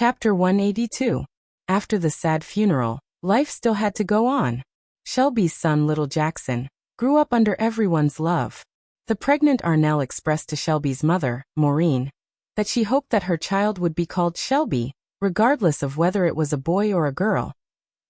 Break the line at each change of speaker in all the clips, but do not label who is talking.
Chapter 182. After the sad funeral, life still had to go on. Shelby's son, little Jackson, grew up under everyone's love. The pregnant Arnell expressed to Shelby's mother, Maureen, that she hoped that her child would be called Shelby, regardless of whether it was a boy or a girl,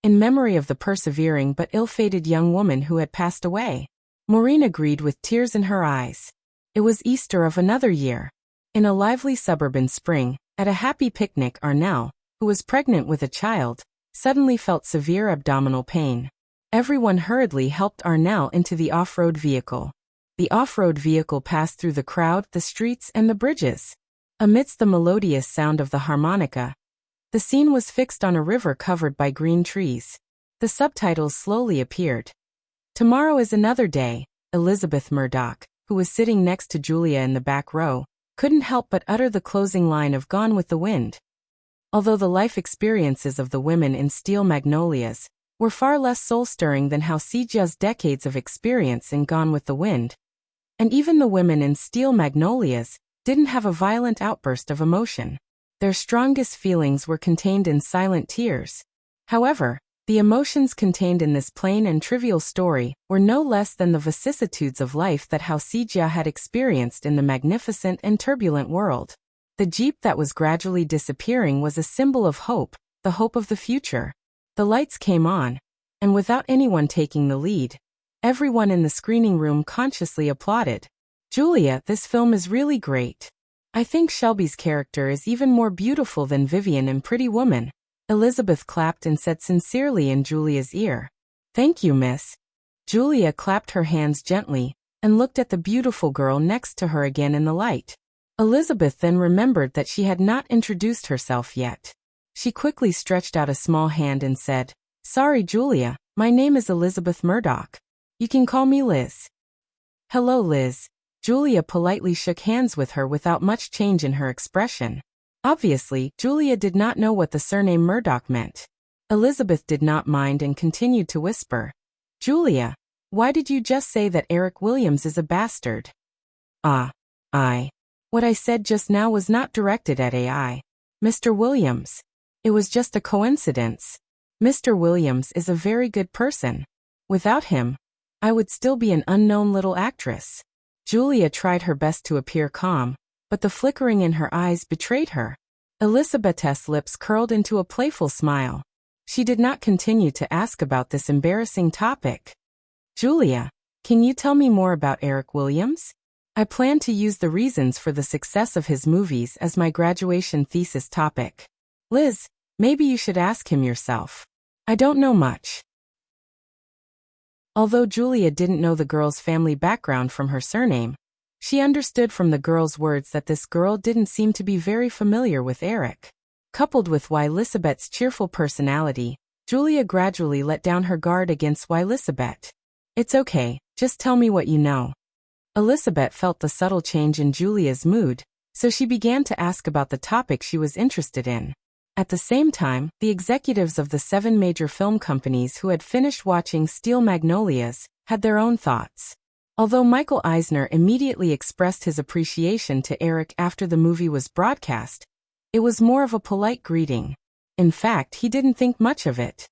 in memory of the persevering but ill-fated young woman who had passed away. Maureen agreed with tears in her eyes. It was Easter of another year. In a lively suburban spring, at a happy picnic, Arnell, who was pregnant with a child, suddenly felt severe abdominal pain. Everyone hurriedly helped Arnell into the off-road vehicle. The off-road vehicle passed through the crowd, the streets, and the bridges. Amidst the melodious sound of the harmonica, the scene was fixed on a river covered by green trees. The subtitles slowly appeared. "Tomorrow is another day." Elizabeth Murdoch, who was sitting next to Julia in the back row, couldn't help but utter the closing line of Gone with the Wind. Although the life experiences of the women in Steel Magnolias were far less soul-stirring than Hao Si-jia's decades of experience in Gone with the Wind, and even the women in Steel Magnolias didn't have a violent outburst of emotion. Their strongest feelings were contained in silent tears. However, the emotions contained in this plain and trivial story were no less than the vicissitudes of life that Hao Si-jia had experienced in the magnificent and turbulent world. The jeep that was gradually disappearing was a symbol of hope, the hope of the future. The lights came on, and without anyone taking the lead, everyone in the screening room consciously applauded. "Julia, this film is really great. I think Shelby's character is even more beautiful than Vivian in Pretty Woman." Elizabeth clapped and said sincerely in Julia's ear, "Thank you, miss." Julia clapped her hands gently and looked at the beautiful girl next to her again in the light. Elizabeth then remembered that she had not introduced herself yet. She quickly stretched out a small hand and said, "Sorry, Julia, my name is Elizabeth Murdoch. You can call me Liz." "Hello, Liz." Julia politely shook hands with her without much change in her expression. Obviously, Julia did not know what the surname Murdoch meant. Elizabeth did not mind and continued to whisper, "Julia, why did you just say that Eric Williams is a bastard?" What I said just now was not directed at AI. Mr. Williams. It was just a coincidence. Mr. Williams is a very good person. Without him, I would still be an unknown little actress." Julia tried her best to appear calm, but the flickering in her eyes betrayed her. Elizabeth's lips curled into a playful smile. She did not continue to ask about this embarrassing topic. "Julia, can you tell me more about Eric Williams? I plan to use the reasons for the success of his movies as my graduation thesis topic." "Liz, maybe you should ask him yourself. I don't know much." Although Julia didn't know the girl's family background from her surname, she understood from the girl's words that this girl didn't seem to be very familiar with Eric. Coupled with Elizabeth's cheerful personality, Julia gradually let down her guard against Elizabeth. "It's okay, just tell me what you know." Elizabeth felt the subtle change in Julia's mood, so she began to ask about the topic she was interested in. At the same time, the executives of the 7 major film companies who had finished watching Steel Magnolias had their own thoughts. Although Michael Eisner immediately expressed his appreciation to Eric after the movie was broadcast, it was more of a polite greeting. In fact, he didn't think much of it.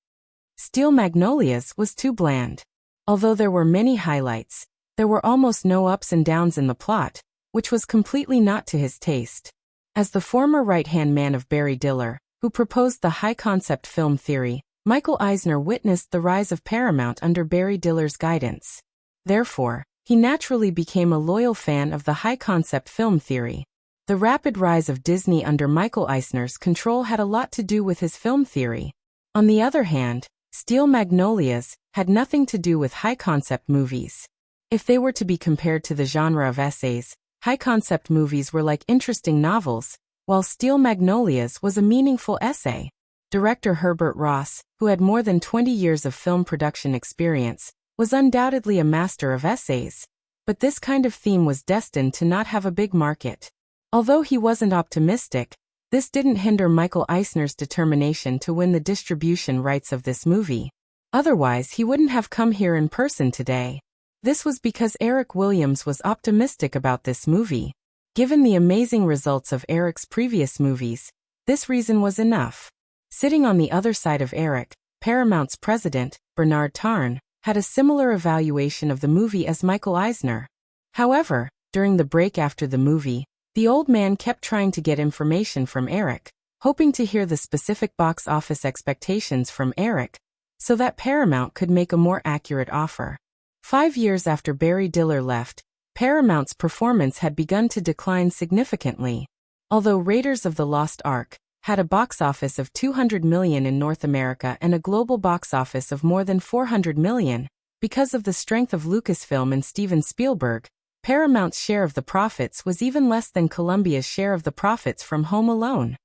Steel Magnolias was too bland. Although there were many highlights, there were almost no ups and downs in the plot, which was completely not to his taste. As the former right-hand man of Barry Diller, who proposed the high-concept film theory, Michael Eisner witnessed the rise of Paramount under Barry Diller's guidance. Therefore, he naturally became a loyal fan of the high-concept film theory. The rapid rise of Disney under Michael Eisner's control had a lot to do with his film theory. On the other hand, Steel Magnolias had nothing to do with high-concept movies. If they were to be compared to the genre of essays, high-concept movies were like interesting novels, while Steel Magnolias was a meaningful essay. Director Herbert Ross, who had more than 20 years of film production experience, was undoubtedly a master of essays, but this kind of theme was destined to not have a big market. Although he wasn't optimistic, this didn't hinder Michael Eisner's determination to win the distribution rights of this movie. Otherwise, he wouldn't have come here in person today. This was because Eric Williams was optimistic about this movie. Given the amazing results of Eric's previous movies, This reason was enough. Sitting on the other side of Eric, Paramount's president, Bernard Tarn, had a similar evaluation of the movie as Michael Eisner. However, during the break after the movie, the old man kept trying to get information from Eric, hoping to hear the specific box office expectations from Eric, so that Paramount could make a more accurate offer. 5 years after Barry Diller left, Paramount's performance had begun to decline significantly. Although Raiders of the Lost Ark had a box office of $200 million in North America and a global box office of more than $400 million, because of the strength of Lucasfilm and Steven Spielberg, Paramount's share of the profits was even less than Columbia's share of the profits from Home Alone.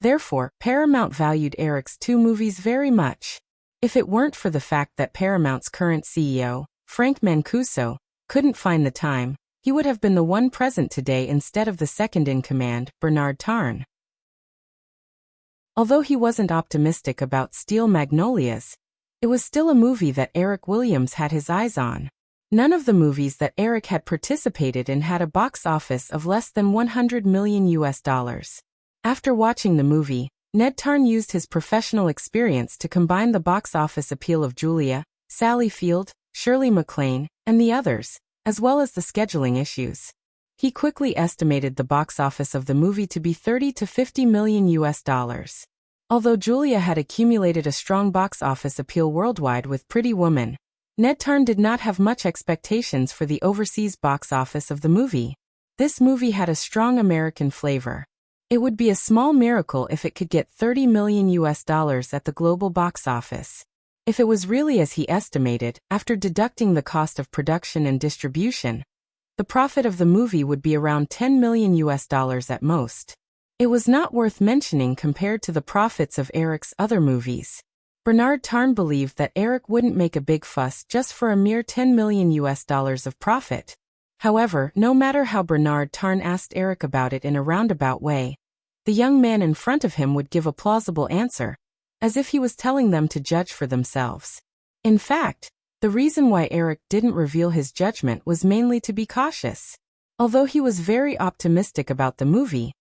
Therefore, Paramount valued Eric's 2 movies very much. If it weren't for the fact that Paramount's current CEO, Frank Mancuso, couldn't find the time, he would have been the one present today instead of the second-in-command, Bernard Tarn. Although he wasn't optimistic about Steel Magnolias, it was still a movie that Eric Williams had his eyes on. None of the movies that Eric had participated in had a box office of less than $100 million. After watching the movie, Ned Tarn used his professional experience to combine the box office appeal of Julia, Sally Field, Shirley MacLaine, and the others, as well as the scheduling issues. He quickly estimated the box office of the movie to be $30 to $50 million. Although Julia had accumulated a strong box office appeal worldwide with Pretty Woman, Ned Tarn did not have much expectations for the overseas box office of the movie. This movie had a strong American flavor. It would be a small miracle if it could get $30 million at the global box office. If it was really as he estimated, after deducting the cost of production and distribution, the profit of the movie would be around $10 million at most. It was not worth mentioning compared to the profits of Eric's other movies. Bernard Tarn believed that Eric wouldn't make a big fuss just for a mere $10 million of profit. However, no matter how Bernard Tarn asked Eric about it in a roundabout way, the young man in front of him would give a plausible answer, as if he was telling them to judge for themselves. In fact, the reason why Eric didn't reveal his judgment was mainly to be cautious. Although he was very optimistic about the movie,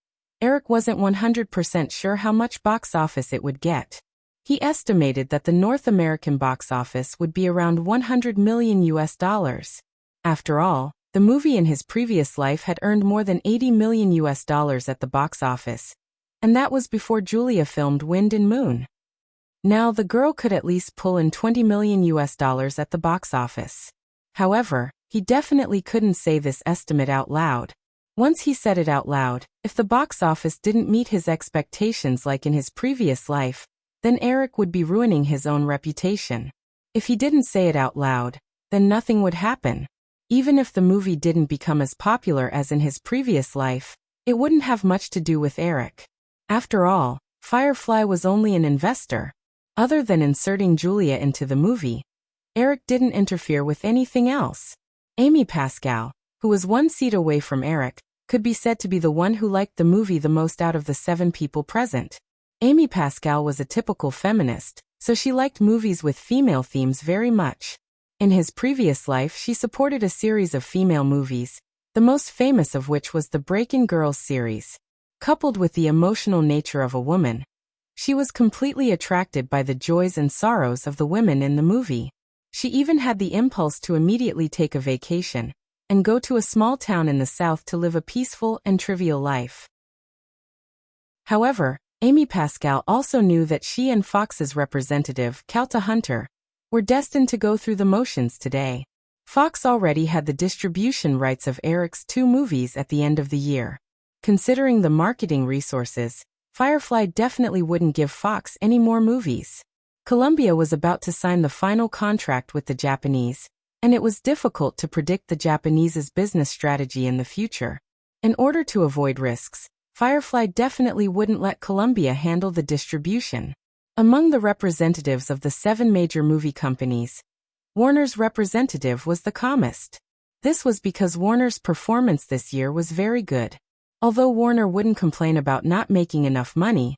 Eric wasn't 100% sure how much box office it would get. He estimated that the North American box office would be around $100 million. After all, the movie in his previous life had earned more than $80 million at the box office, and that was before Julia filmed Wind and Moon. Now the girl could at least pull in $20 million at the box office. However, he definitely couldn't say this estimate out loud. Once he said it out loud, if the box office didn't meet his expectations like in his previous life, then Eric would be ruining his own reputation. If he didn't say it out loud, then nothing would happen. Even if the movie didn't become as popular as in his previous life, it wouldn't have much to do with Eric. After all, Firefly was only an investor. Other than inserting Julia into the movie, Eric didn't interfere with anything else. Amy Pascal, who was one seat away from Eric, could be said to be the one who liked the movie the most out of the 7 people present. Amy Pascal was a typical feminist, so she liked movies with female themes very much. In his previous life, she supported a series of female movies, the most famous of which was the Breakin' Girls series. Coupled with the emotional nature of a woman, she was completely attracted by the joys and sorrows of the women in the movie. She even had the impulse to immediately take a vacation and go to a small town in the South to live a peaceful and trivial life. However, Amy Pascal also knew that she and Fox's representative, Calta Hunter, were destined to go through the motions today. Fox already had the distribution rights of Eric's 2 movies at the end of the year. Considering the marketing resources, Firefly definitely wouldn't give Fox any more movies. Columbia was about to sign the final contract with the Japanese, and it was difficult to predict the Japanese's business strategy in the future. In order to avoid risks, Firefly definitely wouldn't let Columbia handle the distribution. Among the representatives of the 7 major movie companies, Warner's representative was the calmest. This was because Warner's performance this year was very good. Although Warner wouldn't complain about not making enough money,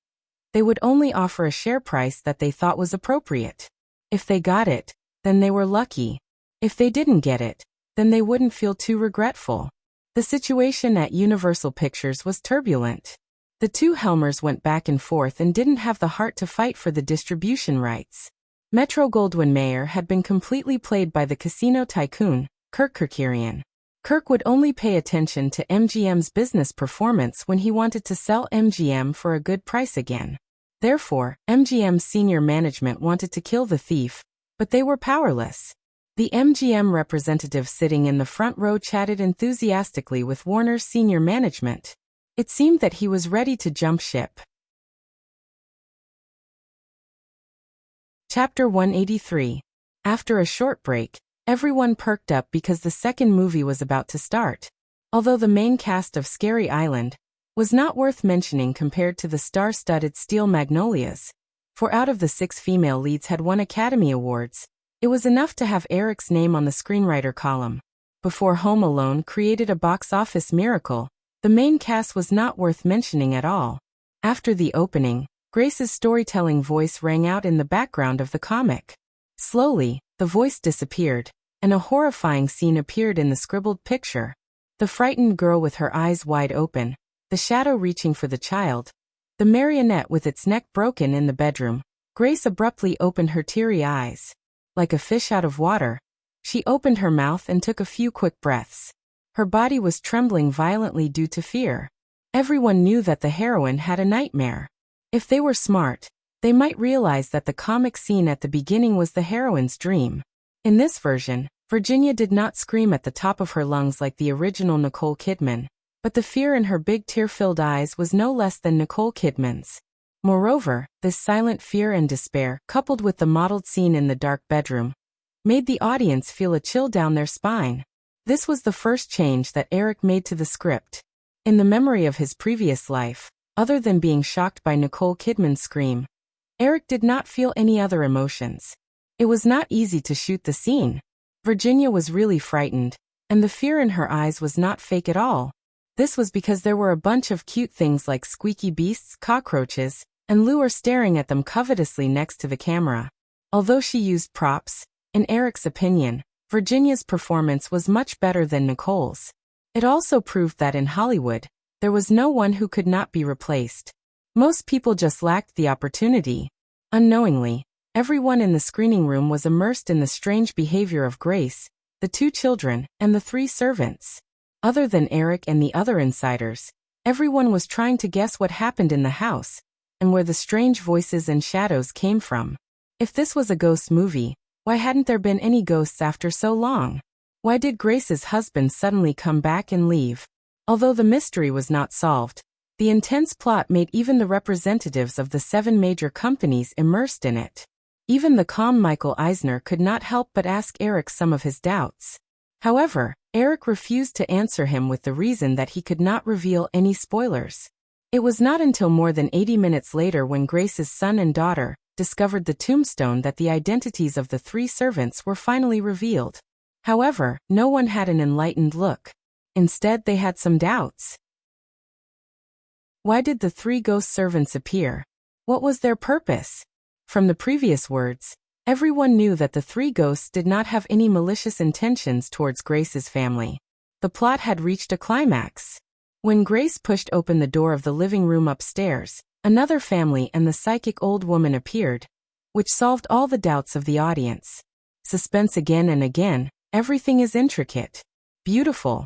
they would only offer a share price that they thought was appropriate. If they got it, then they were lucky. If they didn't get it, then they wouldn't feel too regretful. The situation at Universal Pictures was turbulent. The two Helmers went back and forth and didn't have the heart to fight for the distribution rights. Metro-Goldwyn-Mayer had been completely played by the casino tycoon, Kirk Kerkerian. Kirk would only pay attention to MGM's business performance when he wanted to sell MGM for a good price again. Therefore, MGM's senior management wanted to kill the thief, but they were powerless. The MGM representative sitting in the front row chatted enthusiastically with Warner's senior management. It seemed that he was ready to jump ship. Chapter 183. After a short break, everyone perked up because the second movie was about to start. Although the main cast of Scary Island was not worth mentioning compared to the star-studded Steel Magnolias, for out of the 6 female leads had won Academy Awards, it was enough to have Eric's name on the screenwriter column. Before Home Alone created a box office miracle, the main cast was not worth mentioning at all. After the opening, Grace's storytelling voice rang out in the background of the comic. Slowly, the voice disappeared, and a horrifying scene appeared in the scribbled picture. The frightened girl with her eyes wide open, the shadow reaching for the child, the marionette with its neck broken in the bedroom. Grace abruptly opened her teary eyes. Like a fish out of water, she opened her mouth and took a few quick breaths. Her body was trembling violently due to fear. Everyone knew that the heroine had a nightmare. If they were smart, they might realize that the comic scene at the beginning was the heroine's dream. In this version, Virginia did not scream at the top of her lungs like the original Nicole Kidman, but the fear in her big tear-filled eyes was no less than Nicole Kidman's. Moreover, this silent fear and despair, coupled with the modeled scene in the dark bedroom, made the audience feel a chill down their spine. This was the first change that Eric made to the script. In the memory of his previous life, other than being shocked by Nicole Kidman's scream, Eric did not feel any other emotions. It was not easy to shoot the scene. Virginia was really frightened, and the fear in her eyes was not fake at all. This was because there were a bunch of cute things like squeaky beasts, cockroaches, and Lure staring at them covetously next to the camera. Although she used props, in Eric's opinion, Virginia's performance was much better than Nicole's. It also proved that in Hollywood, there was no one who could not be replaced. Most people just lacked the opportunity. Unknowingly, everyone in the screening room was immersed in the strange behavior of Grace, the 2 children, and the 3 servants. Other than Eric and the other insiders, everyone was trying to guess what happened in the house, and where the strange voices and shadows came from. If this was a ghost movie, why hadn't there been any ghosts after so long? Why did Grace's husband suddenly come back and leave? Although the mystery was not solved, the intense plot made even the representatives of the 7 major companies immersed in it. Even the calm Michael Eisner could not help but ask Eric some of his doubts. However, Eric refused to answer him with the reason that he could not reveal any spoilers. It was not until more than 80 minutes later when Grace's son and daughter discovered the tombstone that the identities of the 3 servants were finally revealed. However, no one had an enlightened look. Instead, they had some doubts. Why did the 3 ghost servants appear? What was their purpose? From the previous words, everyone knew that the 3 ghosts did not have any malicious intentions towards Grace's family. The plot had reached a climax. When Grace pushed open the door of the living room upstairs, another family and the psychic old woman appeared, which solved all the doubts of the audience. Suspense again and again, everything is intricate. Beautiful.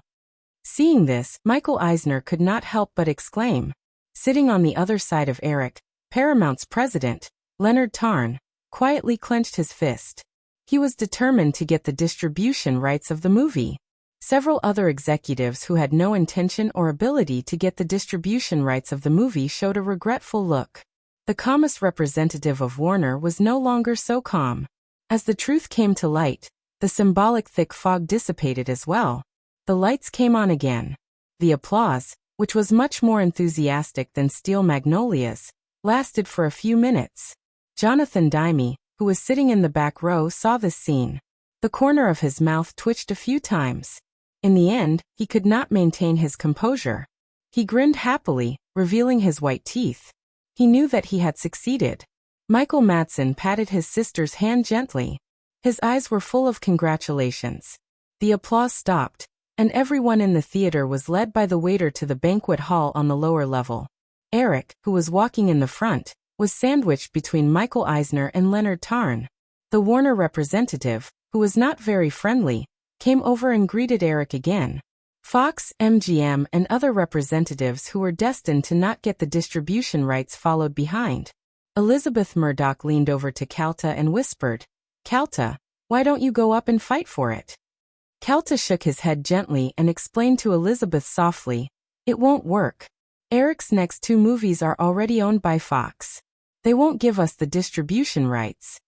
Seeing this, Michael Eisner could not help but exclaim. Sitting on the other side of Eric, Paramount's president, Leonard Tarn, quietly clenched his fist. He was determined to get the distribution rights of the movie. Several other executives who had no intention or ability to get the distribution rights of the movie showed a regretful look. The calmest representative of Warner was no longer so calm. As the truth came to light, the symbolic thick fog dissipated as well. The lights came on again. The applause, which was much more enthusiastic than Steel Magnolias, lasted for a few minutes. Jonathan Demme, who was sitting in the back row, saw this scene. The corner of his mouth twitched a few times. In the end, he could not maintain his composure. He grinned happily, revealing his white teeth. He knew that he had succeeded. Michael Madsen patted his sister's hand gently. His eyes were full of congratulations. The applause stopped, and everyone in the theater was led by the waiter to the banquet hall on the lower level. Eric, who was walking in the front, was sandwiched between Michael Eisner and Leonard Tarn. The Warner representative, who was not very friendly, came over and greeted Eric again. Fox, MGM, and other representatives who were destined to not get the distribution rights followed behind. Elizabeth Murdoch leaned over to Calta and whispered, "Calta, why don't you go up and fight for it?" Calta shook his head gently and explained to Elizabeth softly, "It won't work. Eric's next 2 movies are already owned by Fox. They won't give us the distribution rights."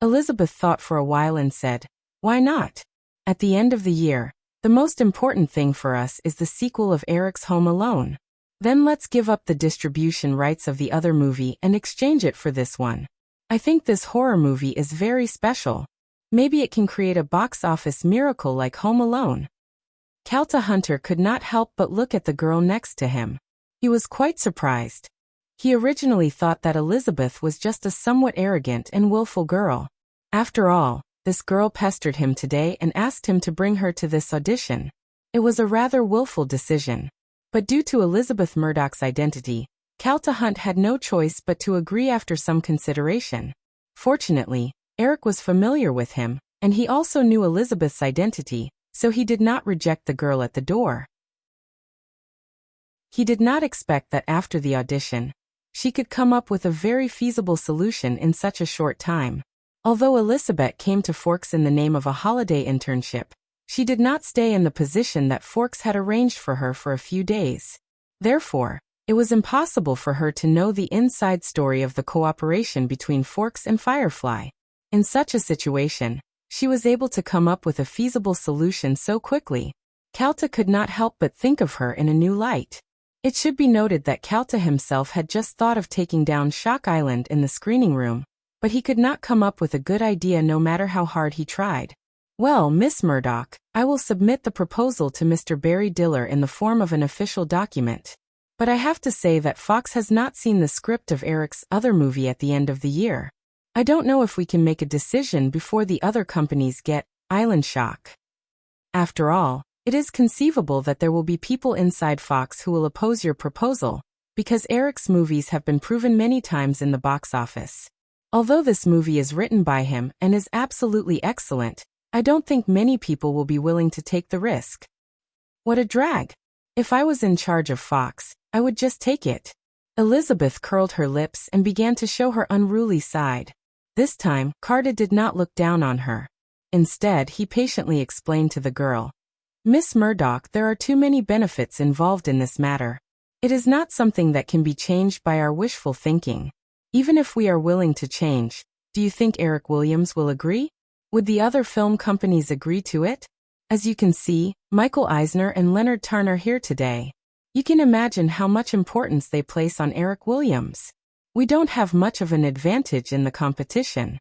Elizabeth thought for a while and said, "Why not? At the end of the year, the most important thing for us is the sequel of Eric's Home Alone. Then let's give up the distribution rights of the other movie and exchange it for this one. I think this horror movie is very special. Maybe it can create a box office miracle like Home Alone." Calta Hunter could not help but look at the girl next to him. He was quite surprised. He originally thought that Elizabeth was just a somewhat arrogant and willful girl. After all, this girl pestered him today and asked him to bring her to this audition. It was a rather willful decision. But due to Elizabeth Murdoch's identity, Calta Hunt had no choice but to agree after some consideration. Fortunately, Eric was familiar with him, and he also knew Elizabeth's identity, so he did not reject the girl at the door. He did not expect that after the audition, she could come up with a very feasible solution in such a short time. Although Elizabeth came to Forks in the name of a holiday internship, she did not stay in the position that Forks had arranged for her for a few days. Therefore, it was impossible for her to know the inside story of the cooperation between Forks and Firefly. In such a situation, she was able to come up with a feasible solution so quickly. Calta could not help but think of her in a new light. It should be noted that Calta himself had just thought of taking down Shock Island in the screening room, but he could not come up with a good idea no matter how hard he tried. "Well, Miss Murdoch, I will submit the proposal to Mr. Barry Diller in the form of an official document. But I have to say that Fox has not seen the script of Eric's other movie at the end of the year. I don't know if we can make a decision before the other companies get Island Shock. After all, it is conceivable that there will be people inside Fox who will oppose your proposal, because Eric's movies have been proven many times in the box office. Although this movie is written by him and is absolutely excellent, I don't think many people will be willing to take the risk. What a drag. If I was in charge of Fox, I would just take it." Elizabeth curled her lips and began to show her unruly side. This time, Carter did not look down on her. Instead, he patiently explained to the girl, "Miss Murdoch, there are too many benefits involved in this matter. It is not something that can be changed by our wishful thinking. Even if we are willing to change, do you think Eric Williams will agree? Would the other film companies agree to it? As you can see, Michael Eisner and Leonard Tarn are here today. You can imagine how much importance they place on Eric Williams. We don't have much of an advantage in the competition."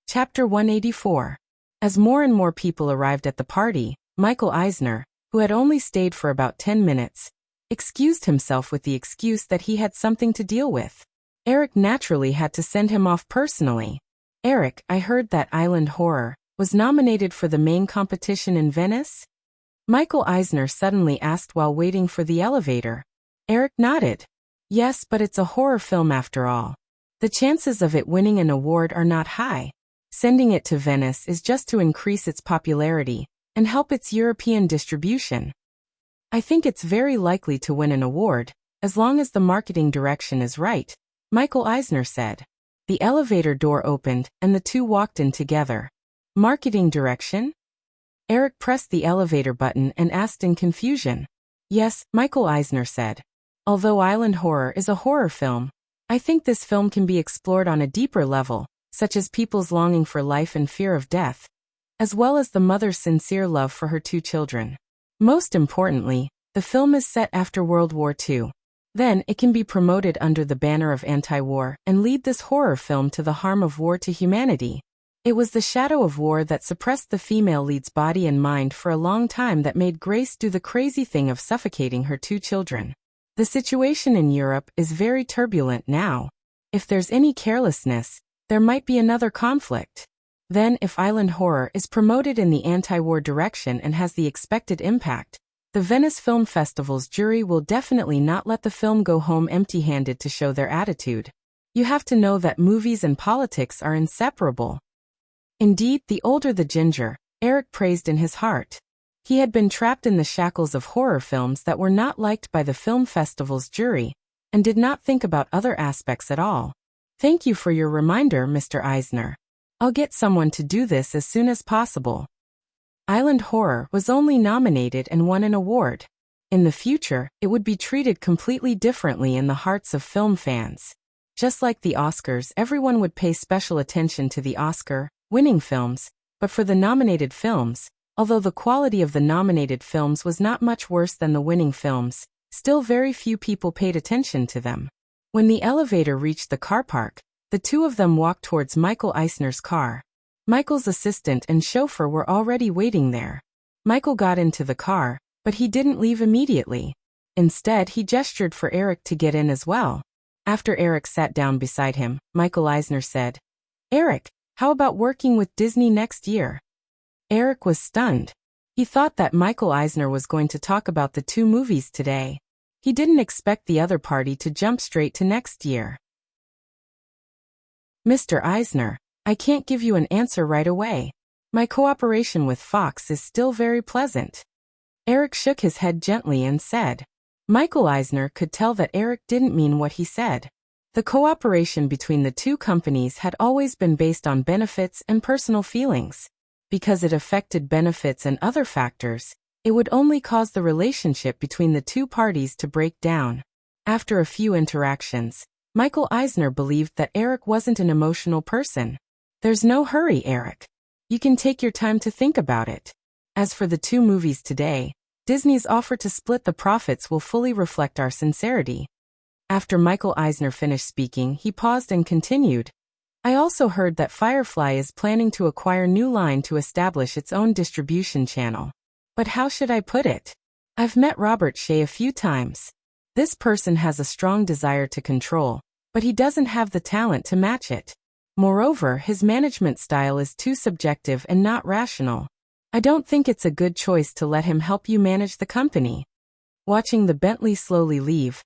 Chapter 184. As more and more people arrived at the party, Michael Eisner, who had only stayed for about 10 minutes, excused himself with the excuse that he had something to deal with. Eric naturally had to send him off personally. "Eric, I heard that Island Horror was nominated for the main competition in Venice?" Michael Eisner suddenly asked while waiting for the elevator. Eric nodded. "Yes, but it's a horror film after all. The chances of it winning an award are not high. Sending it to Venice is just to increase its popularity and help its European distribution. I think it's very likely to win an award, as long as the marketing direction is right," Michael Eisner said. The elevator door opened, and the two walked in together. "Marketing direction?" Eric pressed the elevator button and asked in confusion. "Yes," Michael Eisner said. "Although Island Horror is a horror film, I think this film can be explored on a deeper level, such as people's longing for life and fear of death, as well as the mother's sincere love for her 2 children. Most importantly, the film is set after World War II. Then it can be promoted under the banner of anti-war and lead this horror film to the harm of war to humanity. It was the shadow of war that suppressed the female lead's body and mind for a long time that made Grace do the crazy thing of suffocating her 2 children. The situation in Europe is very turbulent now. If there's any carelessness, there might be another conflict. Then if Island Horror is promoted in the anti-war direction and has the expected impact, The Venice Film Festival's jury will definitely not let the film go home empty-handed to show their attitude. You have to know that movies and politics are inseparable. Indeed, the older the ginger, Eric praised in his heart. He had been trapped in the shackles of horror films that were not liked by the film festival's jury, and did not think about other aspects at all. Thank you for your reminder, Mr. Eisner. I'll get someone to do this as soon as possible. Island Horror was only nominated and won an award. In the future, it would be treated completely differently in the hearts of film fans. Just like the Oscars, everyone would pay special attention to the Oscar-winning films, but for the nominated films, although the quality of the nominated films was not much worse than the winning films, still very few people paid attention to them. When the elevator reached the car park, the two of them walked towards Michael Eisner's car. Michael's assistant and chauffeur were already waiting there. Michael got into the car, but he didn't leave immediately. Instead, he gestured for Eric to get in as well. After Eric sat down beside him, Michael Eisner said, "Eric, how about working with Disney next year?" Eric was stunned. He thought that Michael Eisner was going to talk about the two movies today. He didn't expect the other party to jump straight to next year. "Mr. Eisner, I can't give you an answer right away. My cooperation with Fox is still very pleasant." Eric shook his head gently and said. Michael Eisner could tell that Eric didn't mean what he said. The cooperation between the two companies had always been based on benefits and personal feelings. Because it affected benefits and other factors, it would only cause the relationship between the two parties to break down. After a few interactions, Michael Eisner believed that Eric wasn't an emotional person. "There's no hurry, Eric. You can take your time to think about it. As for the two movies today, Disney's offer to split the profits will fully reflect our sincerity." After Michael Eisner finished speaking, he paused and continued. "I also heard that Firefly is planning to acquire New Line to establish its own distribution channel. But how should I put it? I've met Robert Shea a few times. This person has a strong desire to control, but he doesn't have the talent to match it. Moreover, his management style is too subjective and not rational. I don't think it's a good choice to let him help you manage the company." Watching the Bentley slowly leave,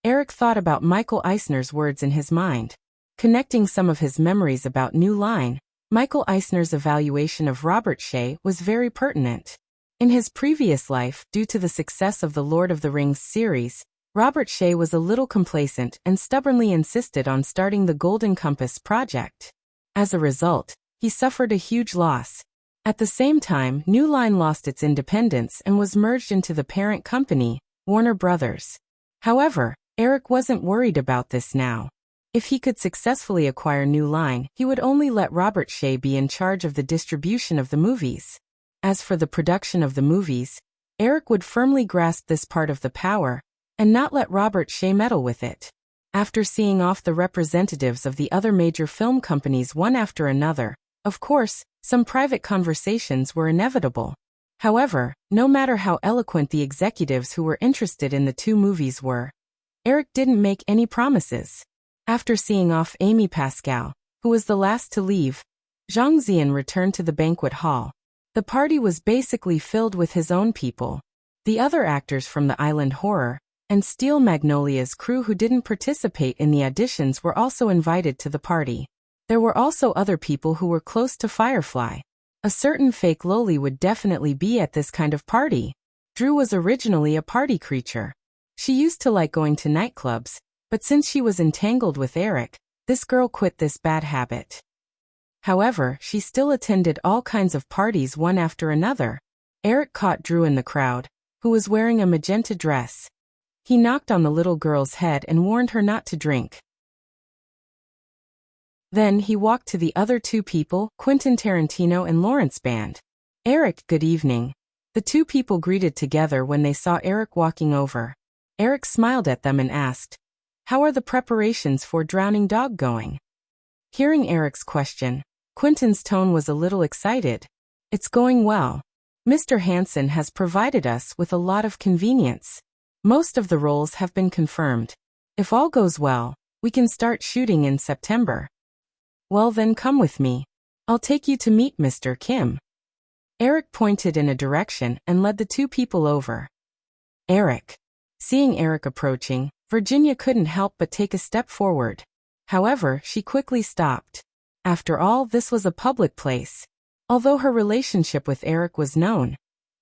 Eric thought about Michael Eisner's words in his mind. Connecting some of his memories about New Line, Michael Eisner's evaluation of Robert Shea was very pertinent. In his previous life, due to the success of the Lord of the Rings series, Robert Shea was a little complacent and stubbornly insisted on starting the Golden Compass project. As a result, he suffered a huge loss. At the same time, New Line lost its independence and was merged into the parent company, Warner Brothers. However, Eric wasn't worried about this now. If he could successfully acquire New Line, he would only let Robert Shea be in charge of the distribution of the movies. As for the production of the movies, Eric would firmly grasp this part of the power, and not let Robert Shea meddle with it. After seeing off the representatives of the other major film companies one after another, of course, some private conversations were inevitable. However, no matter how eloquent the executives who were interested in the two movies were, Eric didn't make any promises. After seeing off Amy Pascal, who was the last to leave, Zhang Zian returned to the banquet hall. The party was basically filled with his own people. The other actors from the Island Horror and Steel Magnolia's crew who didn't participate in the auditions were also invited to the party. There were also other people who were close to Firefly. A certain fake loli would definitely be at this kind of party. Drew was originally a party creature. She used to like going to nightclubs, but since she was entangled with Eric, this girl quit this bad habit. However, she still attended all kinds of parties one after another. Eric caught Drew in the crowd, who was wearing a magenta dress. He knocked on the little girl's head and warned her not to drink. Then he walked to the other two people, Quentin Tarantino and Lawrence Band. "Eric, good evening." The two people greeted together when they saw Eric walking over. Eric smiled at them and asked, "How are the preparations for Drowning Dog going?" Hearing Eric's question, Quentin's tone was a little excited. "It's going well. Mr. Hansen has provided us with a lot of convenience. Most of the roles have been confirmed. If all goes well, we can start shooting in September." "Well then come with me. I'll take you to meet Mr. Kim." Eric pointed in a direction and led the two people over. Eric. Seeing Eric approaching, Virginia couldn't help but take a step forward. However, she quickly stopped. After all, this was a public place. Although her relationship with Eric was known,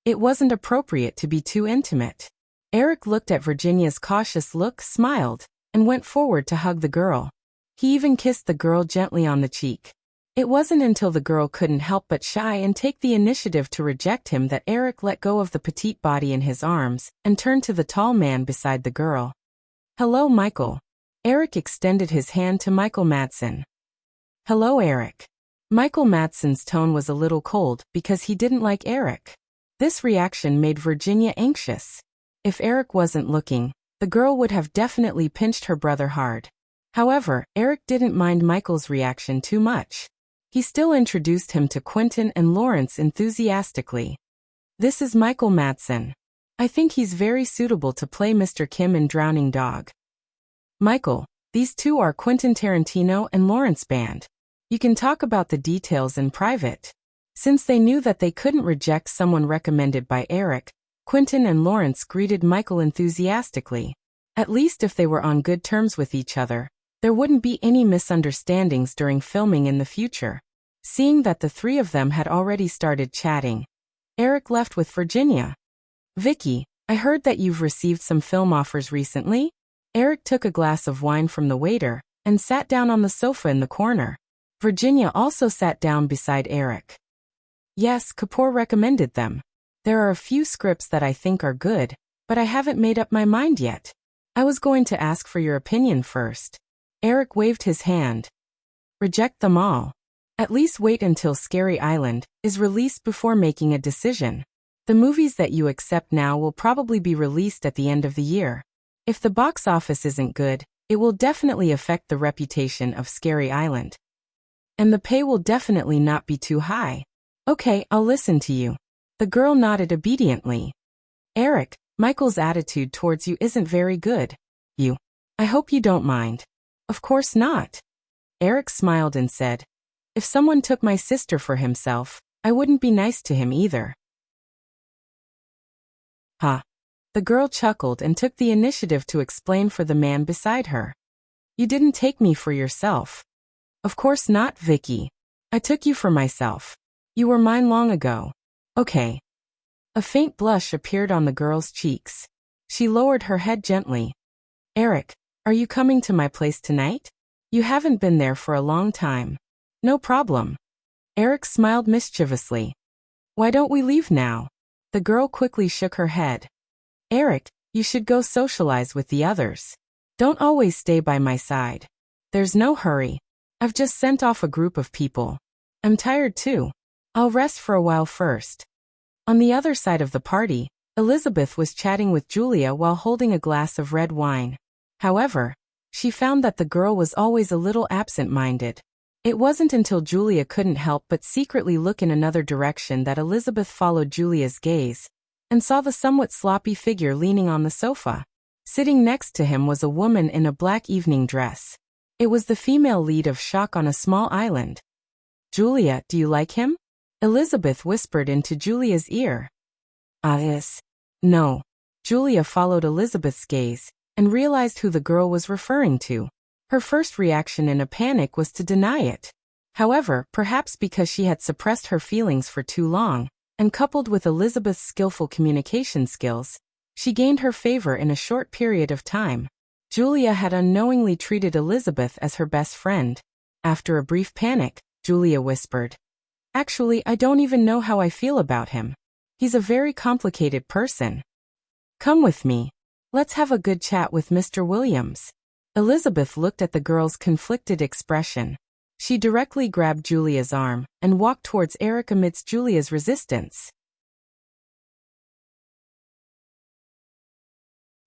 it wasn't appropriate to be too intimate. Eric looked at Virginia's cautious look, smiled, and went forward to hug the girl. He even kissed the girl gently on the cheek. It wasn't until the girl couldn't help but shy and take the initiative to reject him that Eric let go of the petite body in his arms and turned to the tall man beside the girl. "Hello, Michael." Eric extended his hand to Michael Madsen. "Hello, Eric." Michael Madsen's tone was a little cold because he didn't like Eric. This reaction made Virginia anxious. If Eric wasn't looking, the girl would have definitely pinched her brother hard. However, Eric didn't mind Michael's reaction too much. He still introduced him to Quentin and Lawrence enthusiastically. "This is Michael Madsen. I think he's very suitable to play Mr. Kim in Drowning Dog." "Michael, these two are Quentin Tarantino and Lawrence Band. You can talk about the details in private." Since they knew that they couldn't reject someone recommended by Eric, Quentin and Lawrence greeted Michael enthusiastically. At least if they were on good terms with each other, there wouldn't be any misunderstandings during filming in the future. Seeing that the three of them had already started chatting, Eric left with Virginia. "Vicky, I heard that you've received some film offers recently?" Eric took a glass of wine from the waiter and sat down on the sofa in the corner. Virginia also sat down beside Eric. "Yes, Kapoor recommended them. There are a few scripts that I think are good, but I haven't made up my mind yet. I was going to ask for your opinion first." Eric waved his hand. "Reject them all. At least wait until Scary Island is released before making a decision. The movies that you accept now will probably be released at the end of the year. If the box office isn't good, it will definitely affect the reputation of Scary Island. And the pay will definitely not be too high." "Okay, I'll listen to you." The girl nodded obediently. "Eric, Michael's attitude towards you isn't very good. I hope you don't mind." "Of course not." Eric smiled and said, "If someone took my sister for himself, I wouldn't be nice to him either." "Huh." The girl chuckled and took the initiative to explain for the man beside her. "You didn't take me for yourself." "Of course not, Vicky. I took you for myself. You were mine long ago." "Okay." A faint blush appeared on the girl's cheeks. She lowered her head gently. "Eric, are you coming to my place tonight? You haven't been there for a long time." "No problem." Eric smiled mischievously. "Why don't we leave now?" The girl quickly shook her head. "Eric, you should go socialize with the others. Don't always stay by my side." "There's no hurry. I've just sent off a group of people. I'm tired too. I'll rest for a while first." On the other side of the party, Elizabeth was chatting with Julia while holding a glass of red wine. However, she found that the girl was always a little absent-minded. It wasn't until Julia couldn't help but secretly look in another direction that Elizabeth followed Julia's gaze and saw the somewhat sloppy figure leaning on the sofa. Sitting next to him was a woman in a black evening dress. It was the female lead of Shock on a Small Island. "Julia, do you like him?" Elizabeth whispered into Julia's ear. Yes. No." Julia followed Elizabeth's gaze and realized who the girl was referring to. Her first reaction in a panic was to deny it. However, perhaps because she had suppressed her feelings for too long, and coupled with Elizabeth's skillful communication skills, she gained her favor in a short period of time. Julia had unknowingly treated Elizabeth as her best friend. After a brief panic, Julia whispered, "Actually, I don't even know how I feel about him. He's a very complicated person. Come with me. Let's have a good chat with Mr. Williams." Elizabeth looked at the girl's conflicted expression. She directly grabbed Julia's arm and walked towards Eric amidst Julia's resistance.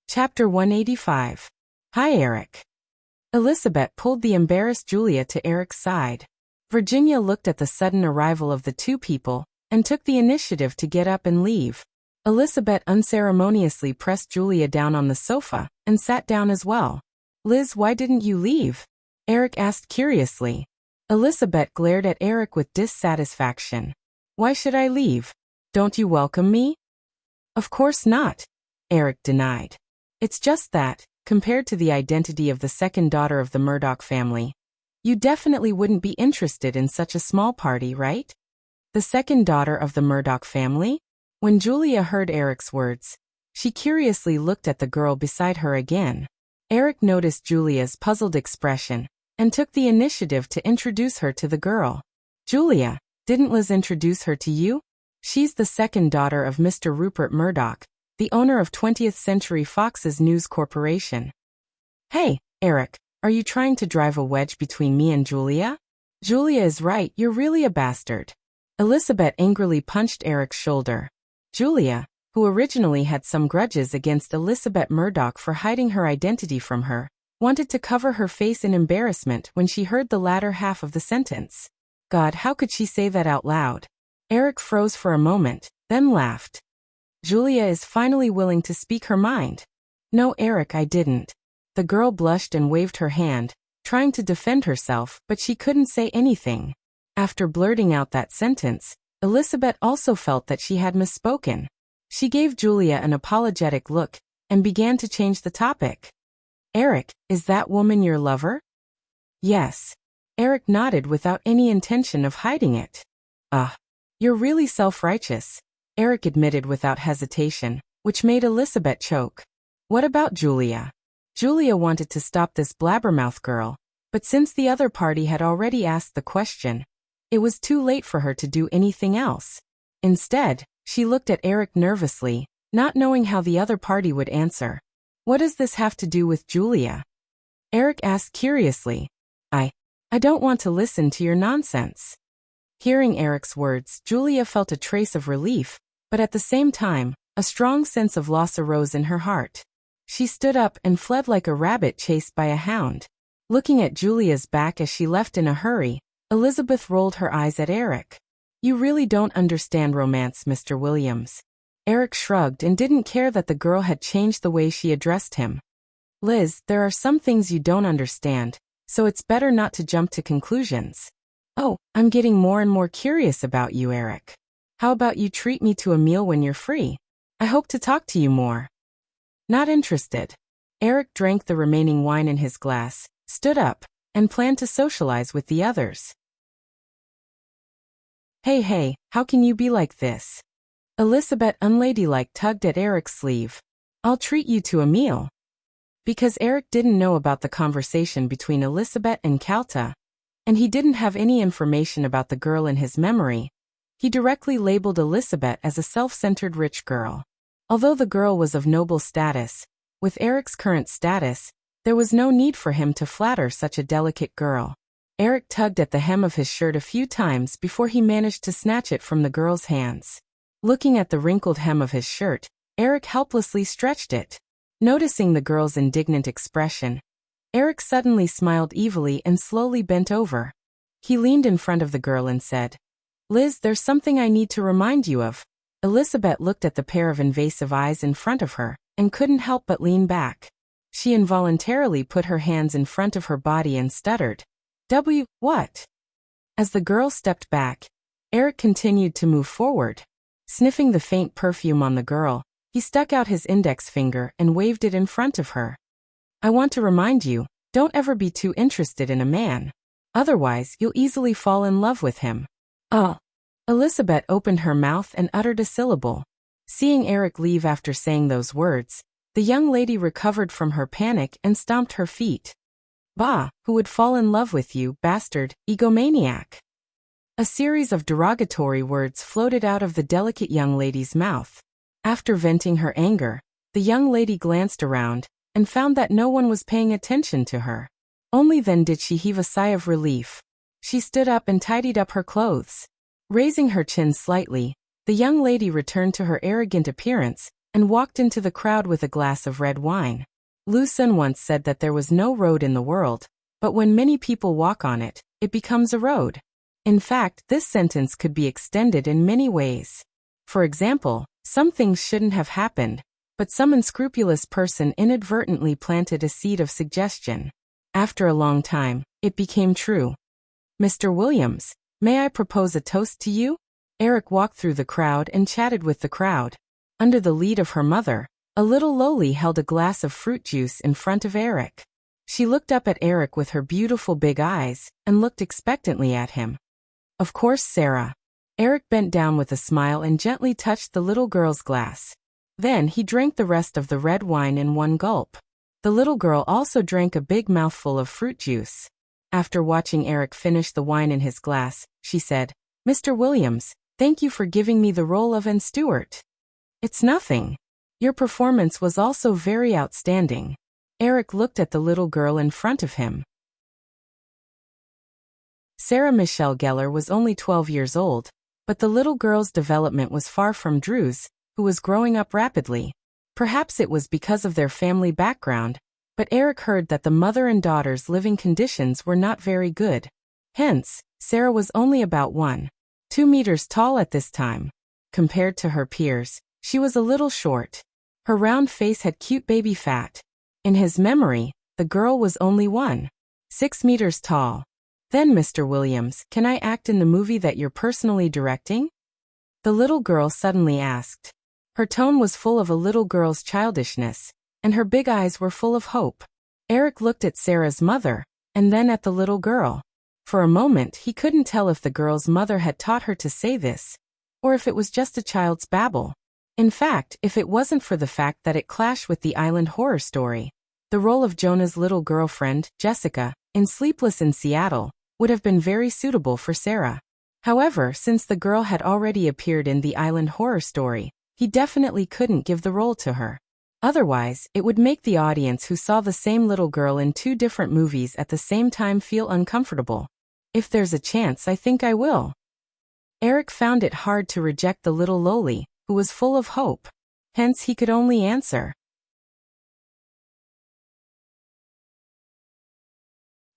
Chapter 185. Hi, Eric. Elizabeth pulled the embarrassed Julia to Eric's side. Virginia looked at the sudden arrival of the two people and took the initiative to get up and leave. Elizabeth unceremoniously pressed Julia down on the sofa and sat down as well. "Liz, why didn't you leave?" Eric asked curiously. Elizabeth glared at Eric with dissatisfaction. "Why should I leave? Don't you welcome me?" "Of course not. Eric denied. It's just that, compared to the identity of the second daughter of the Murdoch family, you definitely wouldn't be interested in such a small party, right? The second daughter of the Murdoch family? When Julia heard Eric's words, she curiously looked at the girl beside her again. Eric noticed Julia's puzzled expression and took the initiative to introduce her to the girl. Julia, didn't Liz introduce her to you? She's the second daughter of Mr. Rupert Murdoch, the owner of 20th Century Fox's News Corporation. Hey, Eric, are you trying to drive a wedge between me and Julia? Julia is right, you're really a bastard. Elizabeth angrily punched Eric's shoulder. Julia, who originally had some grudges against Elizabeth Murdoch for hiding her identity from her, wanted to cover her face in embarrassment when she heard the latter half of the sentence. God, how could she say that out loud? Eric froze for a moment, then laughed. Julia is finally willing to speak her mind. No, Eric, I didn't. The girl blushed and waved her hand, trying to defend herself, but she couldn't say anything. After blurting out that sentence, Elizabeth also felt that she had misspoken. She gave Julia an apologetic look and began to change the topic. Eric, is that woman your lover? Yes. Eric nodded without any intention of hiding it. You're really self-righteous, Eric admitted without hesitation, which made Elizabeth choke. What about Julia? Julia wanted to stop this blabbermouth girl, but since the other party had already asked the question, it was too late for her to do anything else. Instead, she looked at Eric nervously, not knowing how the other party would answer. What does this have to do with Julia? Eric asked curiously. I don't want to listen to your nonsense. Hearing Eric's words, Julia felt a trace of relief, but at the same time, a strong sense of loss arose in her heart. She stood up and fled like a rabbit chased by a hound. Looking at Julia's back as she left in a hurry, Elizabeth rolled her eyes at Eric. You really don't understand romance, Mr. Williams. Eric shrugged and didn't care that the girl had changed the way she addressed him. Liz, there are some things you don't understand, so it's better not to jump to conclusions. Oh, I'm getting more and more curious about you, Eric. How about you treat me to a meal when you're free? I hope to talk to you more. Not interested. Eric drank the remaining wine in his glass, stood up, and planned to socialize with the others. Hey, how can you be like this? Elizabeth unladylike tugged at Eric's sleeve. I'll treat you to a meal. Because Eric didn't know about the conversation between Elizabeth and Calta, and he didn't have any information about the girl in his memory, he directly labeled Elizabeth as a self-centered rich girl. Although the girl was of noble status, with Eric's current status, there was no need for him to flatter such a delicate girl. Eric tugged at the hem of his shirt a few times before he managed to snatch it from the girl's hands. Looking at the wrinkled hem of his shirt, Eric helplessly stretched it. Noticing the girl's indignant expression, Eric suddenly smiled evilly and slowly bent over. He leaned in front of the girl and said, Liz, there's something I need to remind you of. Elizabeth looked at the pair of invasive eyes in front of her and couldn't help but lean back. She involuntarily put her hands in front of her body and stuttered, What? As the girl stepped back, Eric continued to move forward. Sniffing the faint perfume on the girl, he stuck out his index finger and waved it in front of her. I want to remind you, don't ever be too interested in a man. Otherwise, you'll easily fall in love with him. Elizabeth opened her mouth and uttered a syllable. Seeing Eric leave after saying those words, the young lady recovered from her panic and stomped her feet. Bah, who would fall in love with you, bastard, egomaniac? A series of derogatory words floated out of the delicate young lady's mouth. After venting her anger, the young lady glanced around and found that no one was paying attention to her. Only then did she heave a sigh of relief. She stood up and tidied up her clothes. Raising her chin slightly, the young lady returned to her arrogant appearance and walked into the crowd with a glass of red wine. Lu Sun once said that there was no road in the world, but when many people walk on it, it becomes a road. In fact, this sentence could be extended in many ways. For example, some things shouldn't have happened, but some unscrupulous person inadvertently planted a seed of suggestion. After a long time, it became true. Mr. Williams, may I propose a toast to you? Eric walked through the crowd and chatted with the crowd. Under the lead of her mother, A little lowly held a glass of fruit juice in front of Eric. She looked up at Eric with her beautiful big eyes and looked expectantly at him. Of course, Sarah. Eric bent down with a smile and gently touched the little girl's glass. Then he drank the rest of the red wine in one gulp. The little girl also drank a big mouthful of fruit juice. After watching Eric finish the wine in his glass, she said, "Mr. Williams, thank you for giving me the role of Anne Stewart." "It's nothing. Your performance was also very outstanding." Eric looked at the little girl in front of him. Sarah Michelle Gellar was only 12 years old, but the little girl's development was far from Drew's, who was growing up rapidly. Perhaps it was because of their family background, but Eric heard that the mother and daughter's living conditions were not very good. Hence, Sarah was only about 1.2 meters tall at this time. Compared to her peers, she was a little short. Her round face had cute baby fat. In his memory, the girl was only 1.6 meters tall. "Then, Mr. Williams, can I act in the movie that you're personally directing?" the little girl suddenly asked. Her tone was full of a little girl's childishness, and her big eyes were full of hope. Eric looked at Sarah's mother, and then at the little girl. For a moment he couldn't tell if the girl's mother had taught her to say this, or if it was just a child's babble. In fact, if it wasn't for the fact that it clashed with the island horror story, the role of Jonah's little girlfriend, Jessica, in Sleepless in Seattle, would have been very suitable for Sarah. However, since the girl had already appeared in the island horror story, he definitely couldn't give the role to her. Otherwise, it would make the audience who saw the same little girl in 2 different movies at the same time feel uncomfortable. "If there's a chance, I think I will." Eric found it hard to reject the little lowly, who was full of hope. Hence he could only answer.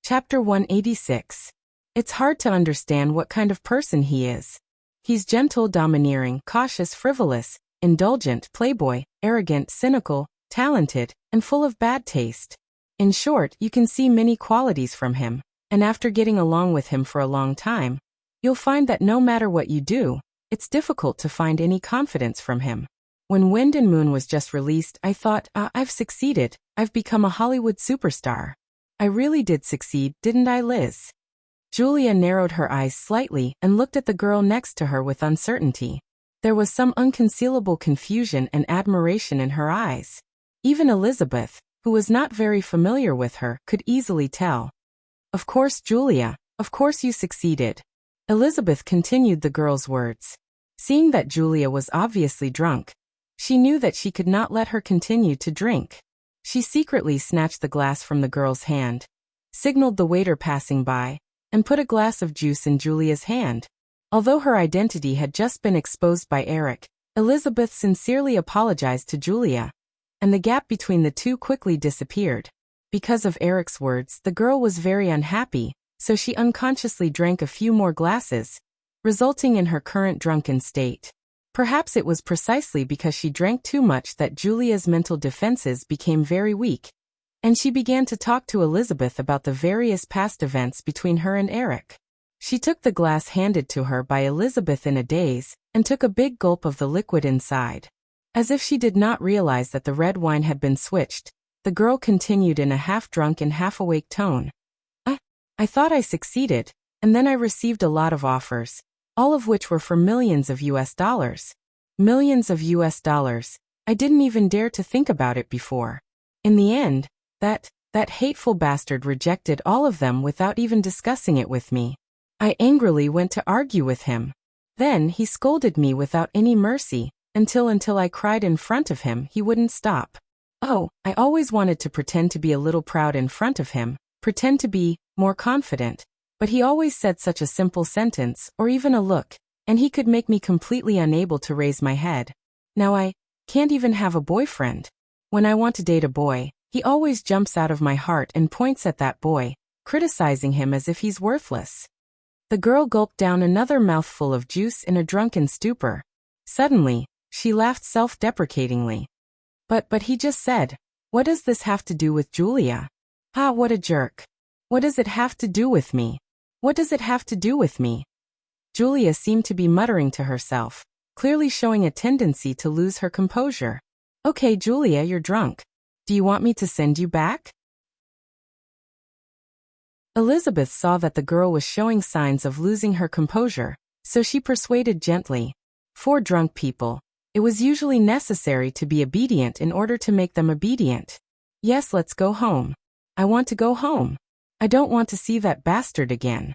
Chapter 186. It's hard to understand what kind of person he is. He's gentle, domineering, cautious, frivolous, indulgent, playboy, arrogant, cynical, talented, and full of bad taste. In short, you can see many qualities from him, and after getting along with him for a long time, you'll find that no matter what you do, it's difficult to find any confidence from him. When Wind and Moon was just released, I thought, I've succeeded. I've become a Hollywood superstar. I really did succeed, didn't I, Liz? Julia narrowed her eyes slightly and looked at the girl next to her with uncertainty. There was some unconcealable confusion and admiration in her eyes. Even Elizabeth, who was not very familiar with her, could easily tell. "Of course, Julia, of course you succeeded." Elizabeth continued the girl's words. Seeing that Julia was obviously drunk, she knew that she could not let her continue to drink. She secretly snatched the glass from the girl's hand, signaled the waiter passing by, and put a glass of juice in Julia's hand. Although her identity had just been exposed by Eric, Elizabeth sincerely apologized to Julia, and the gap between the two quickly disappeared. Because of Eric's words, the girl was very unhappy, so she unconsciously drank a few more glasses, resulting in her current drunken state. Perhaps it was precisely because she drank too much that Julia's mental defenses became very weak, and she began to talk to Elizabeth about the various past events between her and Eric. She took the glass handed to her by Elizabeth in a daze, and took a big gulp of the liquid inside. As if she did not realize that the red wine had been switched, the girl continued in a half-drunk and half-awake tone. I thought I succeeded, and then I received a lot of offers, all of which were for millions of US dollars. Millions of US dollars. I didn't even dare to think about it before. In the end, that hateful bastard rejected all of them without even discussing it with me. I angrily went to argue with him. Then he scolded me without any mercy, until I cried in front of him. He wouldn't stop. Oh, I always wanted to pretend to be a little proud in front of him, pretend to be more confident, but he always said such a simple sentence, or even a look, and he could make me completely unable to raise my head. Now I can't even have a boyfriend. When I want to date a boy, he always jumps out of my heart and points at that boy, criticizing him as if he's worthless. The girl gulped down another mouthful of juice in a drunken stupor. Suddenly, she laughed self-deprecatingly. But he just said, "What does this have to do with Julia? Ah, what a jerk. What does it have to do with me? What does it have to do with me?" Julia seemed to be muttering to herself, clearly showing a tendency to lose her composure. Okay, Julia, you're drunk. Do you want me to send you back? Elizabeth saw that the girl was showing signs of losing her composure, so she persuaded gently. For drunk people, it was usually necessary to be obedient in order to make them obedient. Yes, let's go home. I want to go home. I don't want to see that bastard again.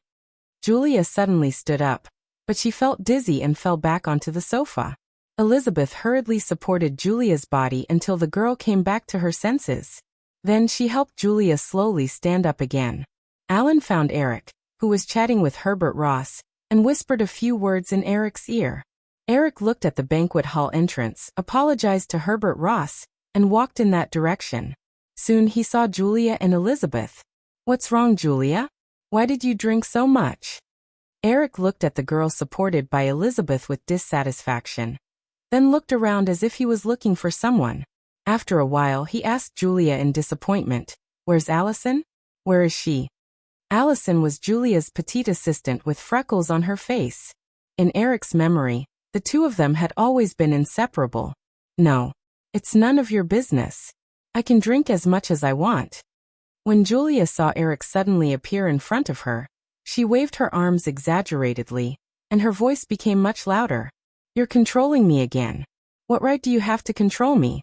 Julia suddenly stood up, but she felt dizzy and fell back onto the sofa. Elizabeth hurriedly supported Julia's body until the girl came back to her senses. Then she helped Julia slowly stand up again. Alan found Eric, who was chatting with Herbert Ross, and whispered a few words in Eric's ear. Eric looked at the banquet hall entrance, apologized to Herbert Ross, and walked in that direction. Soon he saw Julia and Elizabeth. What's wrong, Julia? Why did you drink so much? Eric looked at the girl supported by Elizabeth with dissatisfaction, then looked around as if he was looking for someone. After a while he asked Julia in disappointment, "Where's Allison? Where is she?" Allison was Julia's petite assistant with freckles on her face. In Eric's memory, the two of them had always been inseparable. No, it's none of your business. I can drink as much as I want. When Julia saw Eric suddenly appear in front of her, she waved her arms exaggeratedly, and her voice became much louder. You're controlling me again. What right do you have to control me?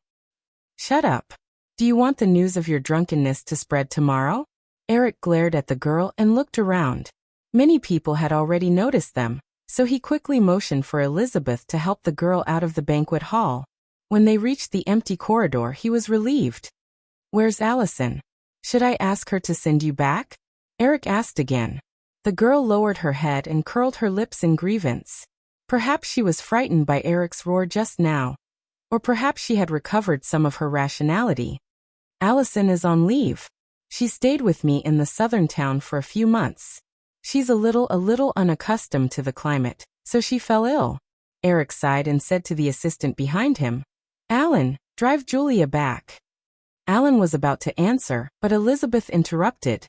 Shut up. Do you want the news of your drunkenness to spread tomorrow? Eric glared at the girl and looked around. Many people had already noticed them, so he quickly motioned for Elizabeth to help the girl out of the banquet hall. When they reached the empty corridor, he was relieved. Where's Allison? Should I ask her to send you back? Eric asked again. The girl lowered her head and curled her lips in grievance. Perhaps she was frightened by Eric's roar just now. Or perhaps she had recovered some of her rationality. Allison is on leave. She stayed with me in the southern town for a few months. She's a little unaccustomed to the climate, so she fell ill. Eric sighed and said to the assistant behind him, Alan, drive Julia back. Alan was about to answer, but Elizabeth interrupted.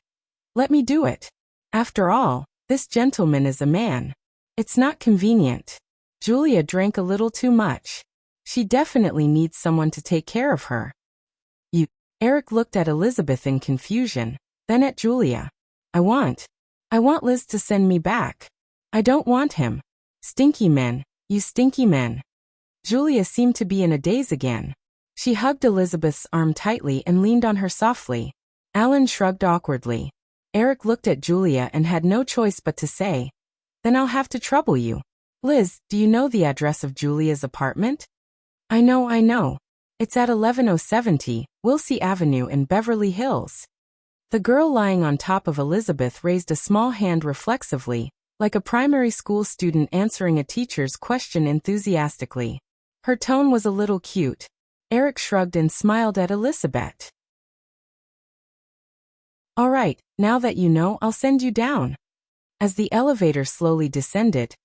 Let me do it. After all, this gentleman is a man. It's not convenient. Julia drank a little too much. She definitely needs someone to take care of her. Eric looked at Elizabeth in confusion, then at Julia. I want Liz to send me back. I don't want him. Stinky men, you stinky men. Julia seemed to be in a daze again. She hugged Elizabeth's arm tightly and leaned on her softly. Alan shrugged awkwardly. Eric looked at Julia and had no choice but to say, Then I'll have to trouble you. Liz, do you know the address of Julia's apartment? I know. It's at 11070, Wilsey Avenue in Beverly Hills. The girl lying on top of Elizabeth raised a small hand reflexively, like a primary school student answering a teacher's question enthusiastically. Her tone was a little cute. Eric shrugged and smiled at Elizabeth. All right, now that you know, I'll send you down. As the elevator slowly descended,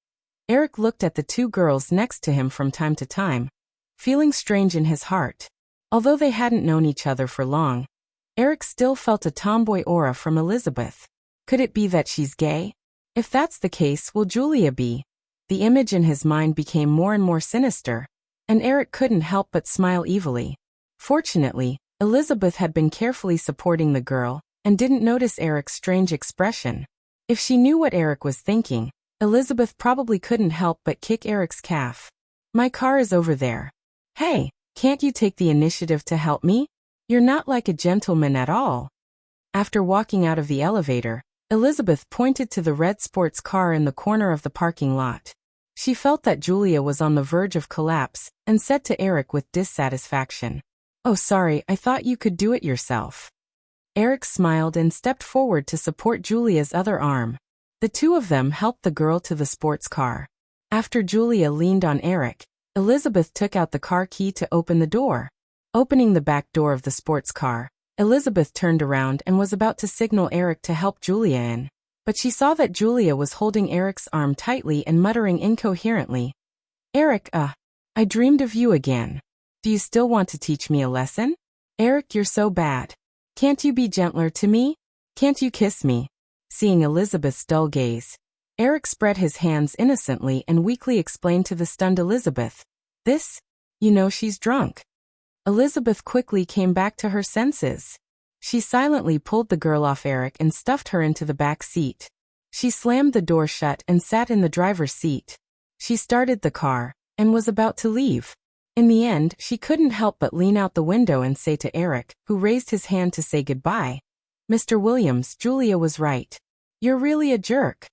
Eric looked at the two girls next to him from time to time, feeling strange in his heart. Although they hadn't known each other for long, Eric still felt a tomboy aura from Elizabeth. Could it be that she's gay? If that's the case, will Julia be? The image in his mind became more and more sinister, and Eric couldn't help but smile evilly. Fortunately, Elizabeth had been carefully supporting the girl and didn't notice Eric's strange expression. If she knew what Eric was thinking, Elizabeth probably couldn't help but kick Eric's calf. My car is over there. Hey, can't you take the initiative to help me? You're not like a gentleman at all. After walking out of the elevator, Elizabeth pointed to the red sports car in the corner of the parking lot. She felt that Julia was on the verge of collapse and said to Eric with dissatisfaction, Oh, sorry, I thought you could do it yourself. Eric smiled and stepped forward to support Julia's other arm. The two of them helped the girl to the sports car. After Julia leaned on Eric, Elizabeth took out the car key to open the door. Opening the back door of the sports car, Elizabeth turned around and was about to signal Eric to help Julia in. But she saw that Julia was holding Eric's arm tightly and muttering incoherently. Eric, I dreamed of you again. Do you still want to teach me a lesson? Eric, you're so bad. Can't you be gentler to me? Can't you kiss me? Seeing Elizabeth's dull gaze, Eric spread his hands innocently and weakly explained to the stunned Elizabeth. She's drunk. Elizabeth quickly came back to her senses. She silently pulled the girl off Eric and stuffed her into the back seat. She slammed the door shut and sat in the driver's seat. She started the car and was about to leave. In the end, she couldn't help but lean out the window and say to Eric, who raised his hand to say goodbye, "Mr. Williams, Julia was right. You're really a jerk."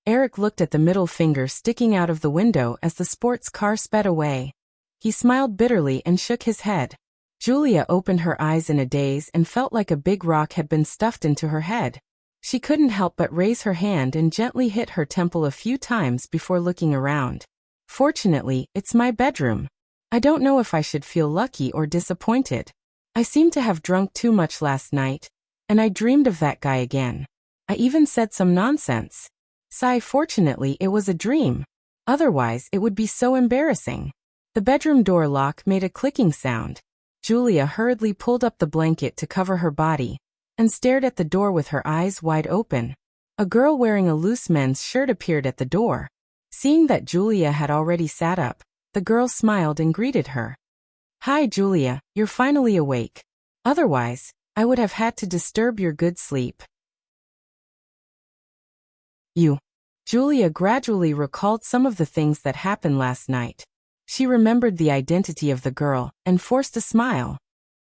Eric looked at the middle finger sticking out of the window as the sports car sped away. He smiled bitterly and shook his head. Julia opened her eyes in a daze and felt like a big rock had been stuffed into her head. She couldn't help but raise her hand and gently hit her temple a few times before looking around. "Fortunately, it's my bedroom. I don't know if I should feel lucky or disappointed. I seem to have drunk too much last night, and I dreamed of that guy again. I even said some nonsense. Sigh, fortunately it was a dream. Otherwise it would be so embarrassing." The bedroom door lock made a clicking sound. Julia hurriedly pulled up the blanket to cover her body and stared at the door with her eyes wide open. A girl wearing a loose men's shirt appeared at the door. Seeing that Julia had already sat up, the girl smiled and greeted her. "Hi Julia, you're finally awake. Otherwise, I would have had to disturb your good sleep." Julia gradually recalled some of the things that happened last night. She remembered the identity of the girl and forced a smile.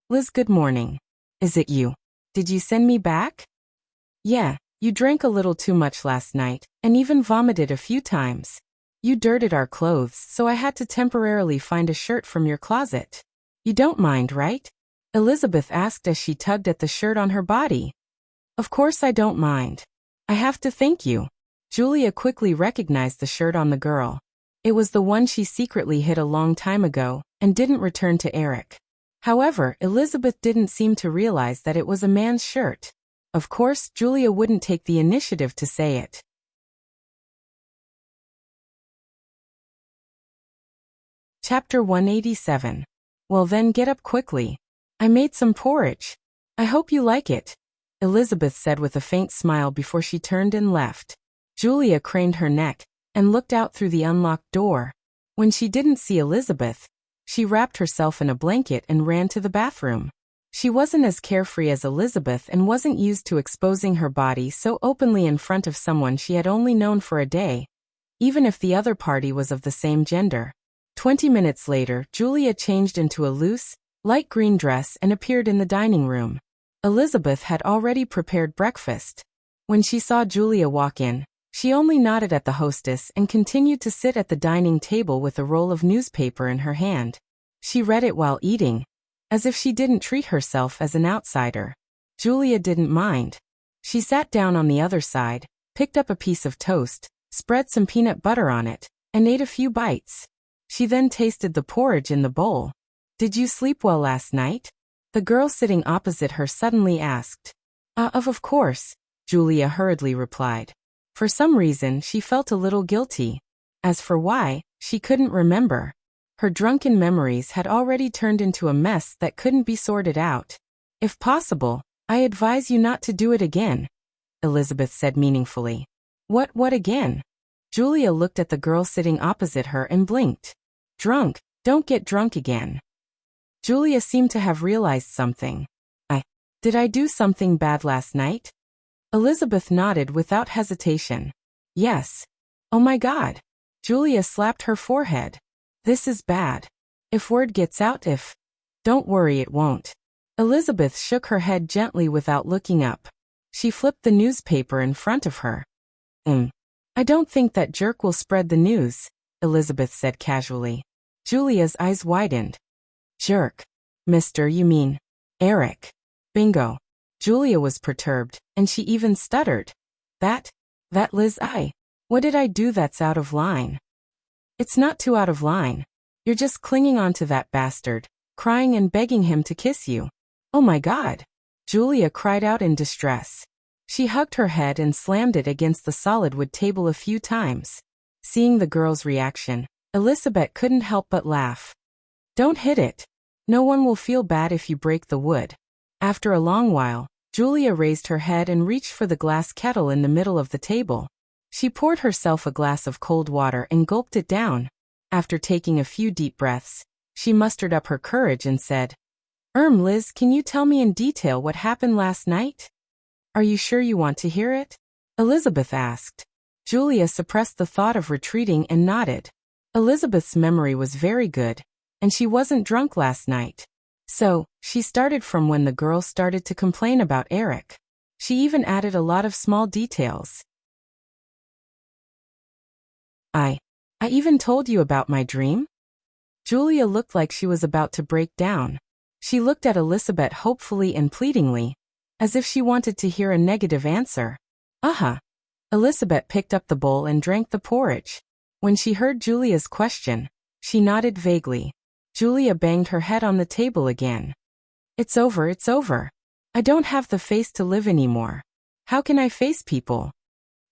"Liz, good morning. Is it you? Did you send me back?" "Yeah, you drank a little too much last night and even vomited a few times. You dirted our clothes, so I had to temporarily find a shirt from your closet. You don't mind, right?" Elizabeth asked as she tugged at the shirt on her body. "Of course I don't mind. I have to thank you." Julia quickly recognized the shirt on the girl. It was the one she secretly hid a long time ago and didn't return to Eric. However, Elizabeth didn't seem to realize that it was a man's shirt. Of course, Julia wouldn't take the initiative to say it. Chapter 187. Well then, get up quickly. I made some porridge. I hope you like it, Elizabeth said with a faint smile before she turned and left. Julia craned her neck and looked out through the unlocked door. When she didn't see Elizabeth, she wrapped herself in a blanket and ran to the bathroom. She wasn't as carefree as Elizabeth and wasn't used to exposing her body so openly in front of someone she had only known for a day, even if the other party was of the same gender. 20 minutes later, Julia changed into a loose, light green dress and appeared in the dining room. Elizabeth had already prepared breakfast. When she saw Julia walk in, she only nodded at the hostess and continued to sit at the dining table with a roll of newspaper in her hand. She read it while eating, as if she didn't treat herself as an outsider. Julia didn't mind. She sat down on the other side, picked up a piece of toast, spread some peanut butter on it, and ate a few bites. She then tasted the porridge in the bowl. "Did you sleep well last night?" the girl sitting opposite her suddenly asked. Of course," Julia hurriedly replied. For some reason, she felt a little guilty. As for why, she couldn't remember. Her drunken memories had already turned into a mess that couldn't be sorted out. "If possible, I advise you not to do it again," Elizabeth said meaningfully. What again?" Julia looked at the girl sitting opposite her and blinked. "Drunk, don't get drunk again." Julia seemed to have realized something. Did I do something bad last night?" Elizabeth nodded without hesitation. "Yes." "Oh my God." Julia slapped her forehead. "This is bad. If word gets out, Don't worry, it won't." Elizabeth shook her head gently without looking up. She flipped the newspaper in front of her. I don't think that jerk will spread the news," Elizabeth said casually. Julia's eyes widened. "Jerk? Mister, you mean Eric?" Bingo. Julia was perturbed, and she even stuttered. That Liz, what did I do that's out of line?" "It's not too out of line. You're just clinging on to that bastard, crying and begging him to kiss you." "Oh my God!" Julia cried out in distress. She hugged her head and slammed it against the solid wood table a few times. Seeing the girl's reaction, Elizabeth couldn't help but laugh. "Don't hit it. No one will feel bad if you break the wood." After a long while, Julia raised her head and reached for the glass kettle in the middle of the table. She poured herself a glass of cold water and gulped it down. After taking a few deep breaths, She mustered up her courage and said, Liz, can you tell me in detail what happened last night? Are you sure you want to hear it? Elizabeth asked. Julia suppressed the thought of retreating and nodded. Elizabeth's memory was very good, and she wasn't drunk last night. So, she started from when the girls started to complain about Eric. She even added a lot of small details. I even told you about my dream? Julia looked like she was about to break down. She looked at Elizabeth hopefully and pleadingly, as if she wanted to hear a negative answer. Elizabeth picked up the bowl and drank the porridge. When she heard Julia's question, she nodded vaguely. Julia banged her head on the table again. It's over, it's over. I don't have the face to live anymore. How can I face people?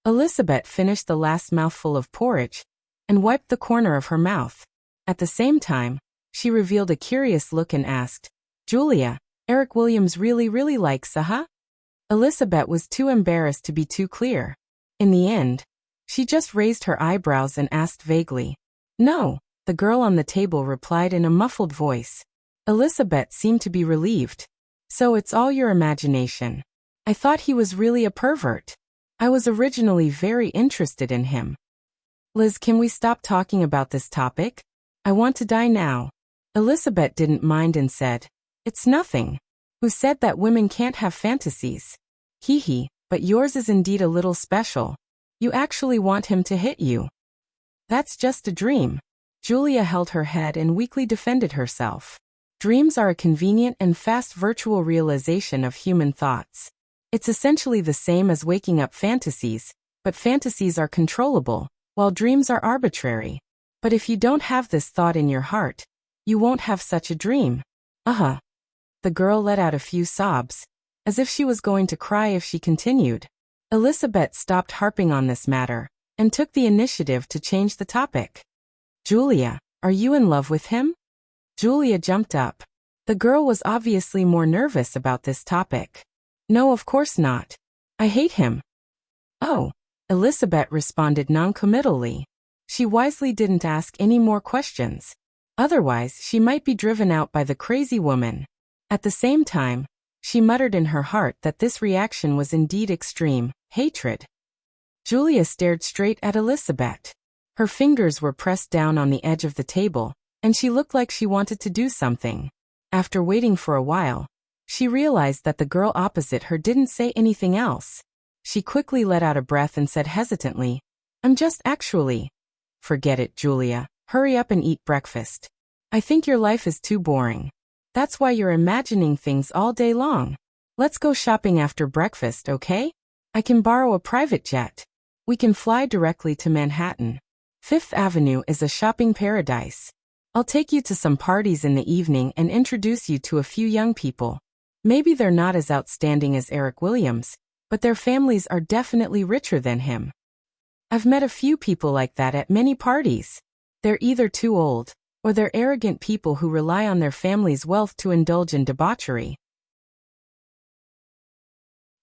Elizabeth finished the last mouthful of porridge and wiped the corner of her mouth. At the same time, she revealed a curious look and asked, Julia, Eric Williams really likes Elizabeth was too embarrassed to be too clear. In the end, she just raised her eyebrows and asked vaguely. No, the girl on the table replied in a muffled voice. Elizabeth seemed to be relieved. So it's all your imagination. I thought he was really a pervert. I was originally very interested in him. Liz, can we stop talking about this topic? I want to die now. Elizabeth didn't mind and said, It's nothing. Who said that women can't have fantasies? Hee, but yours is indeed a little special. You actually want him to hit you. That's just a dream. Julia held her head and weakly defended herself. Dreams are a convenient and fast virtual realization of human thoughts. It's essentially the same as waking up fantasies, but fantasies are controllable, while dreams are arbitrary. But if you don't have this thought in your heart, you won't have such a dream. The girl let out a few sobs, as if she was going to cry if she continued. Elizabeth stopped harping on this matter, and took the initiative to change the topic. Julia, are you in love with him? Julia jumped up. The girl was obviously more nervous about this topic. No, of course not. I hate him. Oh, Elizabeth responded noncommittally. She wisely didn't ask any more questions. Otherwise, she might be driven out by the crazy woman. At the same time, she muttered in her heart that this reaction was indeed extreme, hatred. Julia stared straight at Elizabeth. Her fingers were pressed down on the edge of the table, and she looked like she wanted to do something. After waiting for a while, she realized that the girl opposite her didn't say anything else. She quickly let out a breath and said hesitantly, I'm just actually. Forget it, Julia. Hurry up and eat breakfast. I think your life is too boring. That's why you're imagining things all day long. Let's go shopping after breakfast, okay? I can borrow a private jet. We can fly directly to Manhattan. Fifth Avenue is a shopping paradise. I'll take you to some parties in the evening and introduce you to a few young people. Maybe they're not as outstanding as Eric Williams, but their families are definitely richer than him. I've met a few people like that at many parties. They're either too old, or they're arrogant people who rely on their family's wealth to indulge in debauchery.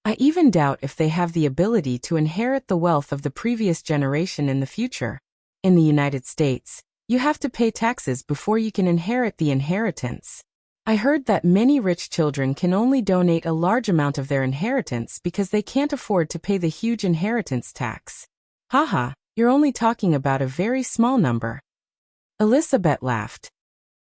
I even doubt if they have the ability to inherit the wealth of the previous generation in the future. In the United States, you have to pay taxes before you can inherit the inheritance. I heard that many rich children can only donate a large amount of their inheritance because they can't afford to pay the huge inheritance tax. You're only talking about a very small number. Elizabeth laughed.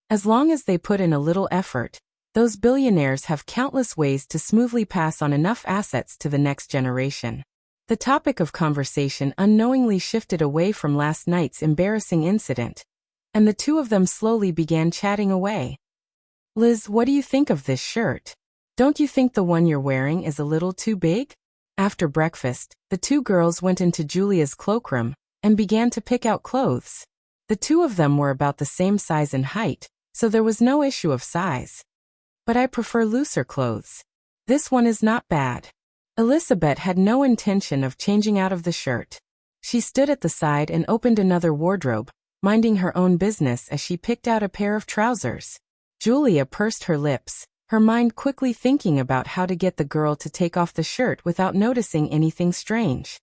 As long as they put in a little effort, those billionaires have countless ways to smoothly pass on enough assets to the next generation. The topic of conversation unknowingly shifted away from last night's embarrassing incident, and the two of them slowly began chatting away. Liz, what do you think of this shirt? Don't you think the one you're wearing is a little too big? After breakfast, the two girls went into Julia's cloakroom and began to pick out clothes. The two of them were about the same size and height, so there was no issue of size. But I prefer looser clothes. This one is not bad. Elizabeth had no intention of changing out of the shirt. She stood at the side and opened another wardrobe, minding her own business as she picked out a pair of trousers. Julia pursed her lips, her mind quickly thinking about how to get the girl to take off the shirt without noticing anything strange.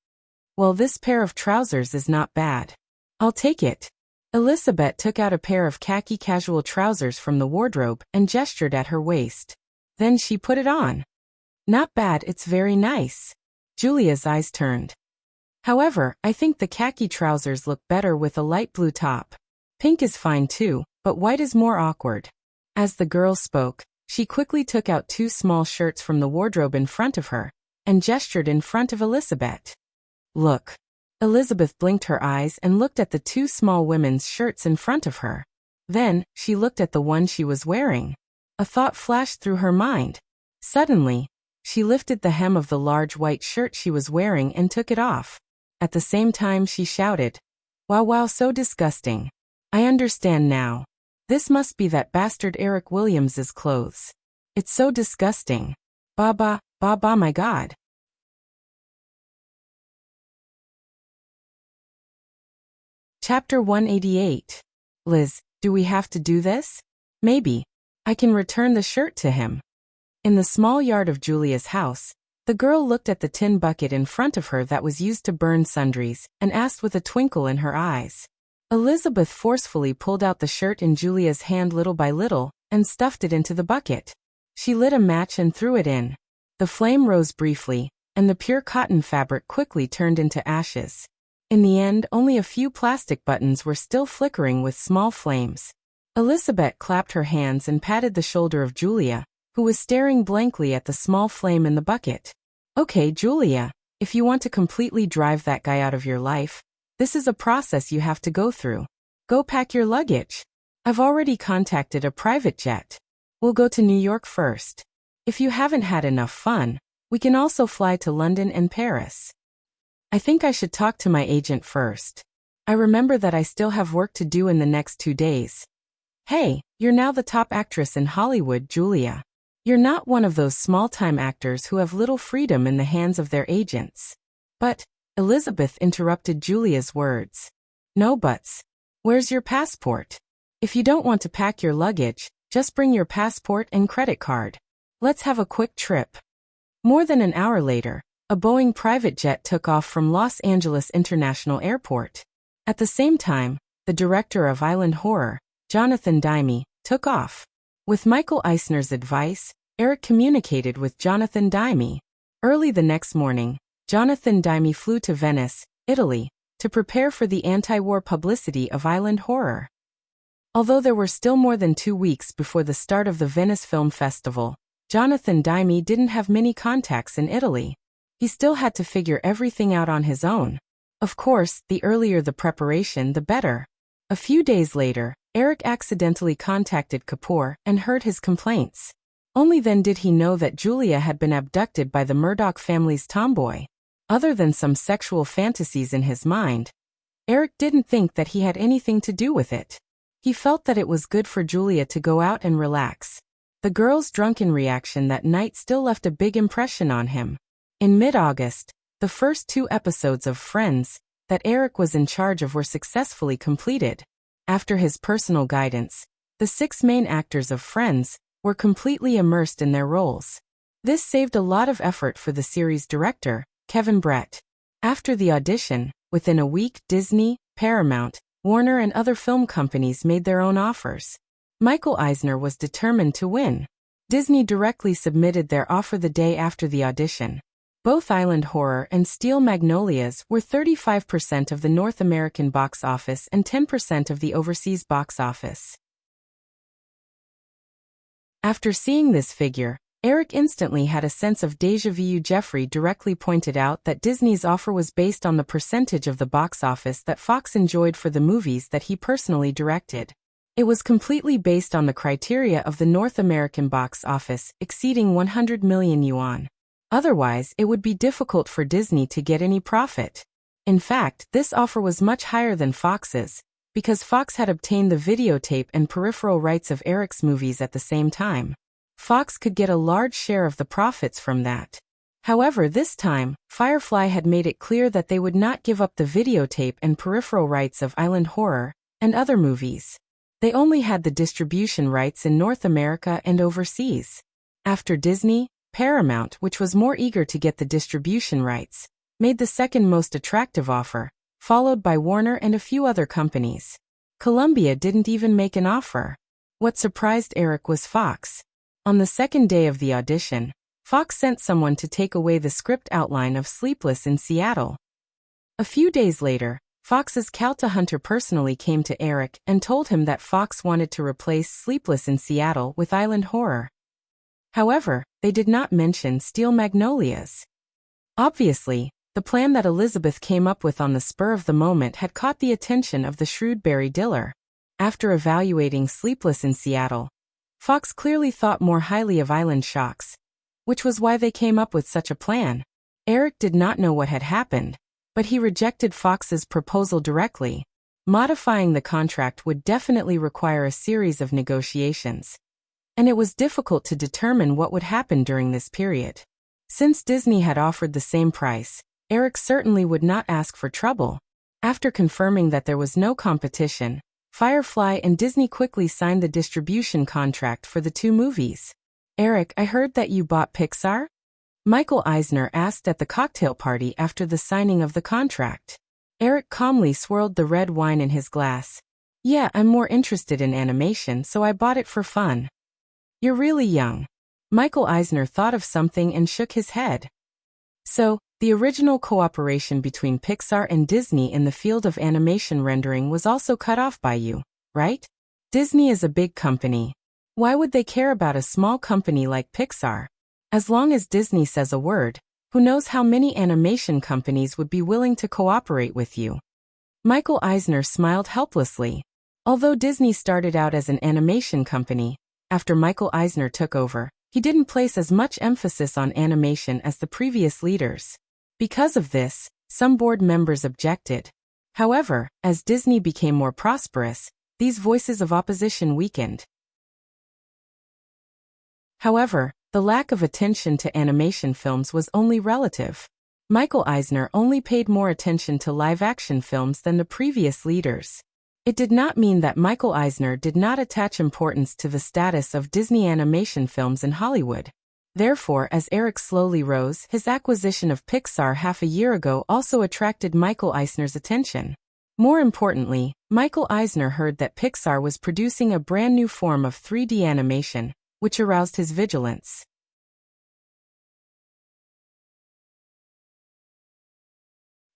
Well, this pair of trousers is not bad. I'll take it. Elizabeth took out a pair of khaki casual trousers from the wardrobe and gestured at her waist. Then she put it on. Not bad, it's very nice. Julia's eyes turned. However, I think the khaki trousers look better with a light blue top. Pink is fine too, but white is more awkward. As the girl spoke, she quickly took out 2 small shirts from the wardrobe in front of her and gestured in front of Elizabeth. Look. Elizabeth blinked her eyes and looked at the 2 small women's shirts in front of her. Then, she looked at the one she was wearing. A thought flashed through her mind. Suddenly, she lifted the hem of the large white shirt she was wearing and took it off. At the same time she shouted, Wow, so disgusting. I understand now. This must be that bastard Eric Williams's clothes. It's so disgusting. Baba, my God. Chapter 188. Liz, do we have to do this? Maybe. I can return the shirt to him. In the small yard of Julia's house, the girl looked at the tin bucket in front of her that was used to burn sundries and asked with a twinkle in her eyes. Elizabeth forcefully pulled out the shirt in Julia's hand little by little and stuffed it into the bucket. She lit a match and threw it in. The flame rose briefly, and the pure cotton fabric quickly turned into ashes. In the end, only a few plastic buttons were still flickering with small flames. Elizabeth clapped her hands and patted the shoulder of Julia, who was staring blankly at the small flame in the bucket. Okay, Julia, if you want to completely drive that guy out of your life, this is a process you have to go through. Go pack your luggage. I've already contacted a private jet. We'll go to New York first. If you haven't had enough fun, we can also fly to London and Paris. I think I should talk to my agent first. I remember that I still have work to do in the next 2 days. Hey, you're now the top actress in Hollywood, Julia. You're not one of those small-time actors who have little freedom in the hands of their agents. But, Elizabeth interrupted Julia's words. No buts. Where's your passport? If you don't want to pack your luggage, just bring your passport and credit card. Let's have a quick trip. More than an hour later, a Boeing private jet took off from Los Angeles International Airport. At the same time, the director of Island Horror, Jonathan Demme, took off. With Michael Eisner's advice, Eric communicated with Jonathan Demme. Early the next morning, Jonathan Demme flew to Venice, Italy, to prepare for the anti-war publicity of Island Horror. Although there were still more than 2 weeks before the start of the Venice Film Festival, Jonathan Demme didn't have many contacts in Italy. He still had to figure everything out on his own. Of course, the earlier the preparation, the better. A few days later, Eric accidentally contacted Kapoor and heard his complaints. Only then did he know that Julia had been abducted by the Murdoch family's tomboy. Other than some sexual fantasies in his mind, Eric didn't think that he had anything to do with it. He felt that it was good for Julia to go out and relax. The girl's drunken reaction that night still left a big impression on him. In mid-August, the first 2 episodes of Friends that Eric was in charge of were successfully completed. After his personal guidance, the 6 main actors of Friends were completely immersed in their roles. This saved a lot of effort for the series director, Kevin Brett. After the audition, within a week, Disney, Paramount, Warner and other film companies made their own offers. Michael Eisner was determined to win. Disney directly submitted their offer the day after the audition. Both Island Horror and Steel Magnolias were 35% of the North American box office and 10% of the overseas box office. After seeing this figure, Eric instantly had a sense of déjà vu. Jeffrey directly pointed out that Disney's offer was based on the percentage of the box office that Fox enjoyed for the movies that he personally directed. It was completely based on the criteria of the North American box office exceeding 100 million yuan. Otherwise, it would be difficult for Disney to get any profit. In fact, this offer was much higher than Fox's, because Fox had obtained the videotape and peripheral rights of Eric's movies at the same time. Fox could get a large share of the profits from that. However, this time, Firefly had made it clear that they would not give up the videotape and peripheral rights of Island Horror and other movies. They only had the distribution rights in North America and overseas. After Disney, Paramount, which was more eager to get the distribution rights, made the second most attractive offer, followed by Warner and a few other companies. Columbia didn't even make an offer. What surprised Eric was Fox. On the second day of the audition, Fox sent someone to take away the script outline of Sleepless in Seattle. A few days later, Fox's Calta Hunter personally came to Eric and told him that Fox wanted to replace Sleepless in Seattle with Island Horror. However, they did not mention Steel Magnolias. Obviously, the plan that Elizabeth came up with on the spur of the moment had caught the attention of the shrewd Barry Diller. After evaluating Sleepless in Seattle, Fox clearly thought more highly of Island Shocks, which was why they came up with such a plan. Eric did not know what had happened, but he rejected Fox's proposal directly. Modifying the contract would definitely require a series of negotiations, and it was difficult to determine what would happen during this period. Since Disney had offered the same price, Eric certainly would not ask for trouble. After confirming that there was no competition, Firefly and Disney quickly signed the distribution contract for the two movies. "Eric, I heard that you bought Pixar?" Michael Eisner asked at the cocktail party after the signing of the contract. Eric calmly swirled the red wine in his glass. "Yeah, I'm more interested in animation, so I bought it for fun." "You're really young." Michael Eisner thought of something and shook his head. "So, the original cooperation between Pixar and Disney in the field of animation rendering was also cut off by you, right? Disney is a big company. Why would they care about a small company like Pixar? As long as Disney says a word, who knows how many animation companies would be willing to cooperate with you?" Michael Eisner smiled helplessly. Although Disney started out as an animation company, after Michael Eisner took over, he didn't place as much emphasis on animation as the previous leaders. Because of this, some board members objected. However, as Disney became more prosperous, these voices of opposition weakened. However, the lack of attention to animation films was only relative. Michael Eisner only paid more attention to live-action films than the previous leaders. It did not mean that Michael Eisner did not attach importance to the status of Disney animation films in Hollywood. Therefore, as Eric slowly rose, his acquisition of Pixar half a year ago also attracted Michael Eisner's attention. More importantly, Michael Eisner heard that Pixar was producing a brand new form of 3D animation, which aroused his vigilance.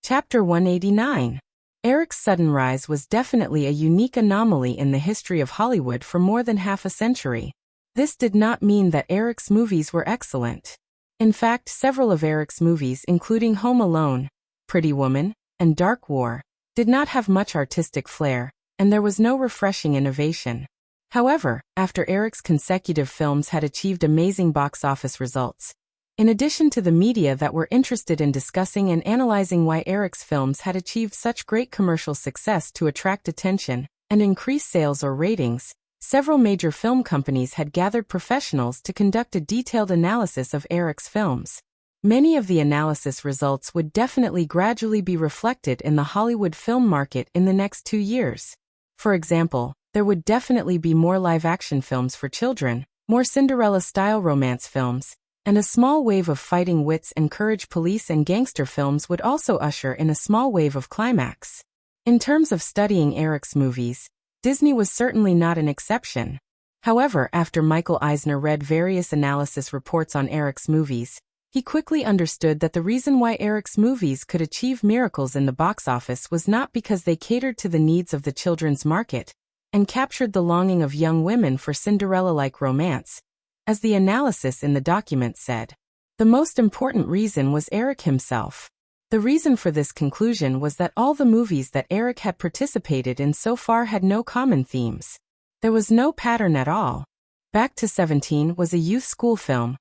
Chapter 189. Eric's sudden rise was definitely a unique anomaly in the history of Hollywood for more than half a century. This did not mean that Eric's movies were excellent. In fact, several of Eric's movies, including Home Alone, Pretty Woman, and Dark War, did not have much artistic flair, and there was no refreshing innovation. However, after Eric's consecutive films had achieved amazing box office results, in addition to the media that were interested in discussing and analyzing why Eric's films had achieved such great commercial success to attract attention and increase sales or ratings, several major film companies had gathered professionals to conduct a detailed analysis of Eric's films. Many of the analysis results would definitely gradually be reflected in the Hollywood film market in the next 2 years. For example, there would definitely be more live-action films for children, more Cinderella-style romance films, and a small wave of fighting wits and courage police and gangster films would also usher in a small wave of climax. In terms of studying Eric's movies, Disney was certainly not an exception. However, after Michael Eisner read various analysis reports on Eric's movies, he quickly understood that the reason why Eric's movies could achieve miracles in the box office was not because they catered to the needs of the children's market and captured the longing of young women for Cinderella-like romance, as the analysis in the document said. The most important reason was Eric himself. The reason for this conclusion was that all the movies that Eric had participated in so far had no common themes. There was no pattern at all. Back to 17 was a youth school film.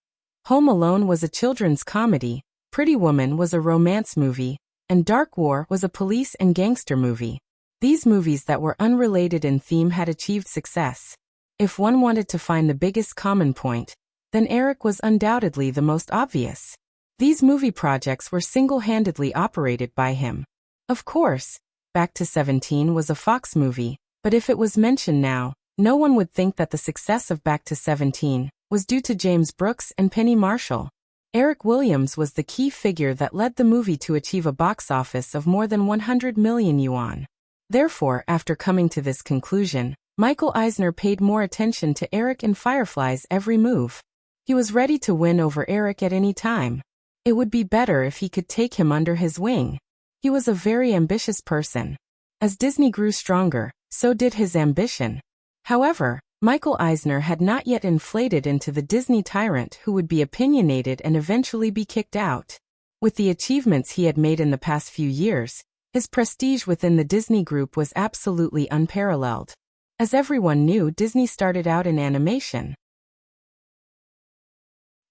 Home Alone was a children's comedy, Pretty Woman was a romance movie, and Dark War was a police and gangster movie. These movies that were unrelated in theme had achieved success. If one wanted to find the biggest common point, then Eric was undoubtedly the most obvious. These movie projects were single-handedly operated by him. Of course, Back to 17 was a Fox movie, but if it was mentioned now, no one would think that the success of Back to 17 was due to James Brooks and Penny Marshall. Eric Williams was the key figure that led the movie to achieve a box office of more than 100 million yuan. Therefore, after coming to this conclusion, Michael Eisner paid more attention to Eric and Firefly's every move. He was ready to win over Eric at any time. It would be better if he could take him under his wing. He was a very ambitious person. As Disney grew stronger, so did his ambition. However, Michael Eisner had not yet inflated into the Disney tyrant who would be opinionated and eventually be kicked out. With the achievements he had made in the past few years, his prestige within the Disney Group was absolutely unparalleled. As everyone knew, Disney started out in animation.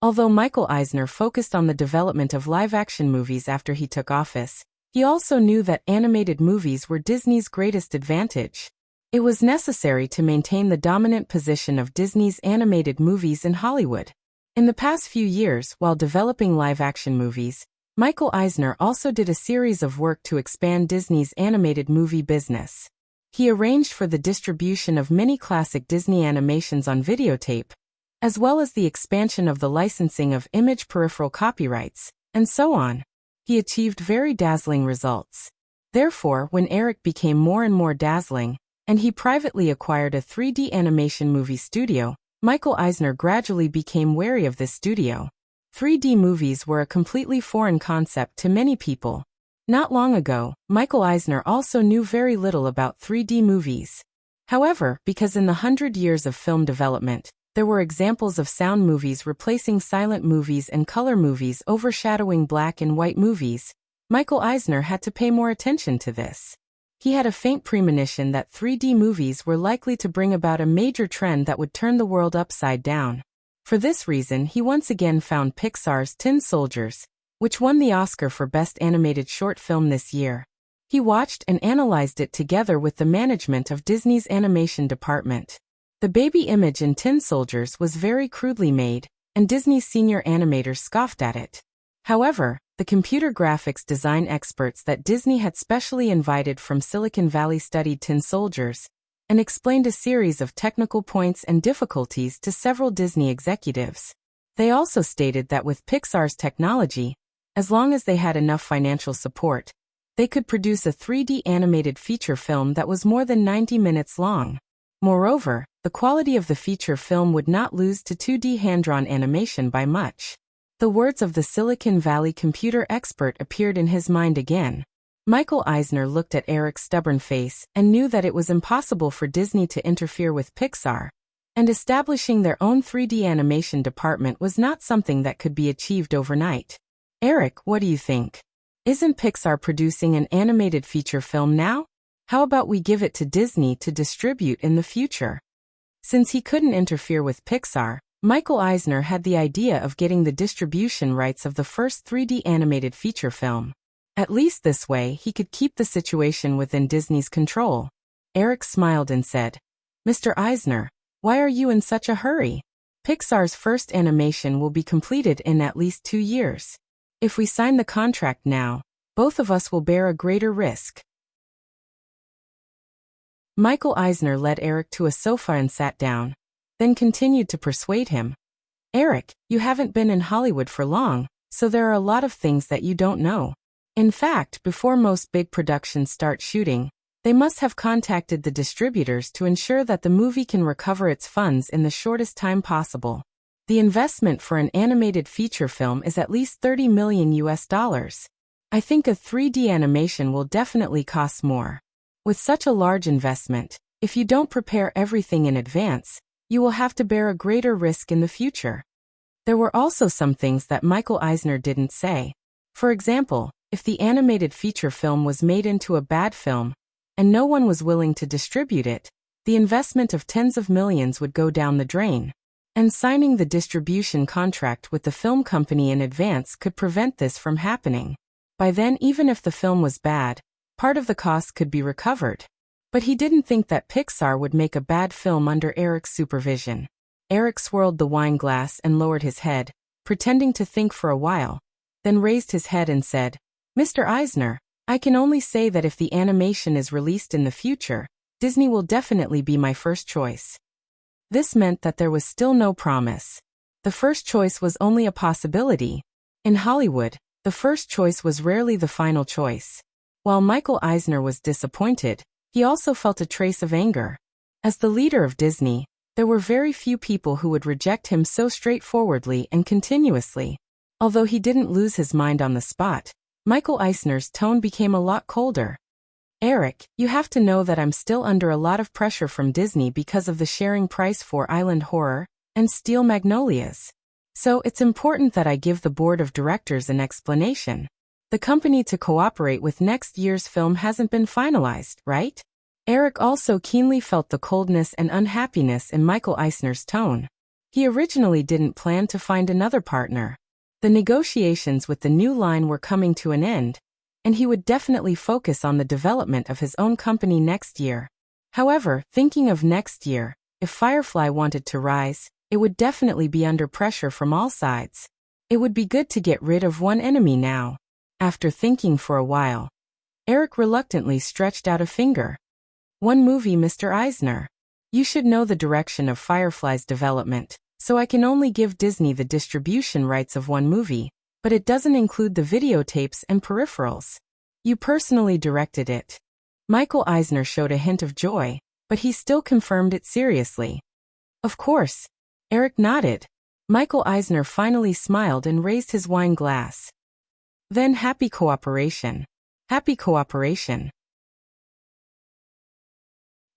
Although Michael Eisner focused on the development of live-action movies after he took office, he also knew that animated movies were Disney's greatest advantage. It was necessary to maintain the dominant position of Disney's animated movies in Hollywood. In the past few years, while developing live-action movies, Michael Eisner also did a series of work to expand Disney's animated movie business. He arranged for the distribution of many classic Disney animations on videotape, as well as the expansion of the licensing of image peripheral copyrights, and so on. He achieved very dazzling results. Therefore, when Eric became more and more dazzling, and he privately acquired a 3D animation movie studio, Michael Eisner gradually became wary of this studio. 3D movies were a completely foreign concept to many people. Not long ago, Michael Eisner also knew very little about 3D movies. However, because in the 100 years of film development, there were examples of sound movies replacing silent movies and color movies overshadowing black and white movies, Michael Eisner had to pay more attention to this. He had a faint premonition that 3D movies were likely to bring about a major trend that would turn the world upside down. For this reason, he once again found Pixar's Tin Soldiers, which won the Oscar for Best Animated Short Film this year. He watched and analyzed it together with the management of Disney's animation department. The baby image in Tin Soldiers was very crudely made, and Disney's senior animators scoffed at it. However, the computer graphics design experts that Disney had specially invited from Silicon Valley studied Tin Soldiers and explained a series of technical points and difficulties to several Disney executives. They also stated that with Pixar's technology, as long as they had enough financial support, they could produce a 3D animated feature film that was more than 90 minutes long. Moreover, the quality of the feature film would not lose to 2D hand-drawn animation by much. The words of the Silicon Valley computer expert appeared in his mind again. Michael Eisner looked at Eric's stubborn face and knew that it was impossible for Disney to interfere with Pixar, and establishing their own 3D animation department was not something that could be achieved overnight. Eric, what do you think? Isn't Pixar producing an animated feature film now? How about we give it to Disney to distribute in the future? Since he couldn't interfere with Pixar, Michael Eisner had the idea of getting the distribution rights of the first 3D animated feature film. At least this way he could keep the situation within Disney's control. Eric smiled and said, "Mr. Eisner, why are you in such a hurry? Pixar's first animation will be completed in at least 2 years. If we sign the contract now, both of us will bear a greater risk." Michael Eisner led Eric to a sofa and sat down, then continued to persuade him. "Eric, you haven't been in Hollywood for long, so there are a lot of things that you don't know. In fact, before most big productions start shooting, they must have contacted the distributors to ensure that the movie can recover its funds in the shortest time possible. The investment for an animated feature film is at least $30 million US. I think a 3D animation will definitely cost more. With such a large investment, if you don't prepare everything in advance, you will have to bear a greater risk in the future." There were also some things that Michael Eisner didn't say. For example, if the animated feature film was made into a bad film, and no one was willing to distribute it, the investment of tens of millions would go down the drain. And signing the distribution contract with the film company in advance could prevent this from happening. By then, even if the film was bad, part of the cost could be recovered. But he didn't think that Pixar would make a bad film under Eric's supervision. Eric swirled the wine glass and lowered his head, pretending to think for a while, then raised his head and said, "Mr. Eisner, I can only say that if the animation is released in the future, Disney will definitely be my first choice." This meant that there was still no promise. The first choice was only a possibility. In Hollywood, the first choice was rarely the final choice. While Michael Eisner was disappointed, He also felt a trace of anger. As the leader of Disney, there were very few people who would reject him so straightforwardly and continuously. Although he didn't lose his mind on the spot, Michael Eisner's tone became a lot colder. Eric, you have to know that I'm still under a lot of pressure from Disney because of the sharing price for Island Horror and Steel Magnolias. So it's important that I give the board of directors an explanation. The company to cooperate with next year's film hasn't been finalized, right? Eric also keenly felt the coldness and unhappiness in Michael Eisner's tone. He originally didn't plan to find another partner. The negotiations with the new line were coming to an end, and he would definitely focus on the development of his own company next year. However, thinking of next year, if Firefly wanted to rise, it would definitely be under pressure from all sides. It would be good to get rid of one enemy now. After thinking for a while, Eric reluctantly stretched out a finger. One movie, Mr. Eisner. You should know the direction of Firefly's development, so I can only give Disney the distribution rights of one movie, but it doesn't include the videotapes and peripherals. You personally directed it. Michael Eisner showed a hint of joy, but he still confirmed it seriously. Of course. Eric nodded. Michael Eisner finally smiled and raised his wine glass. Then happy cooperation. Happy cooperation.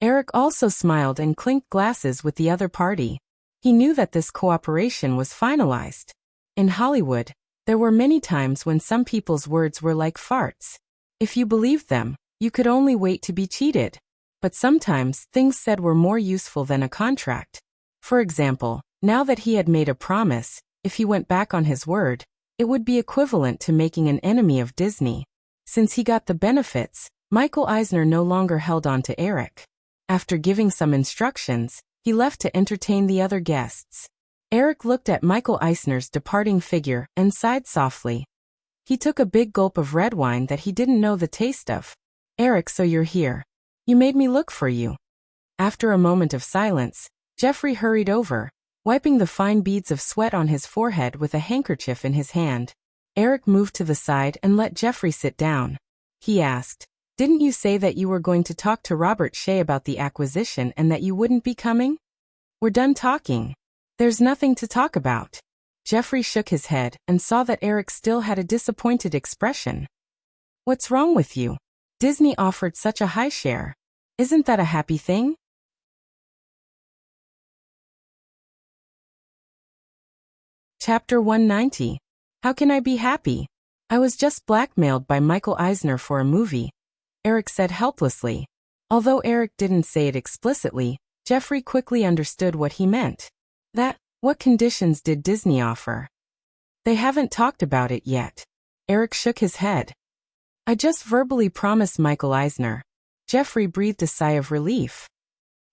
Eric also smiled and clinked glasses with the other party. He knew that this cooperation was finalized. In Hollywood, there were many times when some people's words were like farts. If you believed them, you could only wait to be cheated. But sometimes things said were more useful than a contract. For example, now that he had made a promise, if he went back on his word, it would be equivalent to making an enemy of Disney. Since he got the benefits, Michael Eisner no longer held on to Eric. After giving some instructions, he left to entertain the other guests. Eric looked at Michael Eisner's departing figure and sighed softly. He took a big gulp of red wine that he didn't know the taste of. Eric, so you're here. You made me look for you. After a moment of silence, Jeffrey hurried over, wiping the fine beads of sweat on his forehead with a handkerchief in his hand. Eric moved to the side and let Jeffrey sit down. He asked, "Didn't you say that you were going to talk to Robert Shea about the acquisition and that you wouldn't be coming?" "We're done talking. There's nothing to talk about." Jeffrey shook his head and saw that Eric still had a disappointed expression. "What's wrong with you? Disney offered such a high share. Isn't that a happy thing?" Chapter 190. How can I be happy? I was just blackmailed by Michael Eisner for a movie, Eric said helplessly. Although Eric didn't say it explicitly, Jeffrey quickly understood what he meant. What conditions did Disney offer? They haven't talked about it yet. Eric shook his head. I just verbally promised Michael Eisner. Jeffrey breathed a sigh of relief.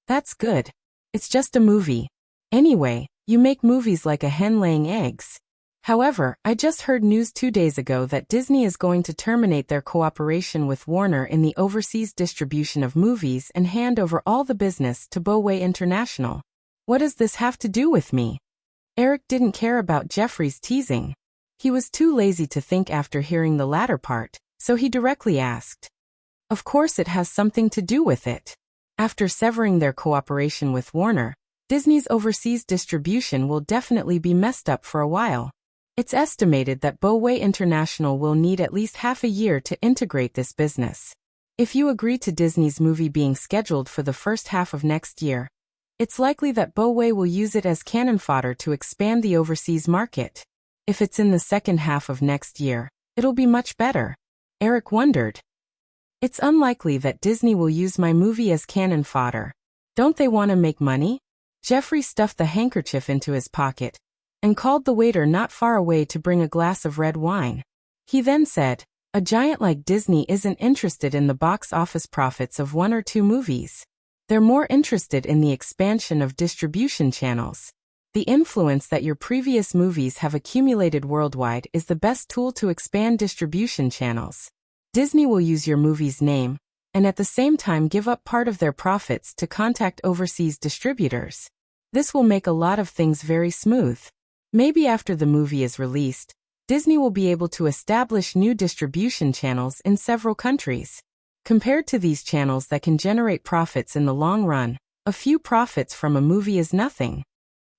That's good. It's just a movie. Anyway, you make movies like a hen laying eggs. However, I just heard news 2 days ago that Disney is going to terminate their cooperation with Warner in the overseas distribution of movies and hand over all the business to Boway International. What does this have to do with me? Eric didn't care about Jeffrey's teasing. He was too lazy to think after hearing the latter part, so he directly asked. Of course it has something to do with it. After severing their cooperation with Warner, Disney's overseas distribution will definitely be messed up for a while. It's estimated that Boway International will need at least half a year to integrate this business. If you agree to Disney's movie being scheduled for the first half of next year, it's likely that Boway will use it as cannon fodder to expand the overseas market. If it's in the second half of next year, it'll be much better. Eric wondered. It's unlikely that Disney will use my movie as cannon fodder. Don't they want to make money? Jeffrey stuffed the handkerchief into his pocket and called the waiter not far away to bring a glass of red wine. He then said, a giant like Disney isn't interested in the box office profits of 1 or 2 movies. They're more interested in the expansion of distribution channels. The influence that your previous movies have accumulated worldwide is the best tool to expand distribution channels. Disney will use your movie's name, and at the same time give up part of their profits to contact overseas distributors. This will make a lot of things very smooth. Maybe after the movie is released, Disney will be able to establish new distribution channels in several countries. Compared to these channels that can generate profits in the long run, a few profits from a movie is nothing.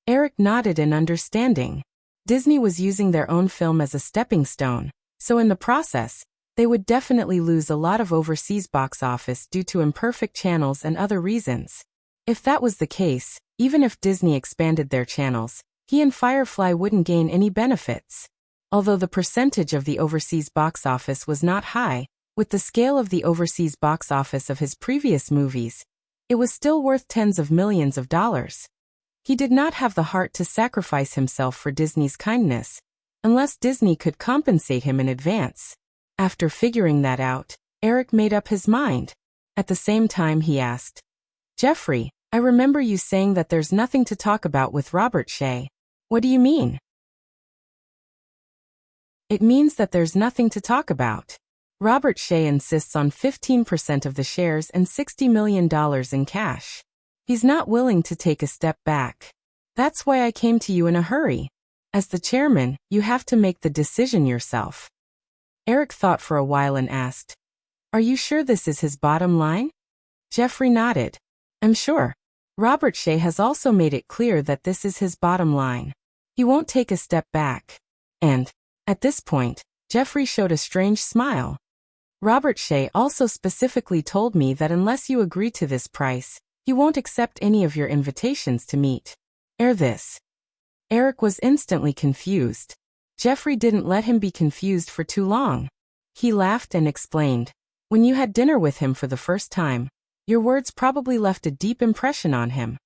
Eric nodded in understanding. Disney was using their own film as a stepping stone, so in the process, they would definitely lose a lot of overseas box office due to imperfect channels and other reasons. If that was the case, even if Disney expanded their channels, he and Firefly wouldn't gain any benefits. Although the percentage of the overseas box office was not high, with the scale of the overseas box office of his previous movies, it was still worth tens of millions of dollars. He did not have the heart to sacrifice himself for Disney's kindness, unless Disney could compensate him in advance. After figuring that out, Eric made up his mind. At the same time he asked, "Jeffrey, I remember you saying that there's nothing to talk about with Robert Shea. What do you mean?" "It means that there's nothing to talk about. Robert Shea insists on 15% of the shares and $60 million in cash. He's not willing to take a step back. That's why I came to you in a hurry. As the chairman, you have to make the decision yourself." Eric thought for a while and asked, "Are you sure this is his bottom line?" Jeffrey nodded. "I'm sure. Robert Shea has also made it clear that this is his bottom line. He won't take a step back." And, at this point, Jeffrey showed a strange smile. "Robert Shea also specifically told me that unless you agree to this price, he won't accept any of your invitations to meet. This." Eric was instantly confused. Jeffrey didn't let him be confused for too long. He laughed and explained, "When you had dinner with him for the first time, your words probably left a deep impression on him.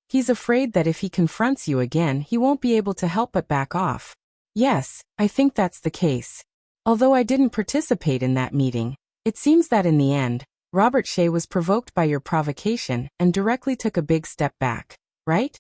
He's afraid that if he confronts you again, he won't be able to help but back off." "Yes, I think that's the case. Although I didn't participate in that meeting, it seems that in the end, Robert Shea was provoked by your provocation and directly took a big step back, right?"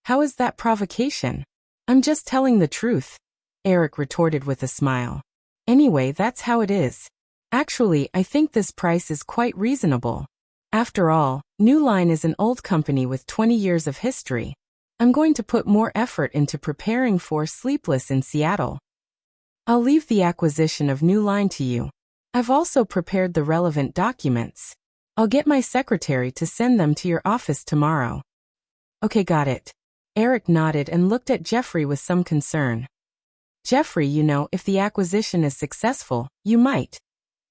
"How is that provocation?" "I'm just telling the truth," Eric retorted with a smile. "Anyway, that's how it is. Actually, I think this price is quite reasonable. After all, New Line is an old company with 20 years of history. I'm going to put more effort into preparing for Sleepless in Seattle. I'll leave the acquisition of New Line to you. I've also prepared the relevant documents. I'll get my secretary to send them to your office tomorrow." "Okay, got it." Eric nodded and looked at Jeffrey with some concern. "Jeffrey, if the acquisition is successful, you might."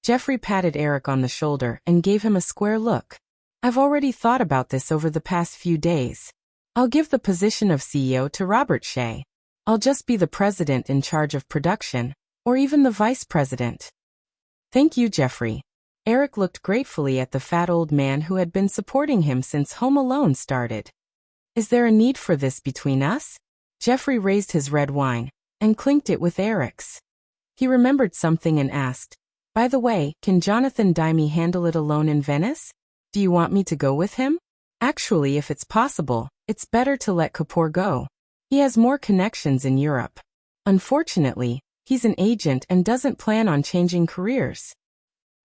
Jeffrey patted Eric on the shoulder and gave him a square look. "I've already thought about this over the past few days. I'll give the position of CEO to Robert Shea. I'll just be the president in charge of production, or even the vice president." "Thank you, Jeffrey." Eric looked gratefully at the fat old man who had been supporting him since Home Alone started. "Is there a need for this between us?" Jeffrey raised his red wine and clinked it with Eric's. He remembered something and asked, "By the way, can Jonathan Dime handle it alone in Venice? Do you want me to go with him?" "Actually, if it's possible, it's better to let Kapoor go. He has more connections in Europe. Unfortunately, he's an agent and doesn't plan on changing careers.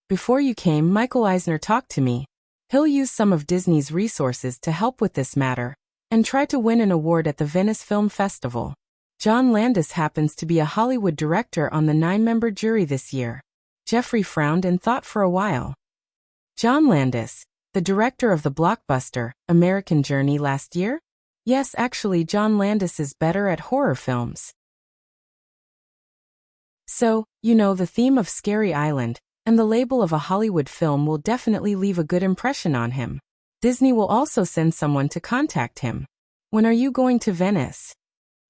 Before you came, Michael Eisner talked to me. He'll use some of Disney's resources to help with this matter and try to win an award at the Venice Film Festival. John Landis happens to be a Hollywood director on the 9-member jury this year." Jeffrey frowned and thought for a while. "John Landis, the director of the blockbuster American Journey last year?" "Yes, actually John Landis is better at horror films. So, the theme of Scary Island and the label of a Hollywood film will definitely leave a good impression on him. Disney will also send someone to contact him." "When are you going to Venice?"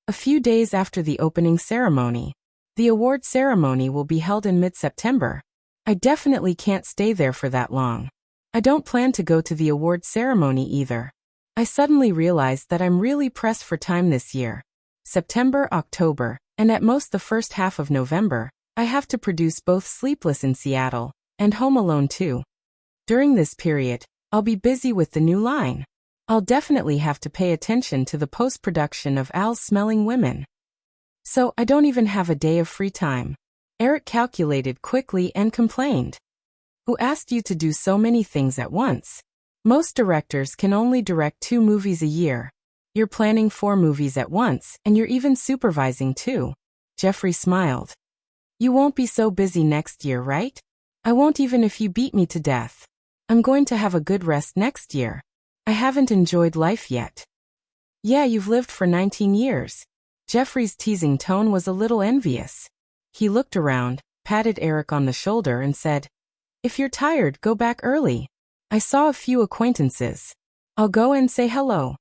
"A few days after the opening ceremony. The award ceremony will be held in mid-September. I definitely can't stay there for that long. I don't plan to go to the award ceremony either. I suddenly realized that I'm really pressed for time this year. September, October, and at most the first half of November, I have to produce both Sleepless in Seattle and Home Alone 2. During this period, I'll be busy with the New Line. I'll definitely have to pay attention to the post-production of Al's Smelling Women. So I don't even have a day of free time." Eric calculated quickly and complained. "Who asked you to do so many things at once? Most directors can only direct 2 movies a year. You're planning 4 movies at once, and you're even supervising 2. Jeffrey smiled. "You won't be so busy next year, right?" I won't even if you beat me to death. I'm going to have a good rest next year. I haven't enjoyed life yet. Yeah, you've lived for 19 years. Jeffrey's teasing tone was a little envious. He looked around, patted Eric on the shoulder and said, "If you're tired, go back early. I saw a few acquaintances. I'll go and say hello."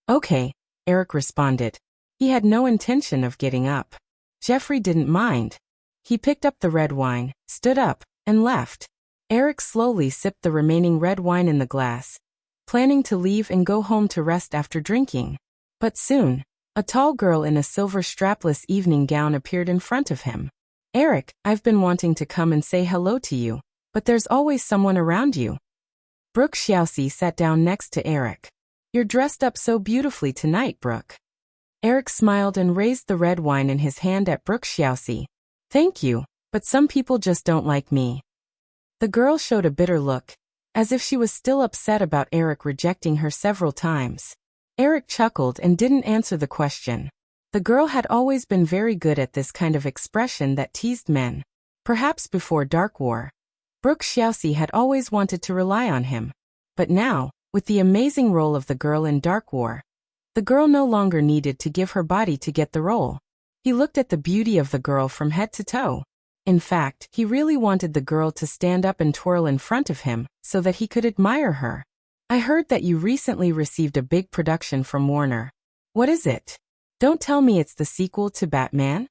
Okay, Eric responded. He had no intention of getting up. Jeffrey didn't mind. He picked up the red wine, stood up, and left. Eric slowly sipped the remaining red wine in the glass, planning to leave and go home to rest after drinking. But soon, a tall girl in a silver strapless evening gown appeared in front of him. "Eric, I've been wanting to come and say hello to you, but there's always someone around you." Brooke Xiaoxi sat down next to Eric. "You're dressed up so beautifully tonight, Brooke." Eric smiled and raised the red wine in his hand at Brooke Xiaoxi. "Thank you, but some people just don't like me." The girl showed a bitter look, as if she was still upset about Eric rejecting her several times. Eric chuckled and didn't answer the question. The girl had always been very good at this kind of expression that teased men. Perhaps before Dark War, Brooke Xiaoxi had always wanted to rely on him. But now, with the amazing role of the girl in Dark War, the girl no longer needed to give her body to get the role. He looked at the beauty of the girl from head to toe. In fact, he really wanted the girl to stand up and twirl in front of him, so that he could admire her. "I heard that you recently received a big production from Warner. What is it? Don't tell me it's the sequel to Batman?"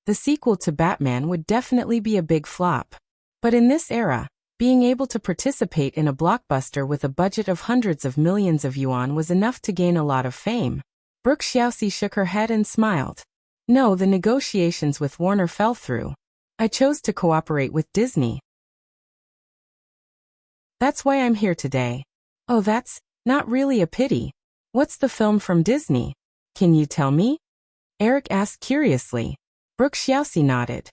The sequel to Batman would definitely be a big flop. But in this era, being able to participate in a blockbuster with a budget of hundreds of millions of yuan was enough to gain a lot of fame. Brooke Xiaoxi shook her head and smiled. "No, the negotiations with Warner fell through. I chose to cooperate with Disney. That's why I'm here today." "Oh, that's not really a pity. What's the film from Disney? Can you tell me?" Eric asked curiously. Brooke Xiaoxi nodded.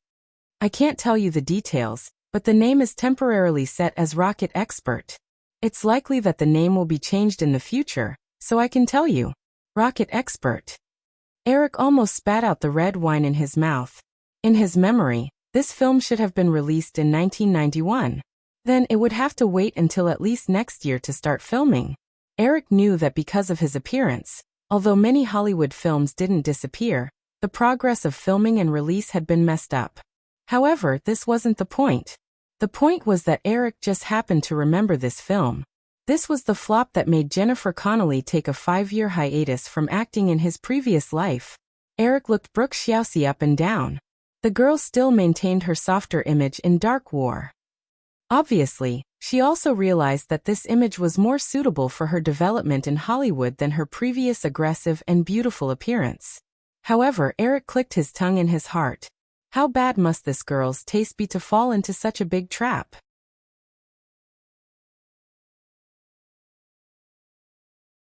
"I can't tell you the details, but the name is temporarily set as Rocket Expert. It's likely that the name will be changed in the future, so I can tell you. Rocket Expert." Eric almost spat out the red wine in his mouth. In his memory, this film should have been released in 1991. Then it would have to wait until at least next year to start filming. Eric knew that because of his appearance, although many Hollywood films didn't disappear, the progress of filming and release had been messed up. However, this wasn't the point. The point was that Eric just happened to remember this film. This was the flop that made Jennifer Connelly take a 5-year hiatus from acting in his previous life. Eric looked Brooke Xiaoxi up and down. The girl still maintained her softer image in Dark War. Obviously, she also realized that this image was more suitable for her development in Hollywood than her previous aggressive and beautiful appearance. However, Eric clicked his tongue in his heart. How bad must this girl's taste be to fall into such a big trap?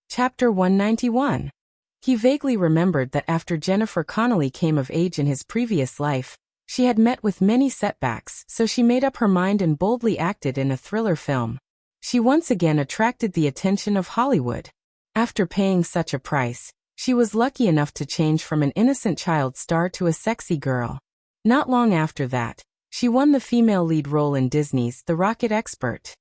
Chapter 191. He vaguely remembered that after Jennifer Connelly came of age in his previous life, she had met with many setbacks, so she made up her mind and boldly acted in a thriller film. She once again attracted the attention of Hollywood. After paying such a price, she was lucky enough to change from an innocent child star to a sexy girl. Not long after that, she won the female lead role in Disney's The Rocket Expert.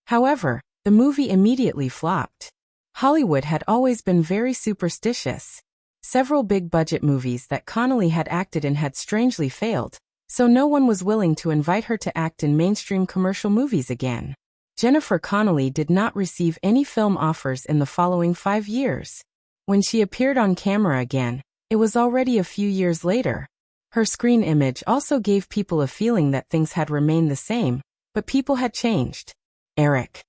However, the movie immediately flopped. Hollywood had always been very superstitious. Several big-budget movies that Connelly had acted in had strangely failed, so no one was willing to invite her to act in mainstream commercial movies again. Jennifer Connelly did not receive any film offers in the following 5 years. When she appeared on camera again, it was already a few years later. Her screen image also gave people a feeling that things had remained the same, but people had changed. Eric.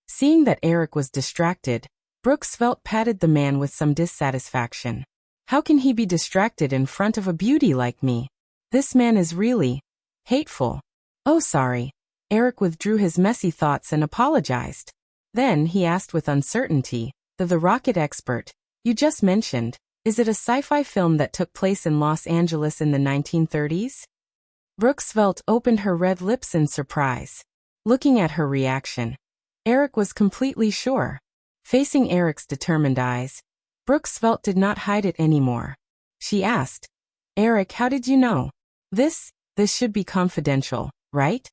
Seeing that Eric was distracted, Brooke Svelte patted the man with some dissatisfaction. How can he be distracted in front of a beauty like me? This man is really hateful. Oh, sorry. Eric withdrew his messy thoughts and apologized. Then he asked with uncertainty, The Rocket Expert, you just mentioned, is it a sci-fi film that took place in Los Angeles in the 1930s? Brooke Svelte opened her red lips in surprise. Looking at her reaction, Eric was completely sure. Facing Eric's determined eyes, Brooke Svelte did not hide it anymore. She asked, Eric, how did you know? This should be confidential, right?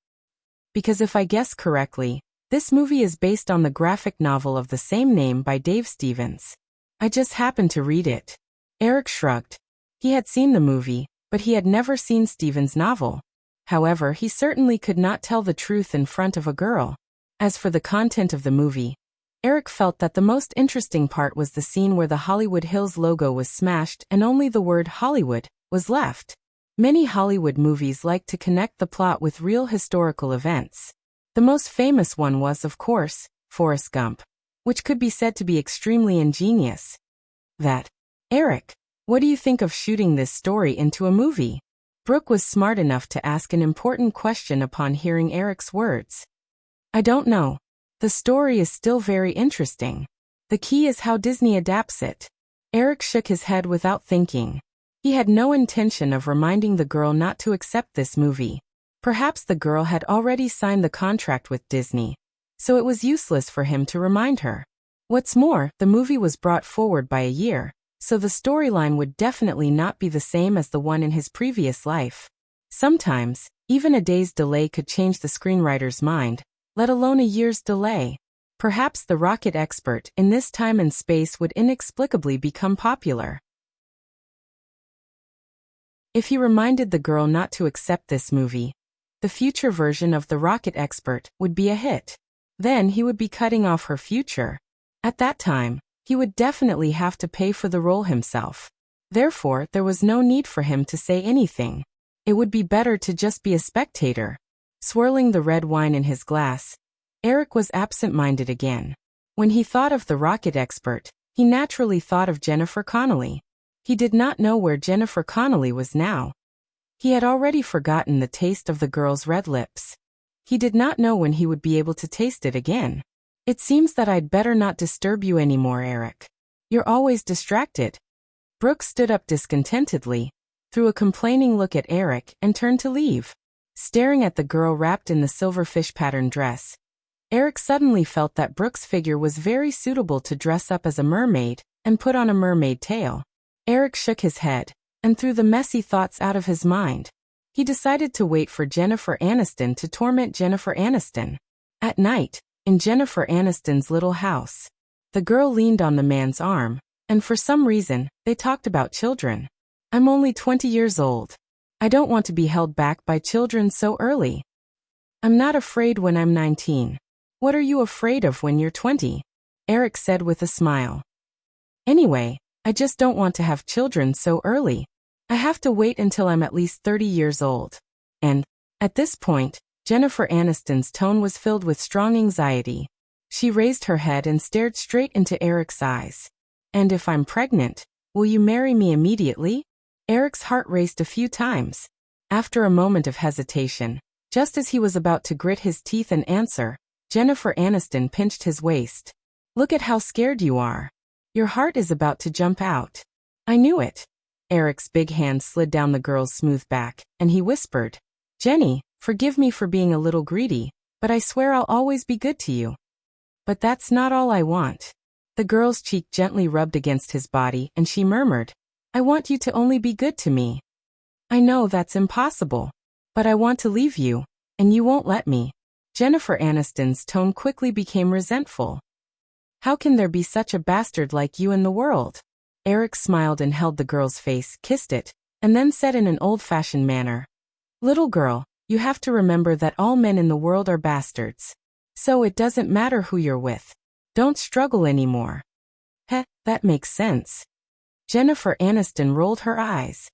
Because if I guess correctly, this movie is based on the graphic novel of the same name by Dave Stevens. I just happened to read it. Eric shrugged. He had seen the movie, but he had never seen Stevens' novel. However, he certainly could not tell the truth in front of a girl. As for the content of the movie, Eric felt that the most interesting part was the scene where the Hollywood Hills logo was smashed and only the word Hollywood was left. Many Hollywood movies like to connect the plot with real historical events. The most famous one was, of course, Forrest Gump, which could be said to be extremely ingenious. Eric, what do you think of shooting this story into a movie? Brooke was smart enough to ask an important question upon hearing Eric's words. I don't know. The story is still very interesting. The key is how Disney adapts it. Eric shook his head without thinking. He had no intention of reminding the girl not to accept this movie. Perhaps the girl had already signed the contract with Disney, so it was useless for him to remind her. What's more, the movie was brought forward by a year, so the storyline would definitely not be the same as the one in his previous life. Sometimes, even a day's delay could change the screenwriter's mind, let alone a year's delay. Perhaps the rocket expert in this time and space would inexplicably become popular. If he reminded the girl not to accept this movie, the future version of the rocket expert would be a hit. Then he would be cutting off her future. At that time, he would definitely have to pay for the role himself. Therefore, there was no need for him to say anything. It would be better to just be a spectator. Swirling the red wine in his glass, Eric was absent-minded again. When he thought of the rocket expert, he naturally thought of Jennifer Connelly. He did not know where Jennifer Connelly was now. He had already forgotten the taste of the girl's red lips. He did not know when he would be able to taste it again. It seems that I'd better not disturb you anymore, Eric. You're always distracted. Brooke stood up discontentedly, threw a complaining look at Eric, and turned to leave. Staring at the girl wrapped in the silver fish pattern dress, Eric suddenly felt that Brooke's figure was very suitable to dress up as a mermaid and put on a mermaid tail. Eric shook his head and threw the messy thoughts out of his mind. He decided to wait for Jennifer Aniston to torment Jennifer Aniston. At night, in Jennifer Aniston's little house, the girl leaned on the man's arm, and for some reason, they talked about children. I'm only 20 years old. I don't want to be held back by children so early. I'm not afraid when I'm 19. What are you afraid of when you're 20? Eric said with a smile. Anyway, I just don't want to have children so early. I have to wait until I'm at least 30 years old. And, at this point, Jennifer Aniston's tone was filled with strong anxiety. She raised her head and stared straight into Eric's eyes. And if I'm pregnant, will you marry me immediately? Eric's heart raced a few times. After a moment of hesitation, just as he was about to grit his teeth and answer, Jennifer Aniston pinched his waist. Look at how scared you are. Your heart is about to jump out. I knew it. Eric's big hand slid down the girl's smooth back, and he whispered, Jenny, forgive me for being a little greedy, but I swear I'll always be good to you. But that's not all I want. The girl's cheek gently rubbed against his body, and she murmured, I want you to only be good to me. I know that's impossible. But I want to leave you, and you won't let me. Jennifer Aniston's tone quickly became resentful. How can there be such a bastard like you in the world? Eric smiled and held the girl's face, kissed it, and then said in an old-fashioned manner, Little girl, you have to remember that all men in the world are bastards. So it doesn't matter who you're with. Don't struggle anymore. Heh, that makes sense. Jennifer Aniston rolled her eyes.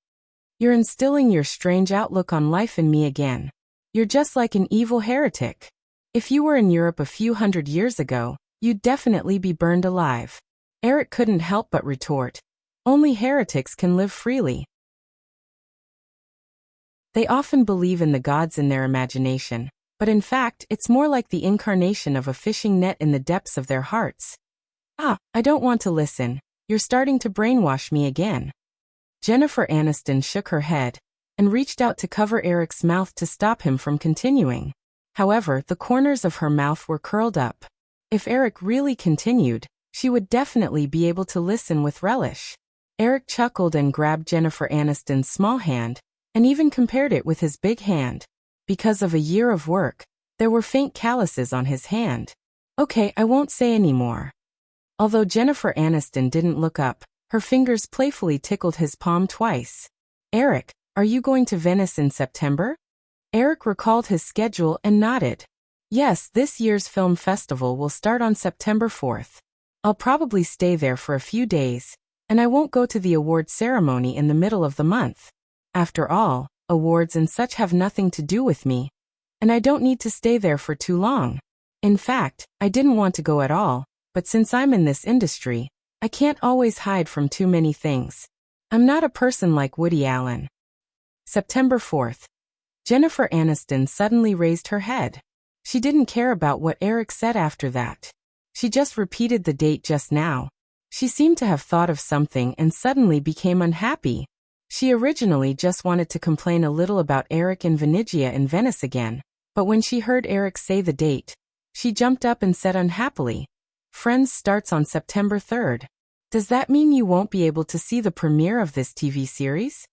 You're instilling your strange outlook on life in me again. You're just like an evil heretic. If you were in Europe a few hundred years ago, you'd definitely be burned alive. Eric couldn't help but retort. Only heretics can live freely. They often believe in the gods in their imagination, but in fact it's more like the incarnation of a fishing net in the depths of their hearts. I don't want to listen. You're starting to brainwash me again. Jennifer Aniston shook her head and reached out to cover Eric's mouth to stop him from continuing. However, the corners of her mouth were curled up. If Eric really continued, she would definitely be able to listen with relish. Eric chuckled and grabbed Jennifer Aniston's small hand, and even compared it with his big hand. Because of a year of work, There were faint calluses on his hand. Okay, I won't say any more. Although Jennifer Aniston didn't look up, her fingers playfully tickled his palm twice. Eric, are you going to Venice in September? Eric recalled his schedule and nodded. Yes, this year's film festival will start on September 4th. I'll probably stay there for a few days, and I won't go to the award ceremony in the middle of the month. After all, awards and such have nothing to do with me, and I don't need to stay there for too long. In fact, I didn't want to go at all, but since I'm in this industry, I can't always hide from too many things. I'm not a person like Woody Allen. September 4th. Jennifer Aniston suddenly raised her head. She didn't care about what Eric said after that. She just repeated the date just now. She seemed to have thought of something and suddenly became unhappy. She originally just wanted to complain a little about Eric and Venezia in Venice again, but when she heard Eric say the date, she jumped up and said unhappily, Friends starts on September 3rd. Does that mean you won't be able to see the premiere of this TV series?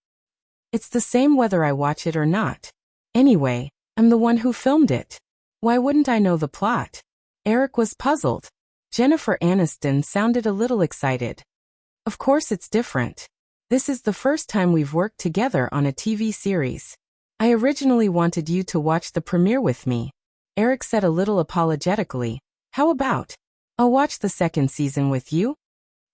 It's the same whether I watch it or not. Anyway, I'm the one who filmed it. Why wouldn't I know the plot? Eric was puzzled. Jennifer Aniston sounded a little excited. Of course it's different. This is the first time we've worked together on a TV series. I originally wanted you to watch the premiere with me. Eric said a little apologetically. How about, I'll watch the second season with you?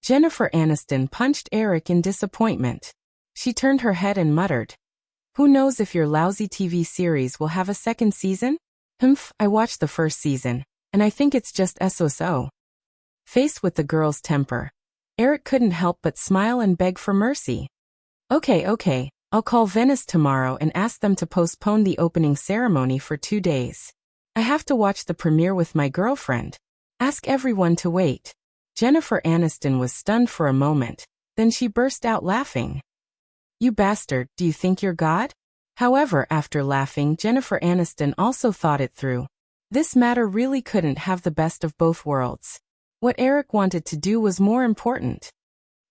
Jennifer Aniston punched Eric in disappointment. She turned her head and muttered, Who knows if your lousy TV series will have a second season? I watched the first season, and I think it's just so. Faced with the girl's temper, Eric couldn't help but smile and beg for mercy. Okay, I'll call Venice tomorrow and ask them to postpone the opening ceremony for 2 days. I have to watch the premiere with my girlfriend. Ask everyone to wait. Jennifer Aniston was stunned for a moment, then she burst out laughing. You bastard, do you think you're God? However, after laughing, Jennifer Aniston also thought it through. This matter really couldn't have the best of both worlds. What Eric wanted to do was more important.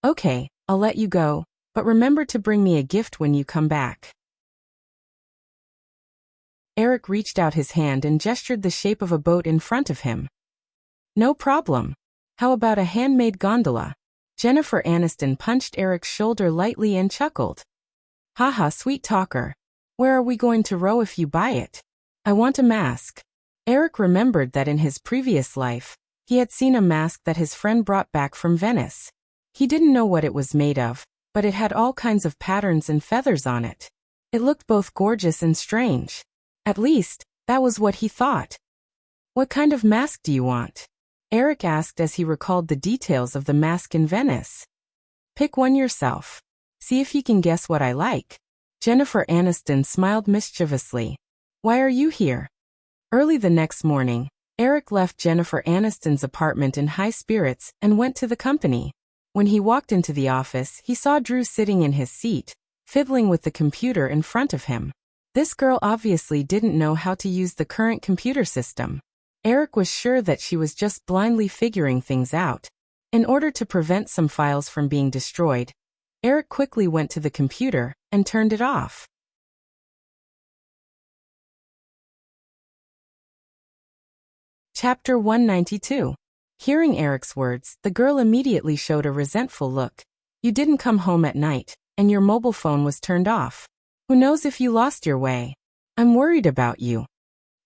Okay, I'll let you go, but remember to bring me a gift when you come back. Eric reached out his hand and gestured the shape of a boat in front of him. No problem. How about a handmade gondola? Jennifer Aniston punched Eric's shoulder lightly and chuckled. Haha, sweet talker. Where are we going to row if you buy it? I want a mask. Eric remembered that in his previous life, he had seen a mask that his friend brought back from Venice. He didn't know what it was made of, but it had all kinds of patterns and feathers on it. It looked both gorgeous and strange. At least, that was what he thought. What kind of mask do you want? Eric asked as he recalled the details of the mask in Venice. Pick one yourself. See if you can guess what I like. Jennifer Aniston smiled mischievously. Why are you here? Early the next morning, Eric left Jennifer Aniston's apartment in high spirits and went to the company. When he walked into the office, he saw Drew sitting in his seat, fiddling with the computer in front of him. This girl obviously didn't know how to use the current computer system. Eric was sure that she was just blindly figuring things out. In order to prevent some files from being destroyed, Eric quickly went to the computer and turned it off. Chapter 192. Hearing Eric's words, the girl immediately showed a resentful look. You didn't come home at night, and your mobile phone was turned off. Who knows if you lost your way? I'm worried about you.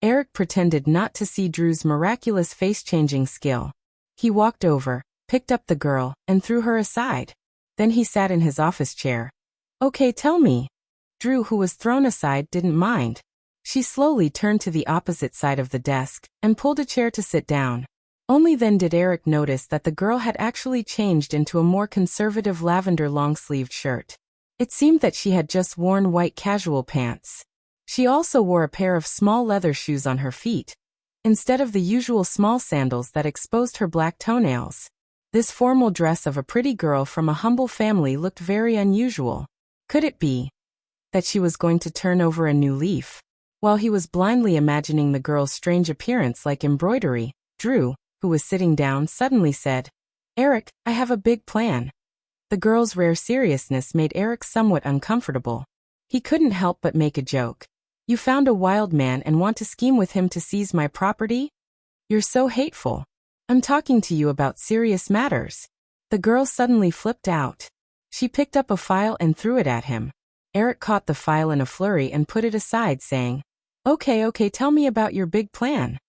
Eric pretended not to see Drew's miraculous face-changing skill. He walked over, picked up the girl, and threw her aside. Then he sat in his office chair. Okay, tell me. Drew, who was thrown aside, didn't mind. She slowly turned to the opposite side of the desk and pulled a chair to sit down. Only then did Eric notice that the girl had actually changed into a more conservative lavender long-sleeved shirt. It seemed that she had just worn white casual pants. She also wore a pair of small leather shoes on her feet, instead of the usual small sandals that exposed her black toenails. This formal dress of a pretty girl from a humble family looked very unusual. Could it be that she was going to turn over a new leaf? While he was blindly imagining the girl's strange appearance like embroidery, Drew, who was sitting down, suddenly said, Eric, I have a big plan. The girl's rare seriousness made Eric somewhat uncomfortable. He couldn't help but make a joke. You found a wild man and want to scheme with him to seize my property? You're so hateful. I'm talking to you about serious matters. The girl suddenly flipped out. She picked up a file and threw it at him. Eric caught the file in a flurry and put it aside, saying, Okay, tell me about your big plan.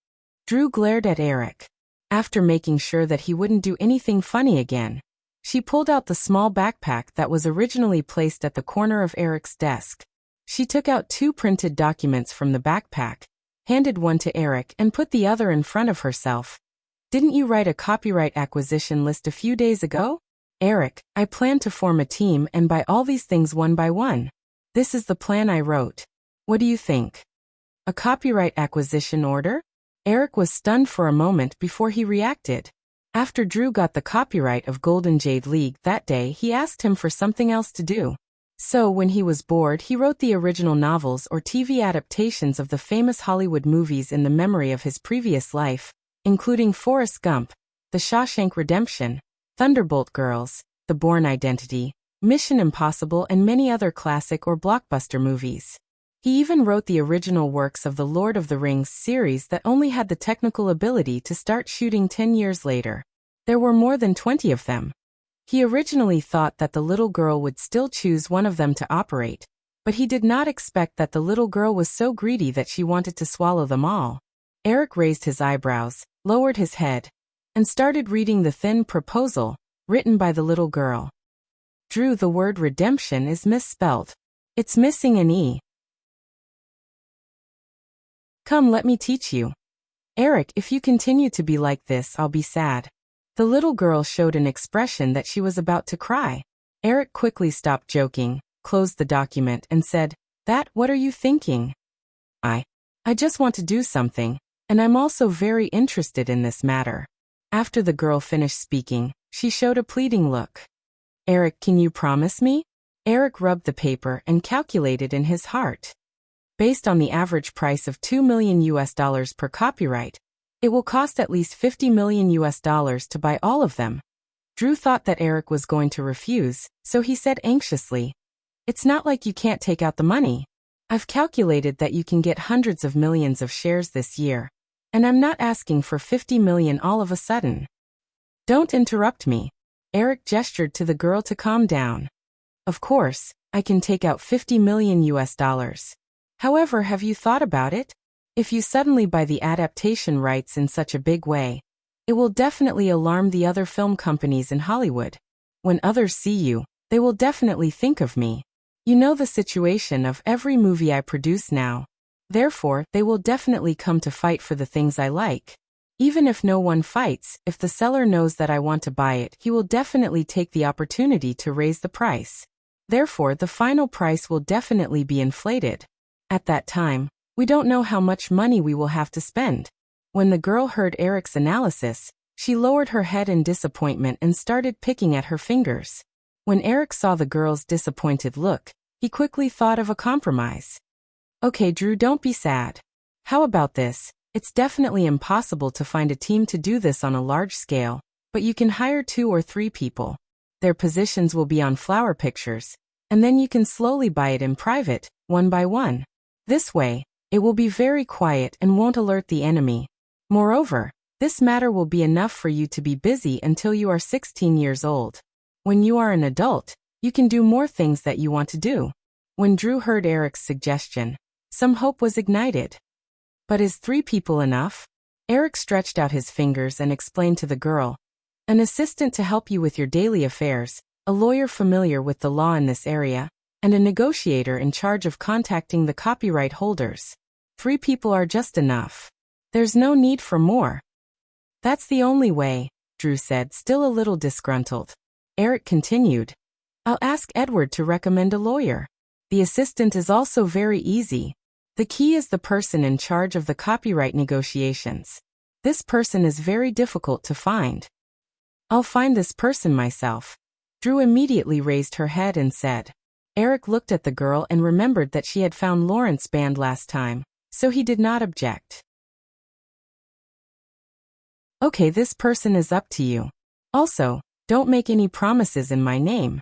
Drew glared at Eric. After making sure that he wouldn't do anything funny again, she pulled out the small backpack that was originally placed at the corner of Eric's desk. She took out 2 printed documents from the backpack, handed one to Eric and put the other in front of herself. Didn't you write a copyright acquisition list a few days ago? Eric, I plan to form a team and buy all these things one by one. This is the plan I wrote. What do you think? A copyright acquisition order? Eric was stunned for a moment before he reacted. After Drew got the copyright of Golden Jade League that day, he asked him for something else to do. So when he was bored, he wrote the original novels or TV adaptations of the famous Hollywood movies in the memory of his previous life, including Forrest Gump, The Shawshank Redemption, Thunderbolt Girls, The Bourne Identity, Mission Impossible, and many other classic or blockbuster movies. He even wrote the original works of the Lord of the Rings series that only had the technical ability to start shooting 10 years later. There were more than 20 of them. He originally thought that the little girl would still choose one of them to operate, but he did not expect that the little girl was so greedy that she wanted to swallow them all. Eric raised his eyebrows, lowered his head, and started reading the thin proposal, written by the little girl. Drew, the word redemption is misspelled. It's missing an E. Come, let me teach you. Eric, if you continue to be like this, I'll be sad. The little girl showed an expression that she was about to cry. Eric quickly stopped joking, closed the document, and said, What are you thinking? I just want to do something, and I'm also very interested in this matter. After the girl finished speaking, she showed a pleading look. Eric, can you promise me? Eric rubbed the paper and calculated in his heart. Based on the average price of $2 million per copyright, it will cost at least $50 million to buy all of them. Drew thought that Eric was going to refuse, so he said anxiously, It's not like you can't take out the money. I've calculated that you can get hundreds of millions of shares this year, and I'm not asking for 50 million all of a sudden. Don't interrupt me. Eric gestured to the girl to calm down. Of course, I can take out $50 million. However, have you thought about it? If you suddenly buy the adaptation rights in such a big way, it will definitely alarm the other film companies in Hollywood. When others see you, they will definitely think of me. You know the situation of every movie I produce now. Therefore, they will definitely come to fight for the things I like. Even if no one fights, if the seller knows that I want to buy it, he will definitely take the opportunity to raise the price. Therefore, the final price will definitely be inflated. At that time, we don't know how much money we will have to spend. When the girl heard Eric's analysis, she lowered her head in disappointment and started picking at her fingers. When Eric saw the girl's disappointed look, he quickly thought of a compromise. Okay, Drew, don't be sad. How about this? It's definitely impossible to find a team to do this on a large scale, but you can hire 2 or 3 people. Their positions will be on flower pictures, and then you can slowly buy it in private, one by one. This way, it will be very quiet and won't alert the enemy. Moreover, this matter will be enough for you to be busy until you are 16 years old. When you are an adult, you can do more things that you want to do. When Drew heard Eric's suggestion, some hope was ignited. But is 3 people enough? Eric stretched out his fingers and explained to the girl, An assistant to help you with your daily affairs, a lawyer familiar with the law in this area, and a negotiator in charge of contacting the copyright holders. 3 people are just enough. There's no need for more. That's the only way, Drew said, still a little disgruntled. Eric continued, I'll ask Edward to recommend a lawyer. The assistant is also very easy. The key is the person in charge of the copyright negotiations. This person is very difficult to find. I'll find this person myself. Drew immediately raised her head and said. Eric looked at the girl and remembered that she had found Lawrence banned last time, so he did not object. Okay, this person is up to you. Also, don't make any promises in my name.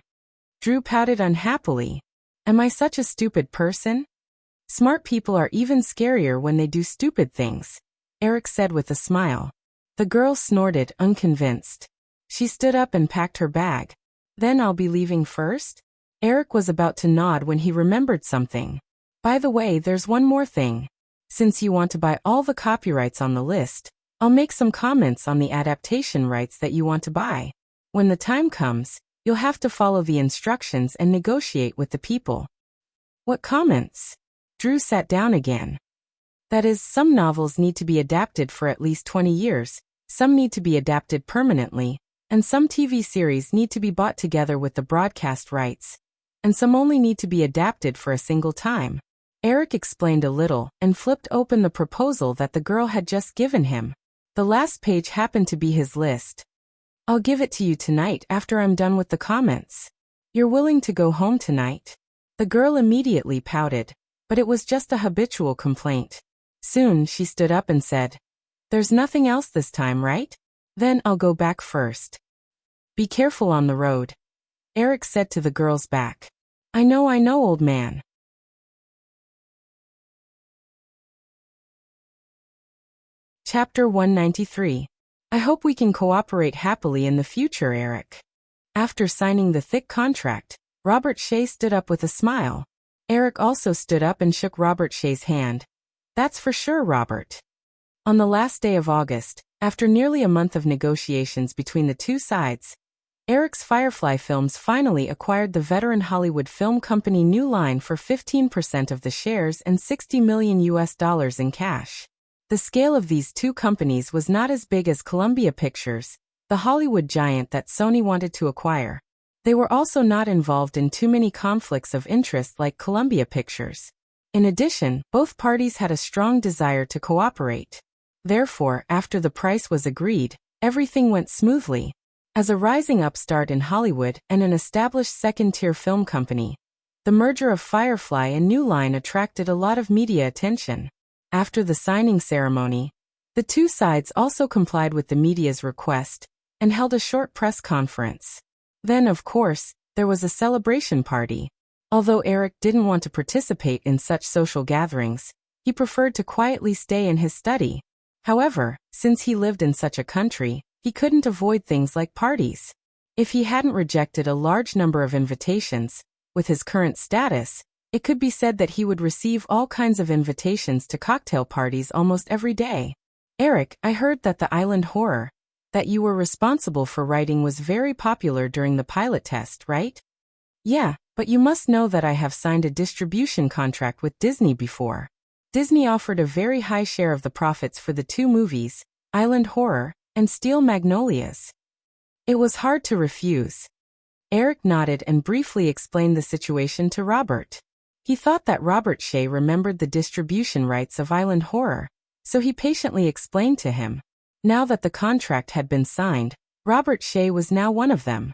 Drew pouted unhappily. Am I such a stupid person? Smart people are even scarier when they do stupid things, Eric said with a smile. The girl snorted, unconvinced. She stood up and packed her bag. Then I'll be leaving first? Eric was about to nod when he remembered something. By the way, there's one more thing. Since you want to buy all the copyrights on the list, I'll make some comments on the adaptation rights that you want to buy. When the time comes, you'll have to follow the instructions and negotiate with the people. What comments? Drew sat down again. That is, some novels need to be adapted for at least 20 years, some need to be adapted permanently, and some TV series need to be bought together with the broadcast rights, and some only need to be adapted for a single time. Eric explained a little and flipped open the proposal that the girl had just given him. The last page happened to be his list. I'll give it to you tonight after I'm done with the comments. You're willing to go home tonight? The girl immediately pouted, but it was just a habitual complaint. Soon she stood up and said, There's nothing else this time, right? Then I'll go back first. Be careful on the road, Eric said to the girl's back. I know, old man. Chapter 193. I hope we can cooperate happily in the future, Eric. After signing the thick contract, Robert Shea stood up with a smile. Eric also stood up and shook Robert Shea's hand. That's for sure, Robert. On the last day of August, after nearly a month of negotiations between the two sides, Eric's Firefly Films finally acquired the veteran Hollywood film company New Line for 15% of the shares and $60 million in cash. The scale of these two companies was not as big as Columbia Pictures, the Hollywood giant that Sony wanted to acquire. They were also not involved in too many conflicts of interest like Columbia Pictures. In addition, both parties had a strong desire to cooperate. Therefore, after the price was agreed, everything went smoothly. As a rising upstart in Hollywood and an established second-tier film company, the merger of Firefly and New Line attracted a lot of media attention. After the signing ceremony, the two sides also complied with the media's request and held a short press conference. Then, of course, there was a celebration party. Although Eric didn't want to participate in such social gatherings, he preferred to quietly stay in his study. However, since he lived in such a country, he couldn't avoid things like parties. If he hadn't rejected a large number of invitations, with his current status, it could be said that he would receive all kinds of invitations to cocktail parties almost every day. Eric, I heard that the Island Horror that you were responsible for writing was very popular during the pilot test, right? Yeah, but you must know that I have signed a distribution contract with Disney before. Disney offered a very high share of the profits for the two movies, Island Horror and Steel Magnolias. It was hard to refuse. Eric nodded and briefly explained the situation to Robert. He thought that Robert Shea remembered the distribution rights of Island Horror, so he patiently explained to him. Now that the contract had been signed, Robert Shea was now one of them.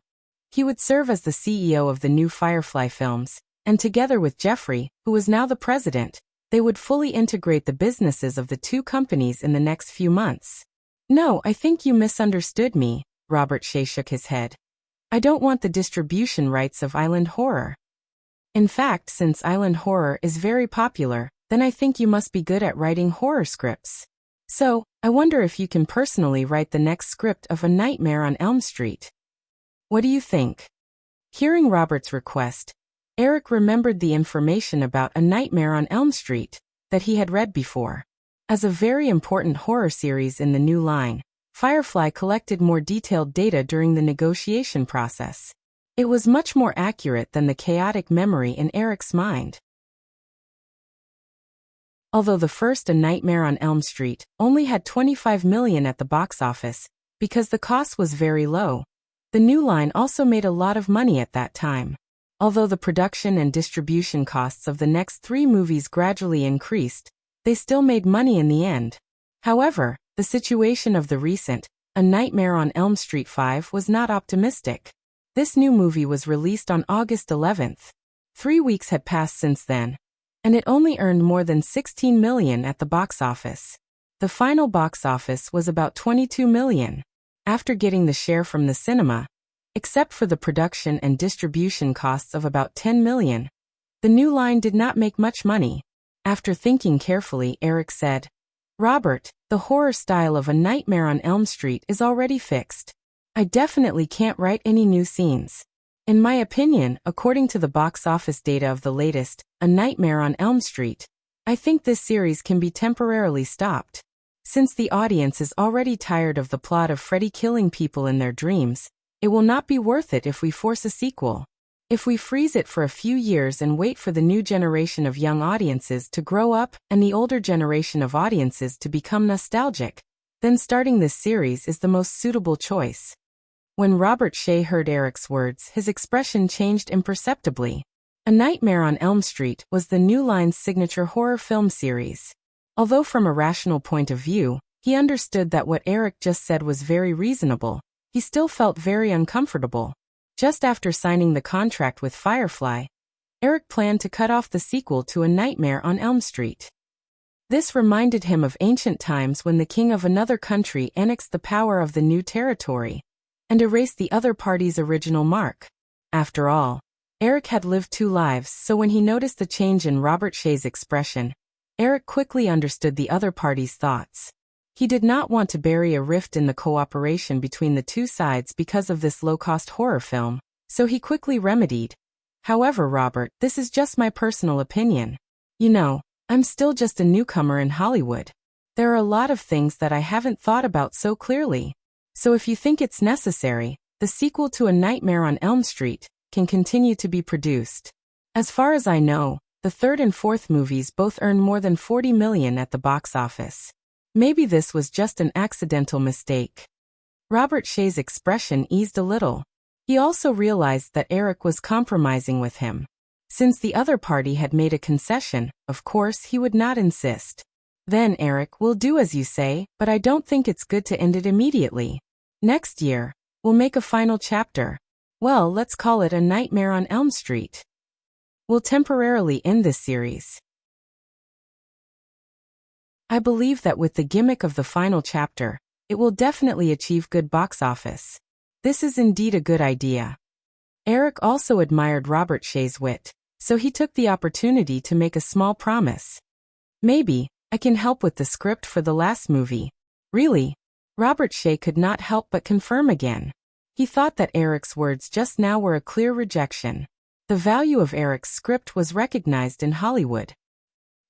He would serve as the CEO of the new Firefly Films, and together with Jeffrey, who was now the president, they would fully integrate the businesses of the two companies in the next few months. No, I think you misunderstood me, Robert Shea shook his head. I don't want the distribution rights of Island Horror. In fact, since Island Horror is very popular, then I think you must be good at writing horror scripts. So, I wonder if you can personally write the next script of A Nightmare on Elm Street. What do you think? Hearing Robert's request, Eric remembered the information about A Nightmare on Elm Street that he had read before. As a very important horror series in the New Line, Firefly collected more detailed data during the negotiation process. It was much more accurate than the chaotic memory in Eric's mind. Although the first A Nightmare on Elm Street only had $25 million at the box office, because the cost was very low, the New Line also made a lot of money at that time. Although the production and distribution costs of the next three movies gradually increased, they still made money in the end. However, the situation of the recent A Nightmare on Elm Street 5 was not optimistic. This new movie was released on August 11th. 3 weeks had passed since then, and it only earned more than $16 million at the box office. The final box office was about $22 million. After getting the share from the cinema, except for the production and distribution costs of about $10 million, the New Line did not make much money. After thinking carefully, Eric said, "Robert, the horror style of A Nightmare on Elm Street is already fixed. I definitely can't write any new scenes. In my opinion, according to the box office data of the latest, A Nightmare on Elm Street, I think this series can be temporarily stopped. Since the audience is already tired of the plot of Freddy killing people in their dreams, it will not be worth it if we force a sequel. If we freeze it for a few years and wait for the new generation of young audiences to grow up and the older generation of audiences to become nostalgic, then starting this series is the most suitable choice." When Robert Shea heard Eric's words, his expression changed imperceptibly. A Nightmare on Elm Street was the New Line's signature horror film series. Although from a rational point of view, he understood that what Eric just said was very reasonable, he still felt very uncomfortable. Just after signing the contract with Firefly, Eric planned to cut off the sequel to A Nightmare on Elm Street. This reminded him of ancient times when the king of another country annexed the power of the new territory and erased the other party's original mark. After all, Eric had lived 2 lives, so when he noticed the change in Robert Shea's expression, Eric quickly understood the other party's thoughts. He did not want to bury a rift in the cooperation between the two sides because of this low-cost horror film, so he quickly remedied. "However, Robert, this is just my personal opinion. You know, I'm still just a newcomer in Hollywood. There are a lot of things that I haven't thought about so clearly. So if you think it's necessary, the sequel to A Nightmare on Elm Street can continue to be produced. As far as I know, the 3rd and 4th movies both earned more than $40 million at the box office. Maybe this was just an accidental mistake." Robert Shea's expression eased a little. He also realized that Eric was compromising with him. Since the other party had made a concession, of course he would not insist. "Then, Eric, we'll do as you say, but I don't think it's good to end it immediately. Next year, we'll make a final chapter. Well, let's call it A Nightmare on Elm Street. We'll temporarily end this series. I believe that with the gimmick of the final chapter, it will definitely achieve good box office. This is indeed a good idea." Eric also admired Robert Shea's wit, so he took the opportunity to make a small promise. "Maybe I can help with the script for the last movie." "Really?" Robert Shea could not help but confirm again. He thought that Eric's words just now were a clear rejection. The value of Eric's script was recognized in Hollywood.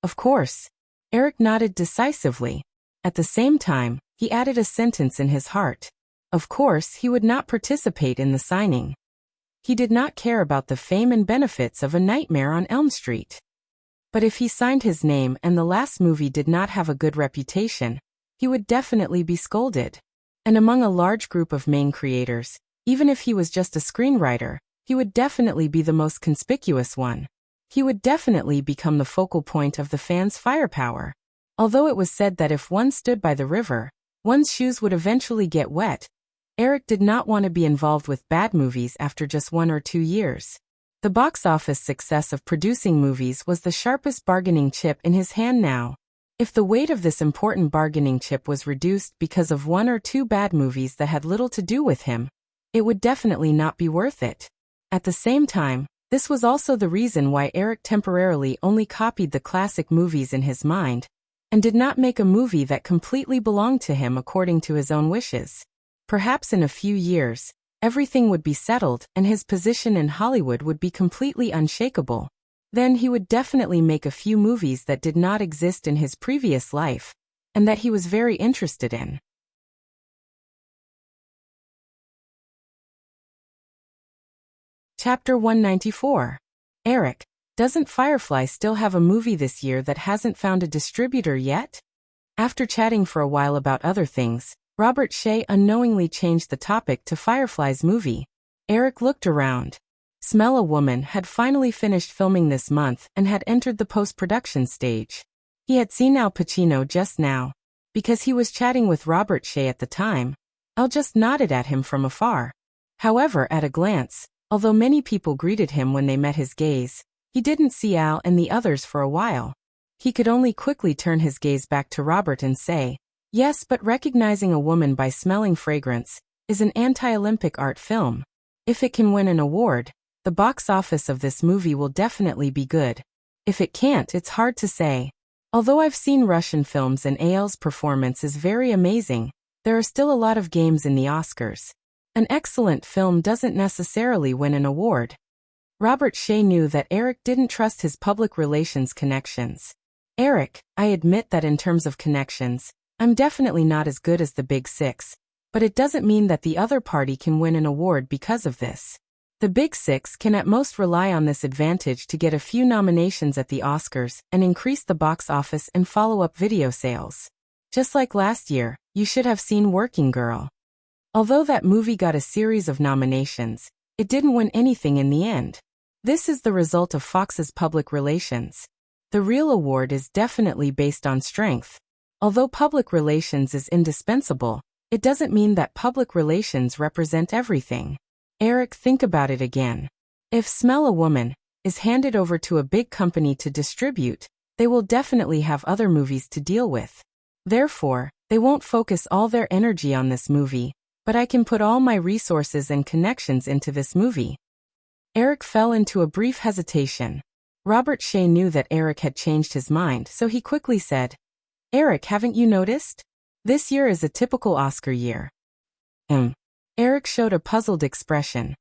Of course. Eric nodded decisively. At the same time, he added a sentence in his heart. Of course, he would not participate in the signing. He did not care about the fame and benefits of A Nightmare on Elm Street. But if he signed his name and the last movie did not have a good reputation, he would definitely be scolded. And among a large group of main creators, even if he was just a screenwriter, he would definitely be the most conspicuous one. He would definitely become the focal point of the fans' firepower. Although it was said that if one stood by the river, one's shoes would eventually get wet, Eric did not want to be involved with bad movies after just 1 or 2 years. The box office success of producing movies was the sharpest bargaining chip in his hand now. If the weight of this important bargaining chip was reduced because of 1 or 2 bad movies that had little to do with him, it would definitely not be worth it. At the same time, this was also the reason why Eric temporarily only copied the classic movies in his mind, and did not make a movie that completely belonged to him according to his own wishes. Perhaps in a few years, everything would be settled and his position in Hollywood would be completely unshakable. Then he would definitely make a few movies that did not exist in his previous life, and that he was very interested in. Chapter 194. Eric, doesn't Firefly still have a movie this year that hasn't found a distributor yet? After chatting for a while about other things, Robert Shea unknowingly changed the topic to Firefly's movie. Eric looked around. Smell a Woman had finally finished filming this month and had entered the post-production stage. He had seen Al Pacino just now. Because he was chatting with Robert Shea at the time, Al just nodded at him from afar. However, at a glance, although many people greeted him when they met his gaze, he didn't see Al and the others for a while. He could only quickly turn his gaze back to Robert and say, "Yes, but recognizing a woman by smelling fragrance is an anti-Olympic art film. If it can win an award, the box office of this movie will definitely be good." If it can't, it's hard to say. Although I've seen Russian films and Al's performance is very amazing, there are still a lot of games in the Oscars. An excellent film doesn't necessarily win an award. Robert Shea knew that Eric didn't trust his public relations connections. Eric, I admit that in terms of connections, I'm definitely not as good as the Big Six, but it doesn't mean that the other party can win an award because of this. The Big Six can at most rely on this advantage to get a few nominations at the Oscars and increase the box office and follow-up video sales. Just like last year, you should have seen Working Girl. Although that movie got a series of nominations, it didn't win anything in the end. This is the result of Fox's public relations. The real award is definitely based on strength. Although public relations is indispensable, it doesn't mean that public relations represent everything. Eric, think about it again. If Smell a Woman is handed over to a big company to distribute, they will definitely have other movies to deal with. Therefore, they won't focus all their energy on this movie, but I can put all my resources and connections into this movie. Eric fell into a brief hesitation. Robert Shea knew that Eric had changed his mind, so he quickly said, Eric, haven't you noticed? This year is a typical Oscar year. Eric showed a puzzled expression.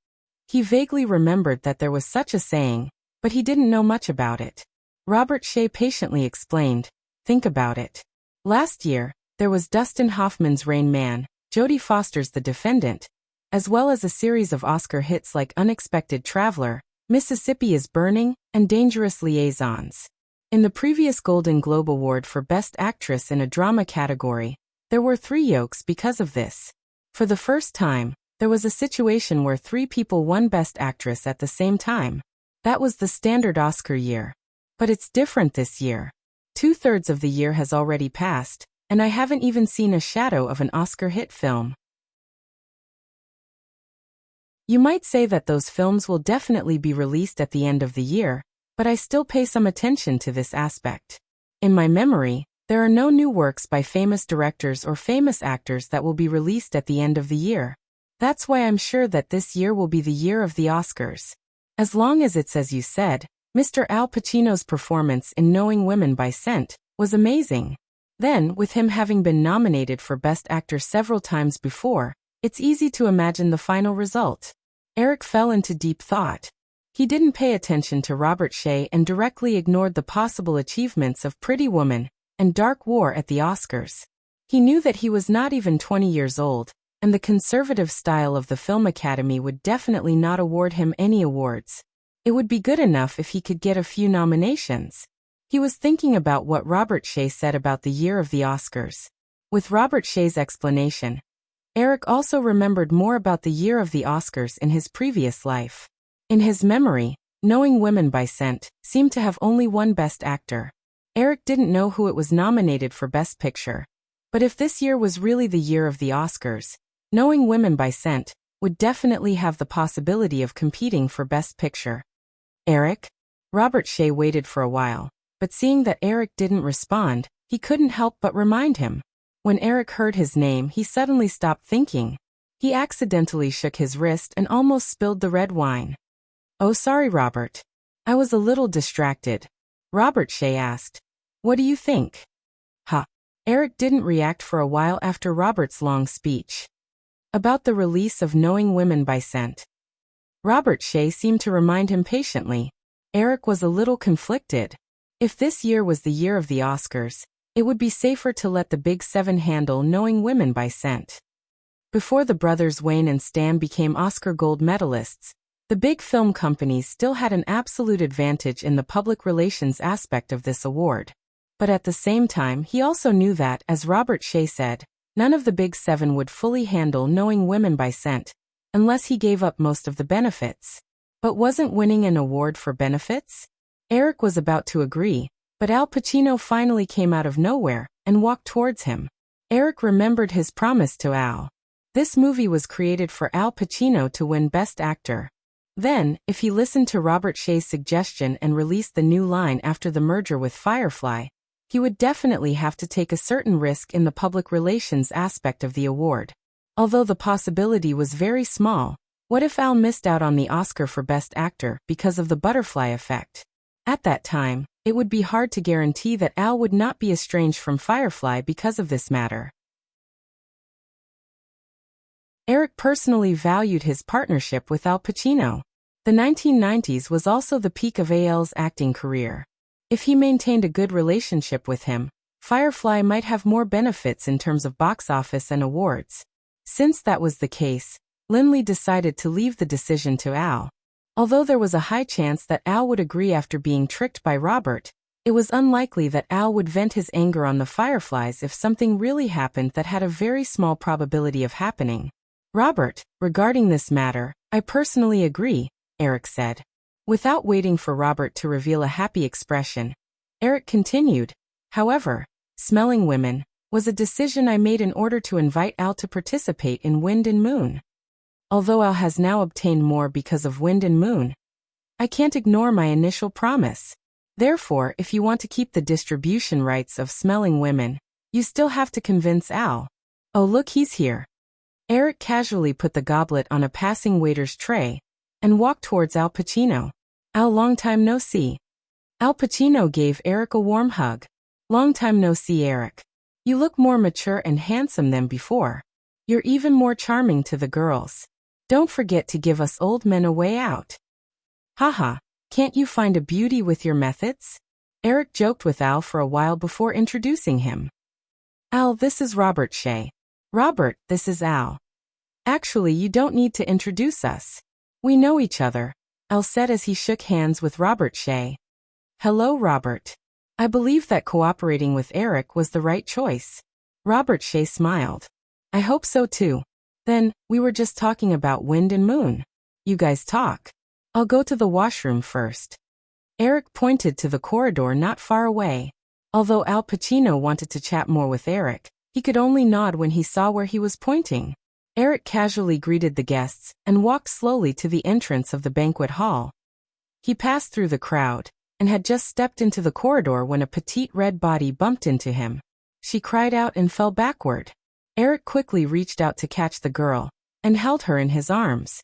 He vaguely remembered that there was such a saying, but he didn't know much about it. Robert Shea patiently explained, think about it. Last year, there was Dustin Hoffman's Rain Man, Jodie Foster's The Defendant, as well as a series of Oscar hits like Unexpected Traveler, Mississippi is Burning, and Dangerous Liaisons. In the previous Golden Globe Award for Best Actress in a Drama category, there were 3 yokes because of this. For the first time, there was a situation where 3 people won Best Actress at the same time. That was the standard Oscar year. But it's different this year. 2/3 of the year has already passed, and I haven't even seen a shadow of an Oscar hit film. You might say that those films will definitely be released at the end of the year, but I still pay some attention to this aspect. In my memory, there are no new works by famous directors or famous actors that will be released at the end of the year. That's why I'm sure that this year will be the year of the Oscars. As long as it's as you said, Mr. Al Pacino's performance in Knowing Women by Scent was amazing. Then, with him having been nominated for Best Actor several times before, it's easy to imagine the final result. Eric fell into deep thought. He didn't pay attention to Robert Shea and directly ignored the possible achievements of Pretty Woman and Dark War at the Oscars. He knew that he was not even 20 years old, and the conservative style of the Film Academy would definitely not award him any awards. It would be good enough if he could get a few nominations. He was thinking about what Robert Shea said about the year of the Oscars. With Robert Shea's explanation, Eric also remembered more about the year of the Oscars in his previous life. In his memory, Knowing Women by Scent seemed to have only one Best Actor. Eric didn't know who it was nominated for Best Picture. But if this year was really the year of the Oscars, Knowing Women by Scent would definitely have the possibility of competing for Best Picture. Eric? Robert Shea waited for a while, but seeing that Eric didn't respond, he couldn't help but remind him. When Eric heard his name, he suddenly stopped thinking. He accidentally shook his wrist and almost spilled the red wine. Oh, sorry, Robert. I was a little distracted. Robert Shea asked, what do you think? Eric didn't react for a while after Robert's long speech. About the release of Knowing Women by Scent. Robert Shea seemed to remind him patiently. Eric was a little conflicted. If this year was the year of the Oscars, it would be safer to let the Big Seven handle Knowing Women by Scent. Before the brothers Wayne and Stan became Oscar gold medalists, the big film companies still had an absolute advantage in the public relations aspect of this award. But at the same time, he also knew that, as Robert Shea said, none of the Big Seven would fully handle Knowing Women by Scent, unless he gave up most of the benefits. But wasn't winning an award for benefits? Eric was about to agree, but Al Pacino finally came out of nowhere and walked towards him. Eric remembered his promise to Al. This movie was created for Al Pacino to win Best Actor. Then, if he listened to Robert Shea's suggestion and released the new line after the merger with Firefly, he would definitely have to take a certain risk in the public relations aspect of the award. Although the possibility was very small, what if Al missed out on the Oscar for Best Actor because of the butterfly effect? At that time, It would be hard to guarantee that Al would not be estranged from Firefly because of this matter. Eric personally valued his partnership with Al Pacino. The 1990s was also the peak of Al's acting career. If he maintained a good relationship with him, Firefly might have more benefits in terms of box office and awards. Since that was the case, Lindley decided to leave the decision to Al. Although there was a high chance that Al would agree after being tricked by Robert, it was unlikely that Al would vent his anger on the Fireflies if something really happened that had a very small probability of happening. Robert, regarding this matter, I personally agree, Eric said. Without waiting for Robert to reveal a happy expression, Eric continued, however, smelling women was a decision I made in order to invite Al to participate in Wind and Moon. Although Al has now obtained more because of Wind and Moon, I can't ignore my initial promise. Therefore, if you want to keep the distribution rights of Smelling Women, you still have to convince Al. Oh look, he's here. Eric casually put the goblet on a passing waiter's tray and walked towards Al Pacino. Al, long time no see. Al Pacino gave Eric a warm hug. Long time no see, Eric. You look more mature and handsome than before. You're even more charming to the girls. Don't forget to give us old men a way out. Haha, can't you find a beauty with your methods? Eric joked with Al for a while before introducing him. Al, this is Robert Shea. Robert, this is Al. Actually, you don't need to introduce us. We know each other, Al said as he shook hands with Robert Shea. Hello, Robert. I believe that cooperating with Eric was the right choice. Robert Shea smiled. I hope so too. Then, we were just talking about Wind and Moon. You guys talk. I'll go to the washroom first. Eric pointed to the corridor not far away. Although Al Pacino wanted to chat more with Eric, he could only nod when he saw where he was pointing. Eric casually greeted the guests and walked slowly to the entrance of the banquet hall. He passed through the crowd and had just stepped into the corridor when a petite red body bumped into him. She cried out and fell backward. Eric quickly reached out to catch the girl and held her in his arms.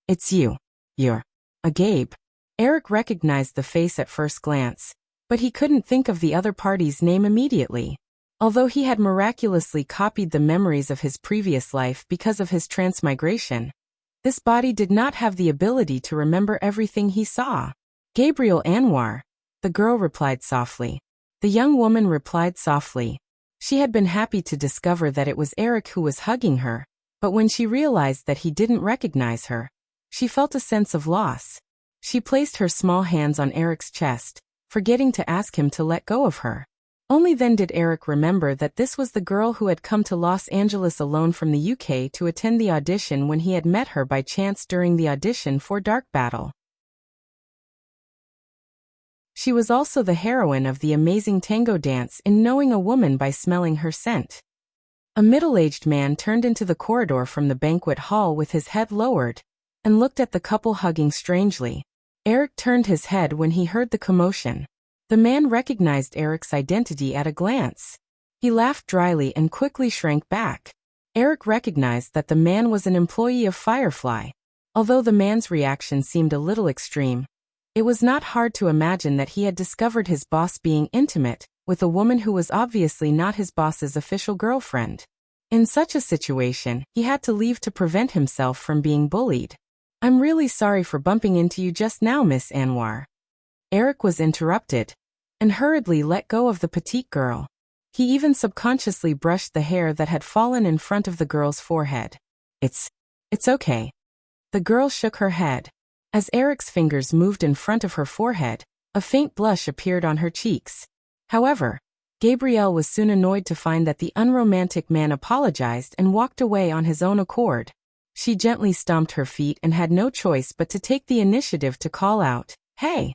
It's you. You're a Gabe. Eric recognized the face at first glance, but he couldn't think of the other party's name immediately. Although he had miraculously copied the memories of his previous life because of his transmigration, this body did not have the ability to remember everything he saw. Gabriel Anwar, the girl replied softly. The young woman replied softly. She had been happy to discover that it was Eric who was hugging her, but when she realized that he didn't recognize her, she felt a sense of loss. She placed her small hands on Eric's chest, forgetting to ask him to let go of her. Only then did Eric remember that this was the girl who had come to Los Angeles alone from the UK to attend the audition when he had met her by chance during the audition for Dark Battle. She was also the heroine of the amazing tango dance in Knowing a Woman by Smelling Her Scent. A middle-aged man turned into the corridor from the banquet hall with his head lowered and looked at the couple hugging strangely. Eric turned his head when he heard the commotion. The man recognized Eric's identity at a glance. He laughed dryly and quickly shrank back. Eric recognized that the man was an employee of Firefly. Although the man's reaction seemed a little extreme, it was not hard to imagine that he had discovered his boss being intimate with a woman who was obviously not his boss's official girlfriend. In such a situation, he had to leave to prevent himself from being bullied. I'm really sorry for bumping into you just now, Miss Anwar. Eric was interrupted and hurriedly let go of the petite girl. He even subconsciously brushed the hair that had fallen in front of the girl's forehead. It's okay. The girl shook her head. As Eric's fingers moved in front of her forehead, a faint blush appeared on her cheeks. However, Gabrielle was soon annoyed to find that the unromantic man apologized and walked away on his own accord. She gently stomped her feet and had no choice but to take the initiative to call out, "Hey!"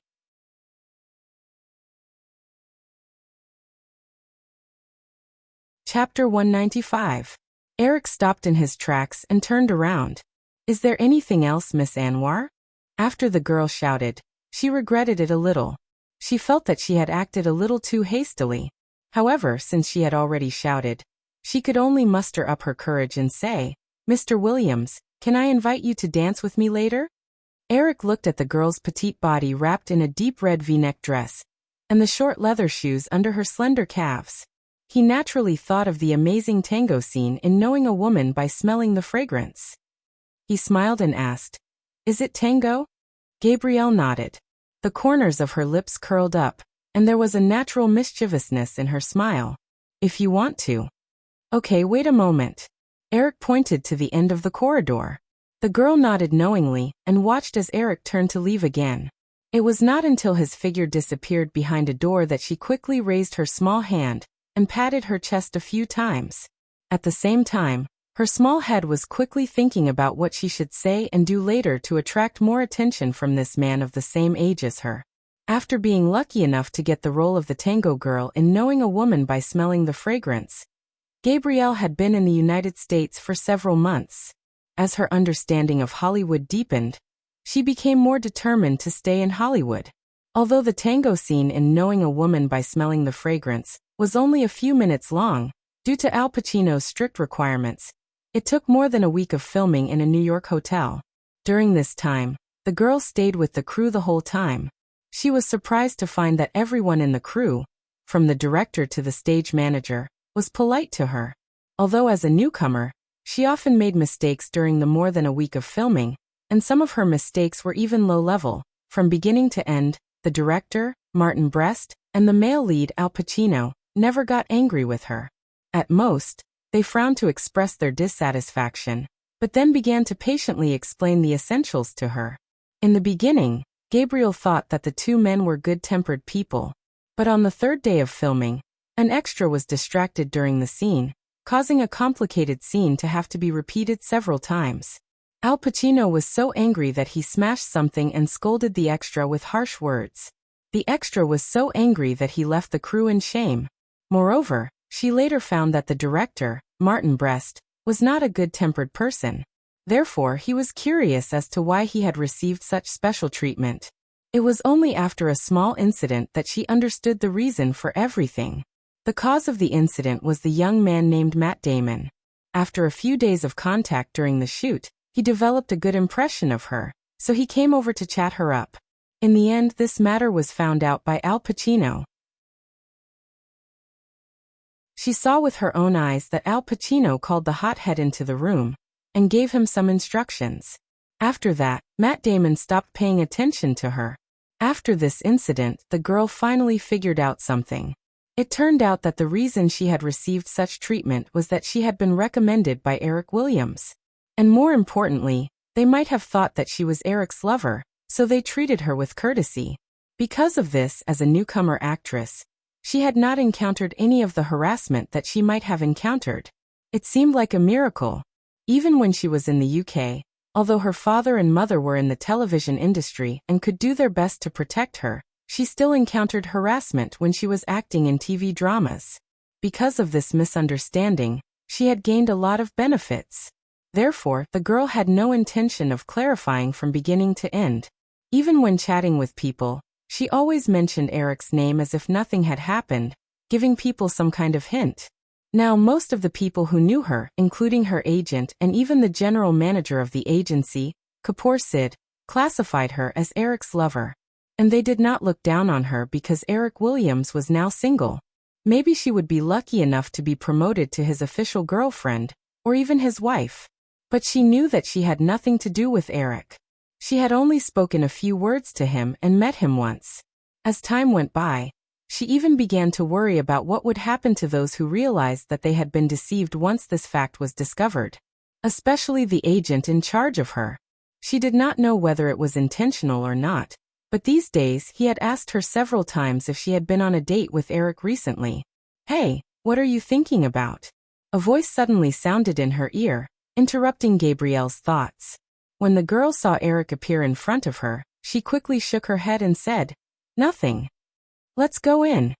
Chapter 195. Eric stopped in his tracks and turned around. Is there anything else, Miss Anwar? After the girl shouted, she regretted it a little. She felt that she had acted a little too hastily. However, since she had already shouted, she could only muster up her courage and say, Mr. Williams, can I invite you to dance with me later? Eric looked at the girl's petite body wrapped in a deep red V-neck dress and the short leather shoes under her slender calves. He naturally thought of the amazing tango scene in Knowing a Woman by Smelling the Fragrance. He smiled and asked, "Is it tango?" Gabrielle nodded. The corners of her lips curled up, and there was a natural mischievousness in her smile. "If you want to." "Okay, wait a moment." Eric pointed to the end of the corridor. The girl nodded knowingly and watched as Eric turned to leave again. It was not until his figure disappeared behind a door that she quickly raised her small hand and patted her chest a few times. At the same time, her small head was quickly thinking about what she should say and do later to attract more attention from this man of the same age as her. After being lucky enough to get the role of the tango girl in Knowing a Woman by Smelling the Fragrance, Gabrielle had been in the United States for several months. As her understanding of Hollywood deepened, she became more determined to stay in Hollywood. Although the tango scene in Knowing a Woman by Smelling the Fragrance was only a few minutes long, due to Al Pacino's strict requirements, it took more than a week of filming in a New York hotel. During this time, the girl stayed with the crew the whole time. She was surprised to find that everyone in the crew, from the director to the stage manager, was polite to her. Although as a newcomer, she often made mistakes during the more than a week of filming, and some of her mistakes were even low-level. From beginning to end, the director, Martin Brest, and the male lead, Al Pacino, never got angry with her. At most, they frowned to express their dissatisfaction, but then began to patiently explain the essentials to her. In the beginning, Gabrielle thought that the two men were good-tempered people, but on the third day of filming, an extra was distracted during the scene, causing a complicated scene to have to be repeated several times. Al Pacino was so angry that he smashed something and scolded the extra with harsh words. The extra was so angry that he left the crew in shame. Moreover, she later found that the director, Martin Brest, was not a good-tempered person. Therefore, he was curious as to why he had received such special treatment. It was only after a small incident that she understood the reason for everything. The cause of the incident was the young man named Matt Damon. After a few days of contact during the shoot, he developed a good impression of her, so he came over to chat her up. In the end, this matter was found out by Al Pacino. She saw with her own eyes that Al Pacino called the hothead into the room and gave him some instructions. After that, Matt Damon stopped paying attention to her. After this incident, the girl finally figured out something. It turned out that the reason she had received such treatment was that she had been recommended by Eric Williams. And more importantly, they might have thought that she was Eric's lover, so they treated her with courtesy. Because of this, as a newcomer actress, she had not encountered any of the harassment that she might have encountered. It seemed like a miracle. Even when she was in the UK, although her father and mother were in the television industry and could do their best to protect her, she still encountered harassment when she was acting in TV dramas. Because of this misunderstanding, she had gained a lot of benefits. Therefore, the girl had no intention of clarifying from beginning to end. Even when chatting with people, she always mentioned Eric's name as if nothing had happened, giving people some kind of hint. Now, most of the people who knew her, including her agent and even the general manager of the agency, Kapoor Sid, classified her as Eric's lover. And they did not look down on her because Eric Williams was now single. Maybe she would be lucky enough to be promoted to his official girlfriend, or even his wife. But she knew that she had nothing to do with Eric. She had only spoken a few words to him and met him once. As time went by, she even began to worry about what would happen to those who realized that they had been deceived once this fact was discovered. Especially the agent in charge of her. She did not know whether it was intentional or not, but these days he had asked her several times if she had been on a date with Eric recently. "Hey, what are you thinking about?" A voice suddenly sounded in her ear, interrupting Gabrielle's thoughts. When the girl saw Eric appear in front of her, she quickly shook her head and said, "Nothing. Let's go in,"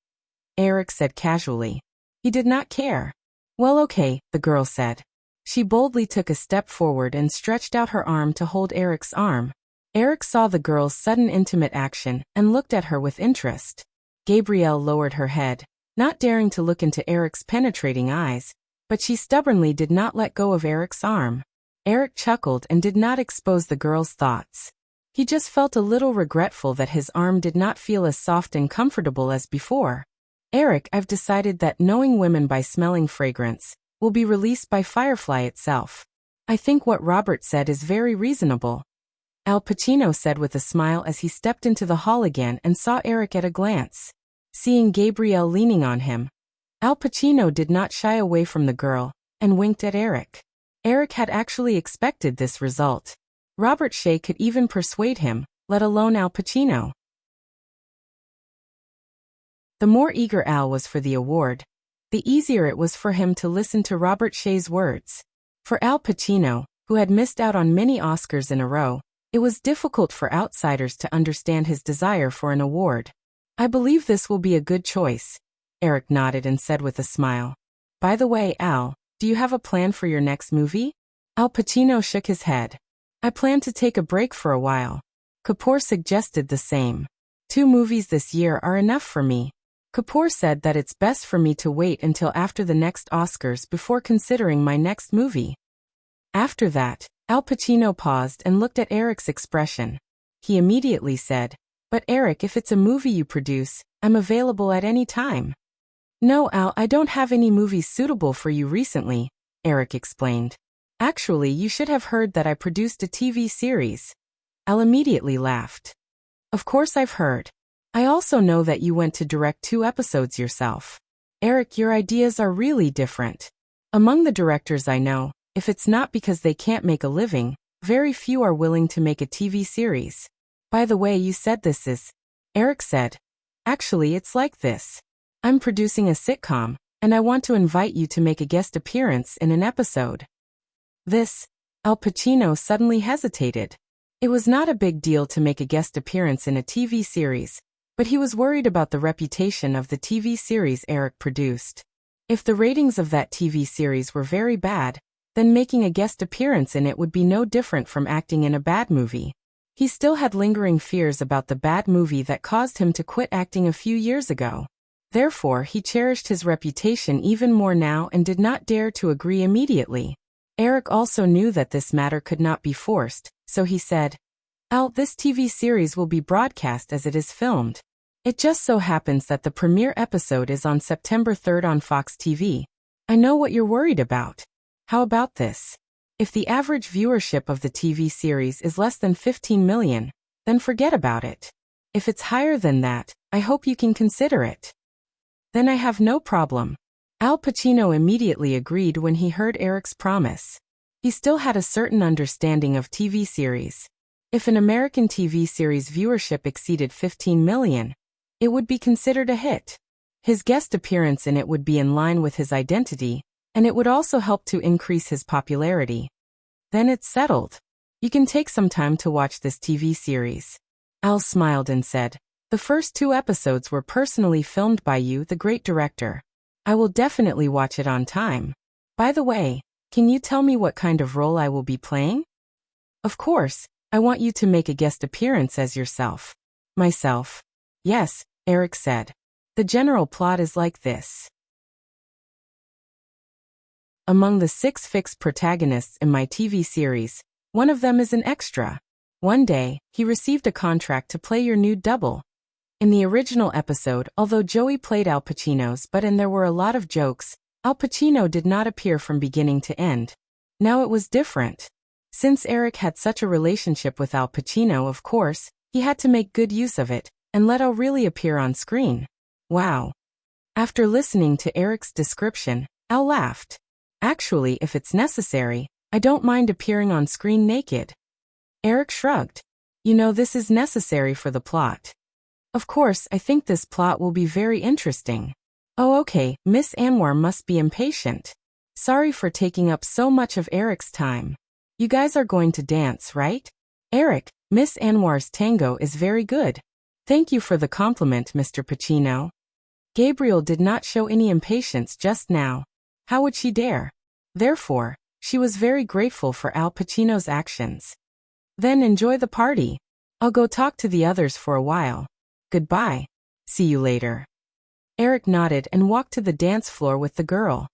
Eric said casually. He did not care. "Well, okay," the girl said. She boldly took a step forward and stretched out her arm to hold Eric's arm. Eric saw the girl's sudden intimate action and looked at her with interest. Gabrielle lowered her head, not daring to look into Eric's penetrating eyes, but she stubbornly did not let go of Eric's arm. Eric chuckled and did not expose the girl's thoughts. He just felt a little regretful that his arm did not feel as soft and comfortable as before. Eric, I've decided that knowing women by smelling fragrance will be released by Firefly itself. I think what Robert said is very reasonable. Al Pacino said with a smile as he stepped into the hall again and saw Eric at a glance. Seeing Gabrielle leaning on him, Al Pacino did not shy away from the girl and winked at Eric. Eric had actually expected this result. Robert Shea could even persuade him, let alone Al Pacino. The more eager Al was for the award, the easier it was for him to listen to Robert Shea's words. For Al Pacino, who had missed out on many Oscars in a row, it was difficult for outsiders to understand his desire for an award. I believe this will be a good choice. Eric nodded and said with a smile. By the way, Al, do you have a plan for your next movie? Al Pacino shook his head. I plan to take a break for a while. Kapoor suggested the same. 2 movies this year are enough for me. Kapoor said that it's best for me to wait until after the next Oscars before considering my next movie. After that, Al Pacino paused and looked at Eric's expression. He immediately said, But Eric, if it's a movie you produce, I'm available at any time. No, Al, I don't have any movies suitable for you recently, Eric explained. Actually, you should have heard that I produced a TV series. Al immediately laughed. Of course I've heard. I also know that you went to direct 2 episodes yourself. Eric, your ideas are really different. Among the directors I know, if it's not because they can't make a living, very few are willing to make a TV series. By the way, you said this is... Eric said. Actually, it's like this. I'm producing a sitcom, and I want to invite you to make a guest appearance in an episode. This... Al Pacino suddenly hesitated. It was not a big deal to make a guest appearance in a TV series, but he was worried about the reputation of the TV series Eric produced. If the ratings of that TV series were very bad, then making a guest appearance in it would be no different from acting in a bad movie. He still had lingering fears about the bad movie that caused him to quit acting a few years ago. Therefore, he cherished his reputation even more now and did not dare to agree immediately. Eric also knew that this matter could not be forced, so he said, Al, this TV series will be broadcast as it is filmed. It just so happens that the premiere episode is on September 3rd on Fox TV. I know what you're worried about. How about this? If the average viewership of the TV series is less than 15 million, then forget about it. If it's higher than that, I hope you can consider it. Then I have no problem. Al Pacino immediately agreed when he heard Eric's promise. He still had a certain understanding of TV series. If an American TV series viewership exceeded 15 million, it would be considered a hit. His guest appearance in it would be in line with his identity, and it would also help to increase his popularity. Then it's settled. You can take some time to watch this TV series. Al smiled and said, The first 2 episodes were personally filmed by you, the great director. I will definitely watch it on time. By the way, can you tell me what kind of role I will be playing? Of course, I want you to make a guest appearance as yourself. Myself? Yes, Eric said. The general plot is like this. Among the 6 fixed protagonists in my TV series, one of them is an extra. One day, he received a contract to play your nude double. In the original episode, although Joey played Al Pacino's and there were a lot of jokes, Al Pacino did not appear from beginning to end. Now it was different. Since Eric had such a relationship with Al Pacino, of course, he had to make good use of it, and let Al really appear on screen. Wow. After listening to Eric's description, Al laughed. Actually, if it's necessary, I don't mind appearing on screen naked. Eric shrugged. You know, this is necessary for the plot. Of course, I think this plot will be very interesting. Oh, okay, Miss Anwar must be impatient. Sorry for taking up so much of Eric's time. You guys are going to dance, right? Eric, Miss Anwar's tango is very good. Thank you for the compliment, Mr. Pacino. Gabriel did not show any impatience just now. How would she dare? Therefore, she was very grateful for Al Pacino's actions. Then enjoy the party. I'll go talk to the others for a while. Goodbye. See you later. Eric nodded and walked to the dance floor with the girl.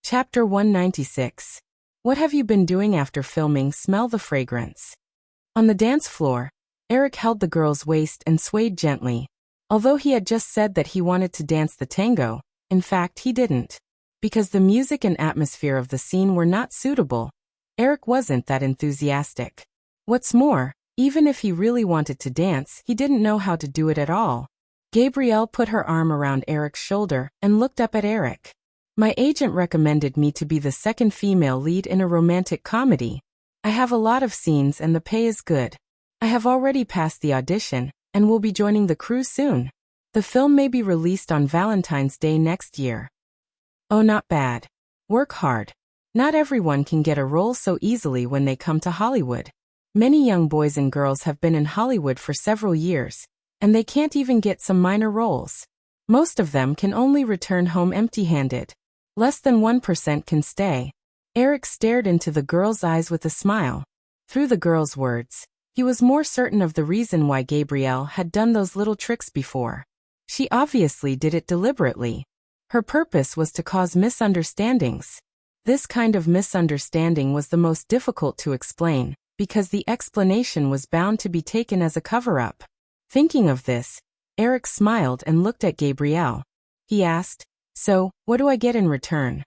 Chapter 196. What have you been doing after filming? Smell the fragrance. On the dance floor, Eric held the girl's waist and swayed gently. Although he had just said that he wanted to dance the tango, in fact he didn't. Because the music and atmosphere of the scene were not suitable, Eric wasn't that enthusiastic. What's more, even if he really wanted to dance, he didn't know how to do it at all. Gabrielle put her arm around Eric's shoulder and looked up at Eric. My agent recommended me to be the second female lead in a romantic comedy. I have a lot of scenes and the pay is good. I have already passed the audition and will be joining the crew soon. The film may be released on Valentine's Day next year. Oh, not bad. Work hard. Not everyone can get a role so easily when they come to Hollywood. Many young boys and girls have been in Hollywood for several years, and they can't even get some minor roles. Most of them can only return home empty-handed. Less than 1% can stay. Eric stared into the girl's eyes with a smile. Through the girl's words, he was more certain of the reason why Gabrielle had done those little tricks before. She obviously did it deliberately. Her purpose was to cause misunderstandings. This kind of misunderstanding was the most difficult to explain, because the explanation was bound to be taken as a cover-up. Thinking of this, Eric smiled and looked at Gabrielle. He asked, "So, what do I get in return?"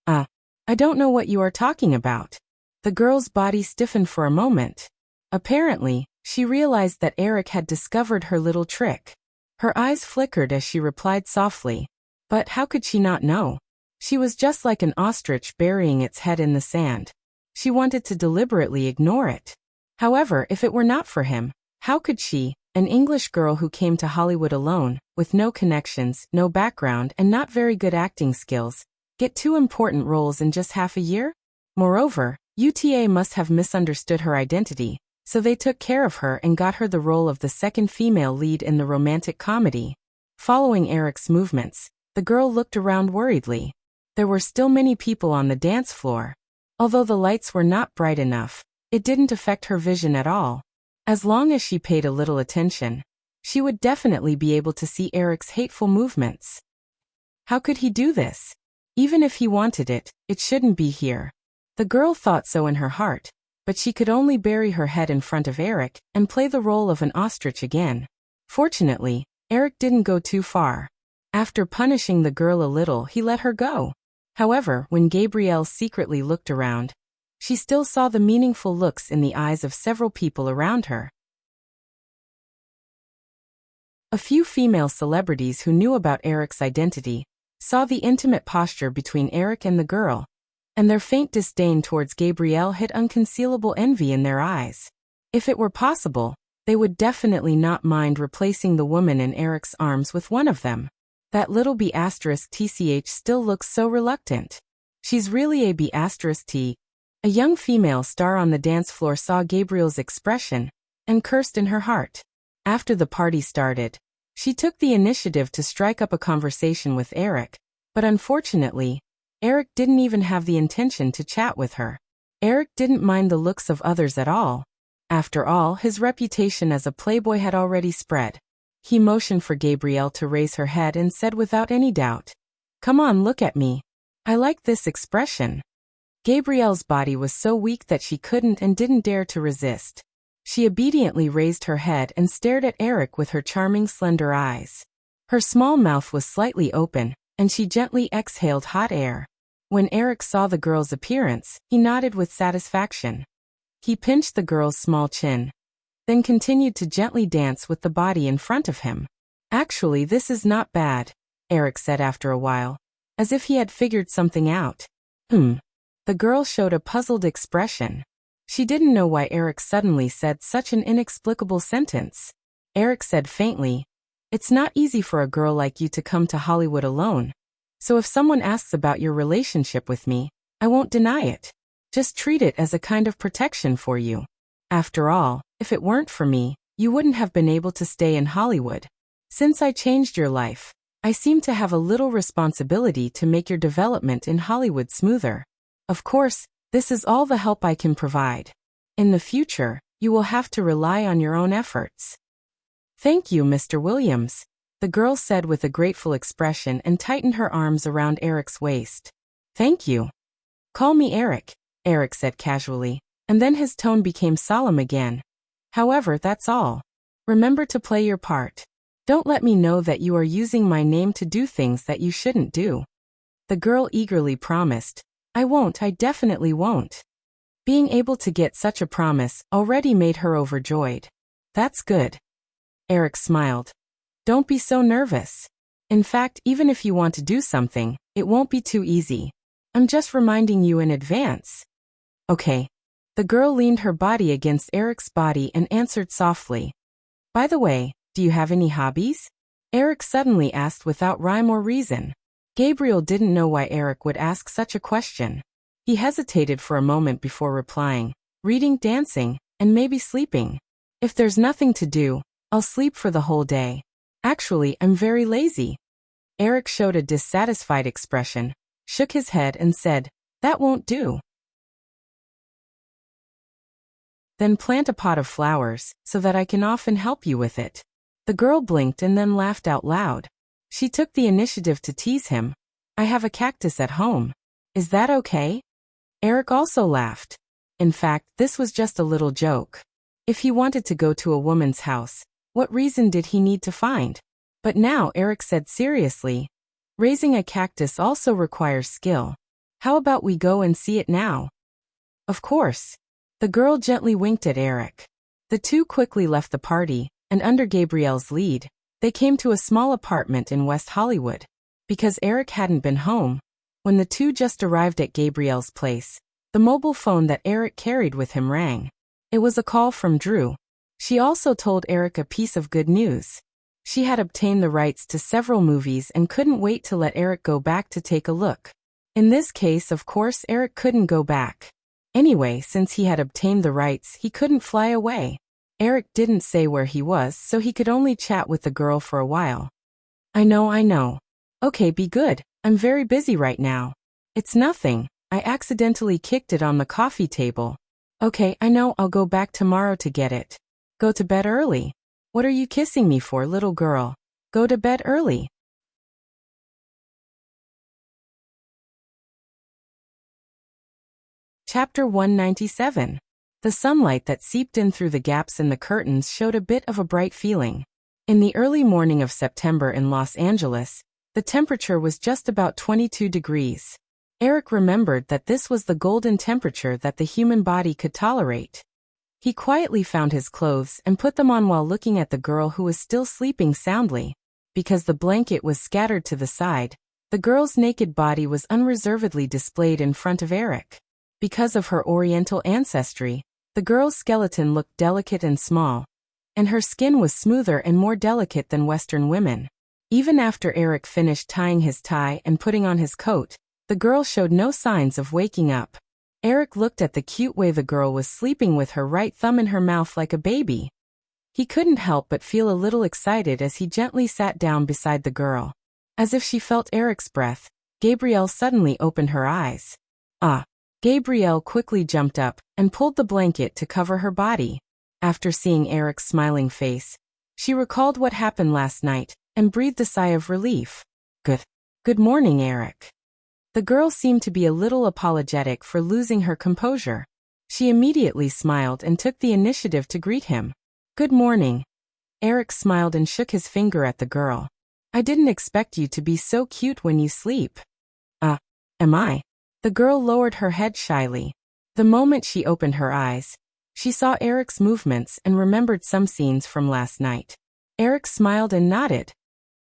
I don't know what you are talking about." The girl's body stiffened for a moment. Apparently, she realized that Eric had discovered her little trick. Her eyes flickered as she replied softly. But how could she not know? She was just like an ostrich burying its head in the sand. She wanted to deliberately ignore it. However, if it were not for him, how could she, an English girl who came to Hollywood alone, with no connections, no background, and not very good acting skills, get two important roles in just half a year? Moreover, UTA must have misunderstood her identity, so they took care of her and got her the role of the second female lead in the romantic comedy. Following Eric's movements, the girl looked around worriedly. There were still many people on the dance floor. Although the lights were not bright enough, it didn't affect her vision at all. As long as she paid a little attention, she would definitely be able to see Eric's hateful movements. How could he do this? Even if he wanted it, it shouldn't be here. The girl thought so in her heart, but she could only bury her head in front of Eric and play the role of an ostrich again. Fortunately, Eric didn't go too far. After punishing the girl a little, he let her go. However, when Gabrielle secretly looked around, she still saw the meaningful looks in the eyes of several people around her. A few female celebrities who knew about Eric's identity saw the intimate posture between Eric and the girl, and their faint disdain towards Gabrielle hid unconcealable envy in their eyes. If it were possible, they would definitely not mind replacing the woman in Eric's arms with one of them. That little B*TCH still looks so reluctant. She's really a B*T. A young female star on the dance floor saw Gabrielle's expression and cursed in her heart. After the party started, she took the initiative to strike up a conversation with Eric, but unfortunately, Eric didn't even have the intention to chat with her. Eric didn't mind the looks of others at all. After all, his reputation as a playboy had already spread. He motioned for Gabrielle to raise her head and said without any doubt, "Come on, look at me. I like this expression." Gabrielle's body was so weak that she couldn't and didn't dare to resist. She obediently raised her head and stared at Eric with her charming slender eyes. Her small mouth was slightly open, and she gently exhaled hot air. When Eric saw the girl's appearance, he nodded with satisfaction. He pinched the girl's small chin, then continued to gently dance with the body in front of him. "Actually, this is not bad," Eric said after a while, as if he had figured something out. The girl showed a puzzled expression. She didn't know why Eric suddenly said such an inexplicable sentence. Eric said faintly, "It's not easy for a girl like you to come to Hollywood alone. So if someone asks about your relationship with me, I won't deny it. Just treat it as a kind of protection for you. After all, if it weren't for me, you wouldn't have been able to stay in Hollywood. Since I changed your life, I seem to have a little responsibility to make your development in Hollywood smoother. Of course, this is all the help I can provide. In the future, you will have to rely on your own efforts." "Thank you, Mr. Williams," the girl said with a grateful expression and tightened her arms around Eric's waist. Thank you. Call me Eric, Eric said casually, and then his tone became solemn again. However, that's all. Remember to play your part. Don't let me know that you are using my name to do things that you shouldn't do. The girl eagerly promised. I won't, I definitely won't. Being able to get such a promise already made her overjoyed. That's good. Eric smiled. Don't be so nervous. In fact, even if you want to do something, it won't be too easy. I'm just reminding you in advance. Okay. The girl leaned her body against Eric's body and answered softly. By the way, do you have any hobbies? Eric suddenly asked without rhyme or reason. Gabriel didn't know why Eric would ask such a question. He hesitated for a moment before replying. Reading, dancing, and maybe sleeping. If there's nothing to do, I'll sleep for the whole day. Actually, I'm very lazy. Eric showed a dissatisfied expression, shook his head and said, that won't do. Then plant a pot of flowers, so that I can often help you with it. The girl blinked and then laughed out loud. She took the initiative to tease him. I have a cactus at home. Is that okay? Eric also laughed. In fact, this was just a little joke. If he wanted to go to a woman's house, what reason did he need to find? But now Eric said seriously, raising a cactus also requires skill. How about we go and see it now? Of course. The girl gently winked at Eric. The two quickly left the party, and under Gabrielle's lead, they came to a small apartment in West Hollywood. Because Eric hadn't been home, when the two just arrived at Gabrielle's place, the mobile phone that Eric carried with him rang. It was a call from Drew. She also told Eric a piece of good news. She had obtained the rights to several movies and couldn't wait to let Eric go back to take a look. In this case, of course, Eric couldn't go back. Anyway, since he had obtained the rights, he couldn't fly away. Eric didn't say where he was, so he could only chat with the girl for a while. I know. Okay, be good. I'm very busy right now. It's nothing. I accidentally kicked it on the coffee table. Okay, I know, I'll go back tomorrow to get it. Go to bed early. What are you kissing me for, little girl? Go to bed early. Chapter 197. The sunlight that seeped in through the gaps in the curtains showed a bit of a bright feeling. In the early morning of September in Los Angeles, the temperature was just about 22 degrees. Eric remembered that this was the golden temperature that the human body could tolerate. He quietly found his clothes and put them on while looking at the girl who was still sleeping soundly. Because the blanket was scattered to the side, the girl's naked body was unreservedly displayed in front of Eric. Because of her Oriental ancestry, the girl's skeleton looked delicate and small, and her skin was smoother and more delicate than Western women. Even after Eric finished tying his tie and putting on his coat, the girl showed no signs of waking up. Eric looked at the cute way the girl was sleeping with her right thumb in her mouth like a baby. He couldn't help but feel a little excited as he gently sat down beside the girl. As if she felt Eric's breath, Gabrielle suddenly opened her eyes. Ah! Gabrielle quickly jumped up and pulled the blanket to cover her body. After seeing Eric's smiling face, she recalled what happened last night and breathed a sigh of relief. Good morning, Eric. The girl seemed to be a little apologetic for losing her composure. She immediately smiled and took the initiative to greet him. Good morning. Eric smiled and shook his finger at the girl. I didn't expect you to be so cute when you sleep. Am I? The girl lowered her head shyly. The moment she opened her eyes, she saw Eric's movements and remembered some scenes from last night. Eric smiled and nodded.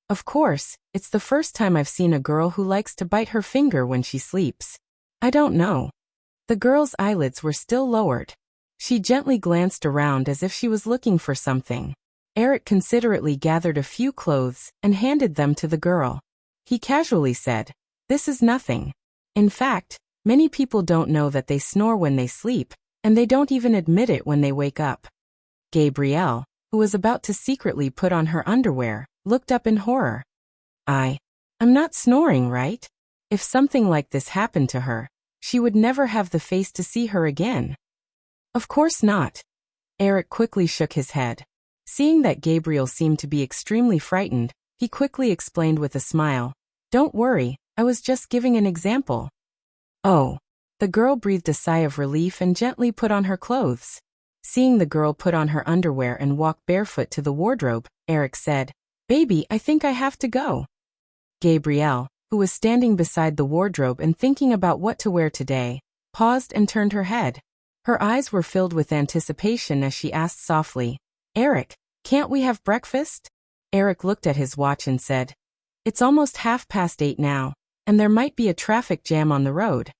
Of course, it's the first time I've seen a girl who likes to bite her finger when she sleeps. I don't know. The girl's eyelids were still lowered. She gently glanced around as if she was looking for something. Eric considerately gathered a few clothes and handed them to the girl. He casually said, "This is nothing." In fact, many people don't know that they snore when they sleep, and they don't even admit it when they wake up. Gabrielle, who was about to secretly put on her underwear, looked up in horror. I'm not snoring, right? If something like this happened to her, she would never have the face to see her again. Of course not. Eric quickly shook his head. Seeing that Gabriel seemed to be extremely frightened, he quickly explained with a smile, "Don't worry, I was just giving an example. Oh. The girl breathed a sigh of relief and gently put on her clothes. Seeing the girl put on her underwear and walk barefoot to the wardrobe, Eric said, "Baby, I think I have to go." Gabrielle, who was standing beside the wardrobe and thinking about what to wear today, paused and turned her head. Her eyes were filled with anticipation as she asked softly, "Eric, can't we have breakfast?" Eric looked at his watch and said, "It's almost 8:30 now, and there might be a traffic jam on the road.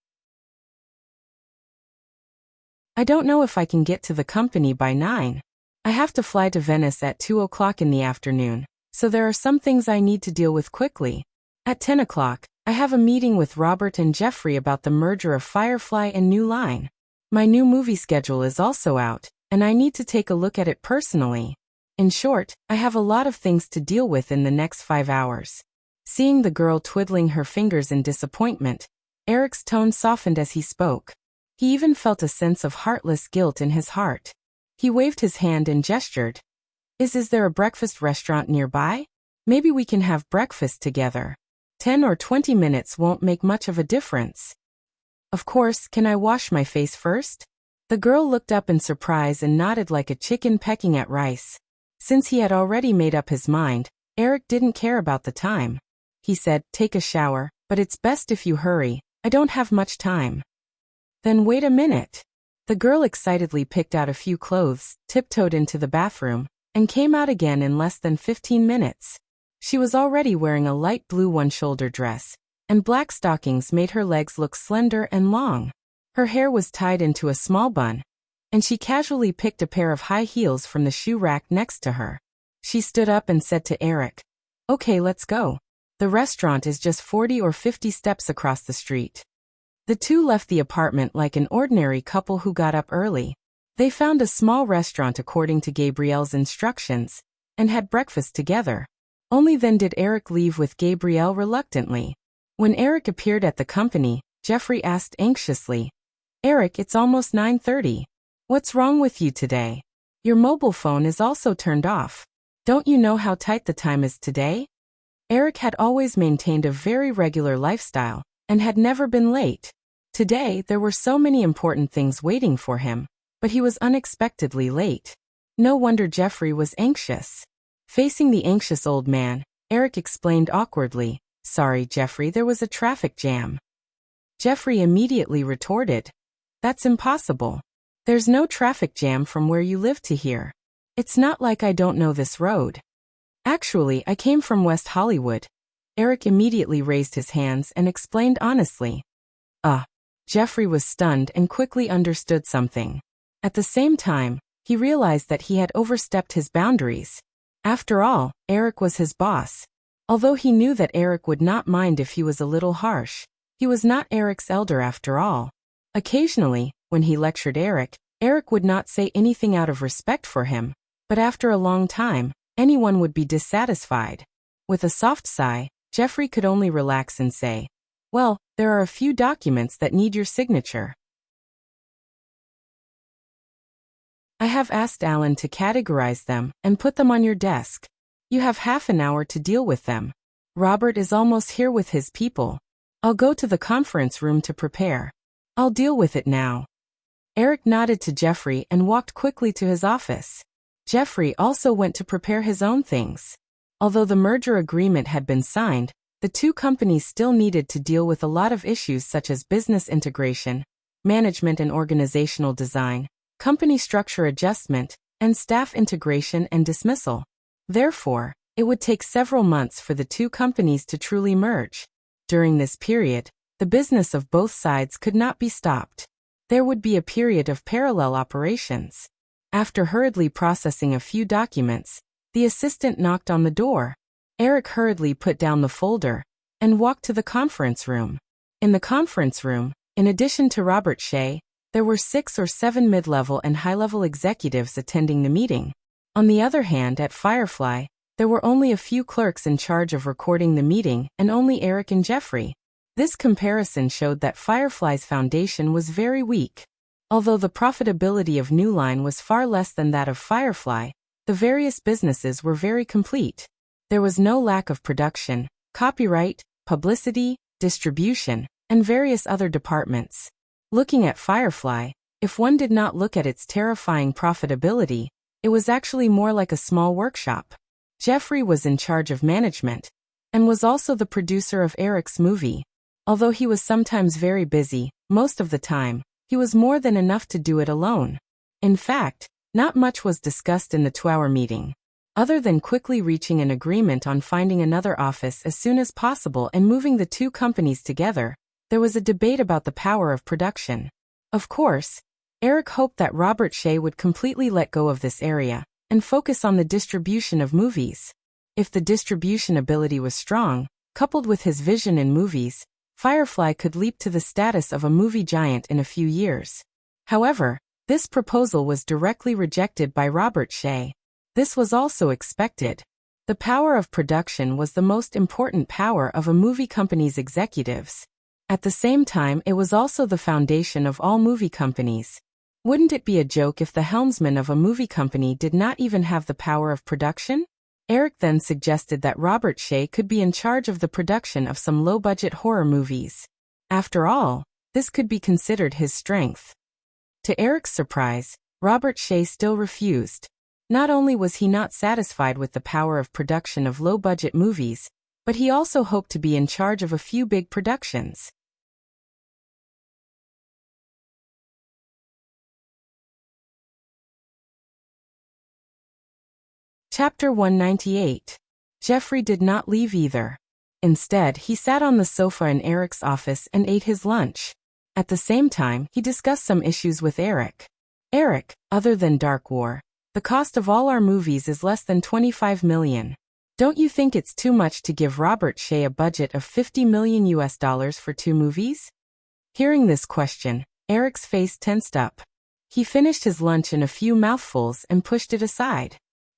I don't know if I can get to the company by 9. I have to fly to Venice at 2 o'clock in the afternoon, so there are some things I need to deal with quickly. At 10 o'clock, I have a meeting with Robert and Jeffrey about the merger of Firefly and New Line. My new movie schedule is also out, and I need to take a look at it personally. In short, I have a lot of things to deal with in the next 5 hours." Seeing the girl twiddling her fingers in disappointment, Eric's tone softened as he spoke. He even felt a sense of heartless guilt in his heart. He waved his hand and gestured. Is there a breakfast restaurant nearby? Maybe we can have breakfast together. 10 or 20 minutes won't make much of a difference. Of course, can I wash my face first? The girl looked up in surprise and nodded like a chicken pecking at rice. Since he had already made up his mind, Eric didn't care about the time. He said, "Take a shower, but it's best if you hurry. I don't have much time." Then wait a minute. The girl excitedly picked out a few clothes, tiptoed into the bathroom, and came out again in less than 15 minutes. She was already wearing a light blue one-shoulder dress, and black stockings made her legs look slender and long. Her hair was tied into a small bun, and she casually picked a pair of high heels from the shoe rack next to her. She stood up and said to Eric, "Okay, let's go. The restaurant is just 40 or 50 steps across the street." The two left the apartment like an ordinary couple who got up early. They found a small restaurant according to Gabrielle's instructions, and had breakfast together. Only then did Eric leave with Gabrielle reluctantly. When Eric appeared at the company, Jeffrey asked anxiously, "Eric, it's almost 9:30. What's wrong with you today? Your mobile phone is also turned off. Don't you know how tight the time is today?" Eric had always maintained a very regular lifestyle, and had never been late. Today, there were so many important things waiting for him, but he was unexpectedly late. No wonder Jeffrey was anxious. Facing the anxious old man, Eric explained awkwardly, "Sorry, Jeffrey, there was a traffic jam." Jeffrey immediately retorted, "That's impossible. There's no traffic jam from where you live to here. It's not like I don't know this road. Actually, I came from West Hollywood." Eric immediately raised his hands and explained honestly. Jeffrey was stunned and quickly understood something. At the same time, he realized that he had overstepped his boundaries. After all, Eric was his boss. Although he knew that Eric would not mind if he was a little harsh, he was not Eric's elder after all. Occasionally, when he lectured Eric, Eric would not say anything out of respect for him, but after a long time, anyone would be dissatisfied. With a soft sigh, Jeffrey could only relax and say, "Well, there are a few documents that need your signature. I have asked Alan to categorize them and put them on your desk. You have half an hour to deal with them. Robert is almost here with his people. I'll go to the conference room to prepare. I'll deal with it now." Eric nodded to Jeffrey and walked quickly to his office. Jeffrey also went to prepare his own things. Although the merger agreement had been signed, the two companies still needed to deal with a lot of issues such as business integration, management and organizational design, company structure adjustment, and staff integration and dismissal. Therefore, it would take several months for the two companies to truly merge. During this period, the business of both sides could not be stopped. There would be a period of parallel operations. After hurriedly processing a few documents, the assistant knocked on the door. Eric hurriedly put down the folder and walked to the conference room. In the conference room, in addition to Robert Shea, there were 6 or 7 mid-level and high-level executives attending the meeting. On the other hand, at Firefly, there were only a few clerks in charge of recording the meeting and only Eric and Jeffrey. This comparison showed that Firefly's foundation was very weak. Although the profitability of New Line was far less than that of Firefly, the various businesses were very complete. There was no lack of production, copyright, publicity, distribution, and various other departments. Looking at Firefly, if one did not look at its terrifying profitability, it was actually more like a small workshop. Jeffrey was in charge of management, and was also the producer of Eric's movie. Although he was sometimes very busy, most of the time, he was more than enough to do it alone. In fact, not much was discussed in the 2-hour meeting. Other than quickly reaching an agreement on finding another office as soon as possible and moving the two companies together, there was a debate about the power of production. Of course, Eric hoped that Robert Shea would completely let go of this area and focus on the distribution of movies. If the distribution ability was strong, coupled with his vision in movies, Firefly could leap to the status of a movie giant in a few years. However, this proposal was directly rejected by Robert Shea. This was also expected. The power of production was the most important power of a movie company's executives. At the same time, it was also the foundation of all movie companies. Wouldn't it be a joke if the helmsman of a movie company did not even have the power of production? Eric then suggested that Robert Shea could be in charge of the production of some low-budget horror movies. After all, this could be considered his strength. To Eric's surprise, Robert Shea still refused. Not only was he not satisfied with the power of production of low-budget movies, but he also hoped to be in charge of a few big productions. Chapter 198. Jeffrey did not leave either. Instead, he sat on the sofa in Eric's office and ate his lunch. At the same time, he discussed some issues with Eric. Eric, other than Dark War, the cost of all our movies is less than $25 million. Don't you think it's too much to give Robert Shea a budget of $50 million for 2 movies? Hearing this question, Eric's face tensed up. He finished his lunch in a few mouthfuls and pushed it aside.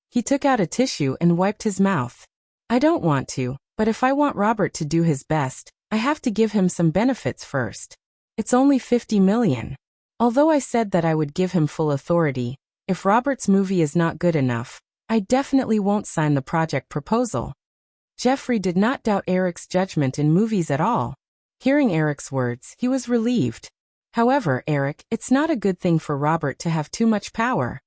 He took out a tissue and wiped his mouth. I don't want to, but if I want Robert to do his best, I have to give him some benefits first. It's only $50 million. Although I said that I would give him full authority, if Robert's movie is not good enough, I definitely won't sign the project proposal. Jeffrey did not doubt Eric's judgment in movies at all. Hearing Eric's words, he was relieved. However, Eric, it's not a good thing for Robert to have too much power.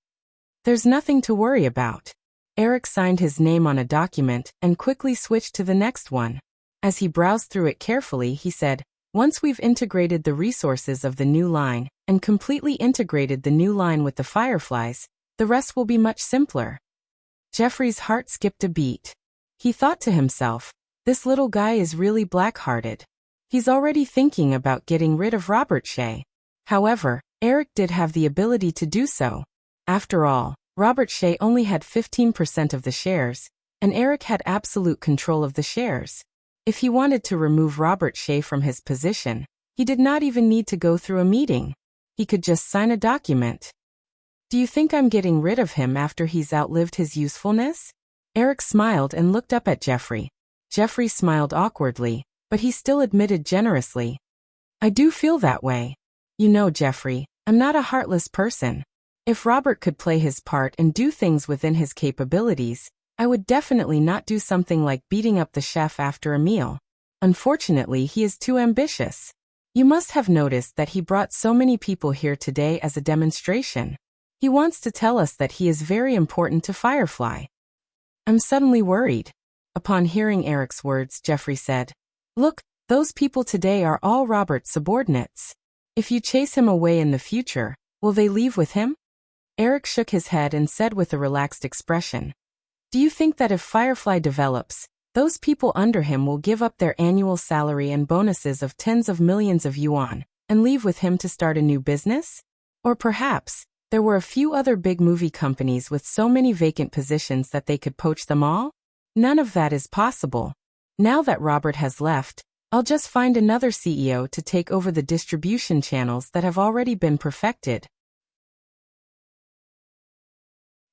There's nothing to worry about. Eric signed his name on a document and quickly switched to the next one. As he browsed through it carefully, he said, "Once we've integrated the resources of the new line and completely integrated the new line with the Fireflies, the rest will be much simpler." Jeffrey's heart skipped a beat. He thought to himself, this little guy is really black-hearted. He's already thinking about getting rid of Robert Shea. However, Eric did have the ability to do so. After all, Robert Shea only had 15% of the shares, and Eric had absolute control of the shares. If he wanted to remove Robert Shea from his position, he did not even need to go through a meeting. He could just sign a document. Do you think I'm getting rid of him after he's outlived his usefulness? Eric smiled and looked up at Jeffrey. Jeffrey smiled awkwardly, but he still admitted generously, I do feel that way. You know, Jeffrey, I'm not a heartless person. If Robert could play his part and do things within his capabilities, I would definitely not do something like beating up the chef after a meal. Unfortunately, he is too ambitious. You must have noticed that he brought so many people here today as a demonstration. He wants to tell us that he is very important to Firefly. I'm suddenly worried. Upon hearing Eric's words, Jeffrey said, Look, those people today are all Robert's subordinates. If you chase him away in the future, will they leave with him? Eric shook his head and said with a relaxed expression, Do you think that if Firefly develops, those people under him will give up their annual salary and bonuses of tens of millions of yuan and leave with him to start a new business? Or perhaps, there were a few other big movie companies with so many vacant positions that they could poach them all? None of that is possible. Now that Robert has left, I'll just find another CEO to take over the distribution channels that have already been perfected.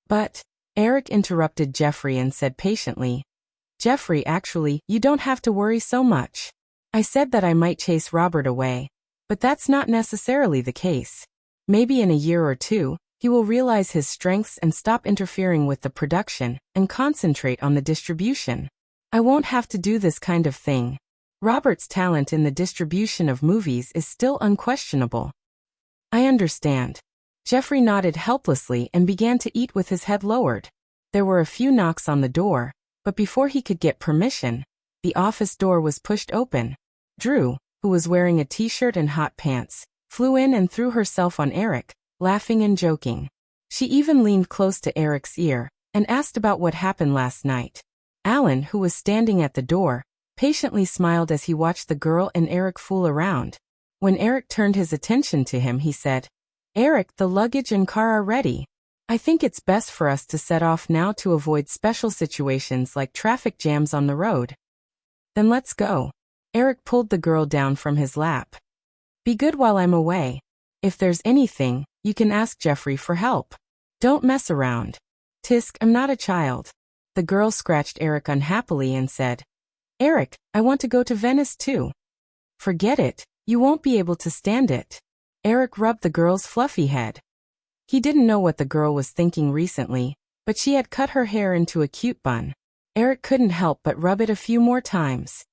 But, Eric interrupted Jeffrey and said patiently, Jeffrey, actually, you don't have to worry so much. I said that I might chase Robert away, but that's not necessarily the case. Maybe in a year or two, he will realize his strengths and stop interfering with the production and concentrate on the distribution. I won't have to do this kind of thing. Robert's talent in the distribution of movies is still unquestionable. I understand. Jeffrey nodded helplessly and began to eat with his head lowered. There were a few knocks on the door, but before he could get permission, the office door was pushed open. Drew, who was wearing a t-shirt and hot pants, flew in and threw herself on Eric, laughing and joking. She even leaned close to Eric's ear and asked about what happened last night. Alan, who was standing at the door, patiently smiled as he watched the girl and Eric fool around. When Eric turned his attention to him, he said, "Eric, the luggage and car are ready. I think it's best for us to set off now to avoid special situations like traffic jams on the road." "Then let's go." Eric pulled the girl down from his lap. "Be good while I'm away. If there's anything, you can ask Jeffrey for help. Don't mess around." "Tisk, I'm not a child." The girl scratched Eric unhappily and said, "Eric, I want to go to Venice too." "Forget it, you won't be able to stand it." Eric rubbed the girl's fluffy head. He didn't know what the girl was thinking recently, but she had cut her hair into a cute bun. Eric couldn't help but rub it a few more times.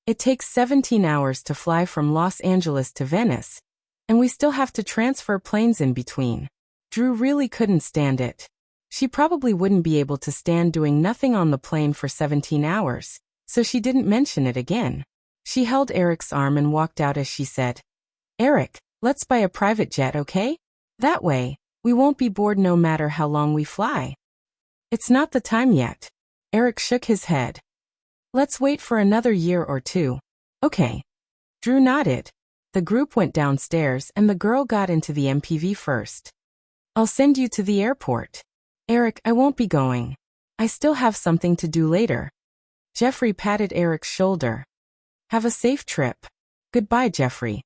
"It takes 17 hours to fly from Los Angeles to Venice, and we still have to transfer planes in between." Drew really couldn't stand it. She probably wouldn't be able to stand doing nothing on the plane for 17 hours, so she didn't mention it again. She held Eric's arm and walked out as she said, "Eric, let's buy a private jet, okay? That way, we won't be bored no matter how long we fly." "It's not the time yet." Eric shook his head. "Let's wait for another year or two." "Okay." Drew nodded. The group went downstairs and the girl got into the MPV first. "I'll send you to the airport." "Eric, I won't be going. I still have something to do later." Jeffrey patted Eric's shoulder. "Have a safe trip." "Goodbye, Jeffrey."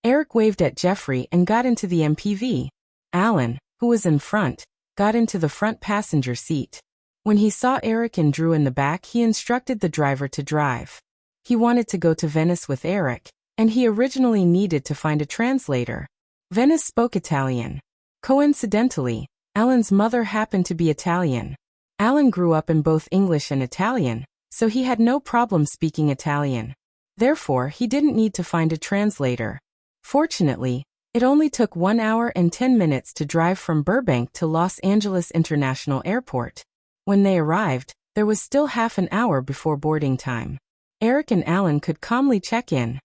Eric waved at Jeffrey and got into the MPV. Alan, who was in front, got into the front passenger seat. When he saw Eric and Drew in the back, he instructed the driver to drive. He wanted to go to Venice with Eric, and he originally needed to find a translator. Venice spoke Italian. Coincidentally, Alan's mother happened to be Italian. Alan grew up in both English and Italian, so he had no problem speaking Italian. Therefore, he didn't need to find a translator. Fortunately, it only took 1 hour and 10 minutes to drive from Burbank to Los Angeles International Airport. When they arrived, there was still half an hour before boarding time. Eric and Alan could calmly check in.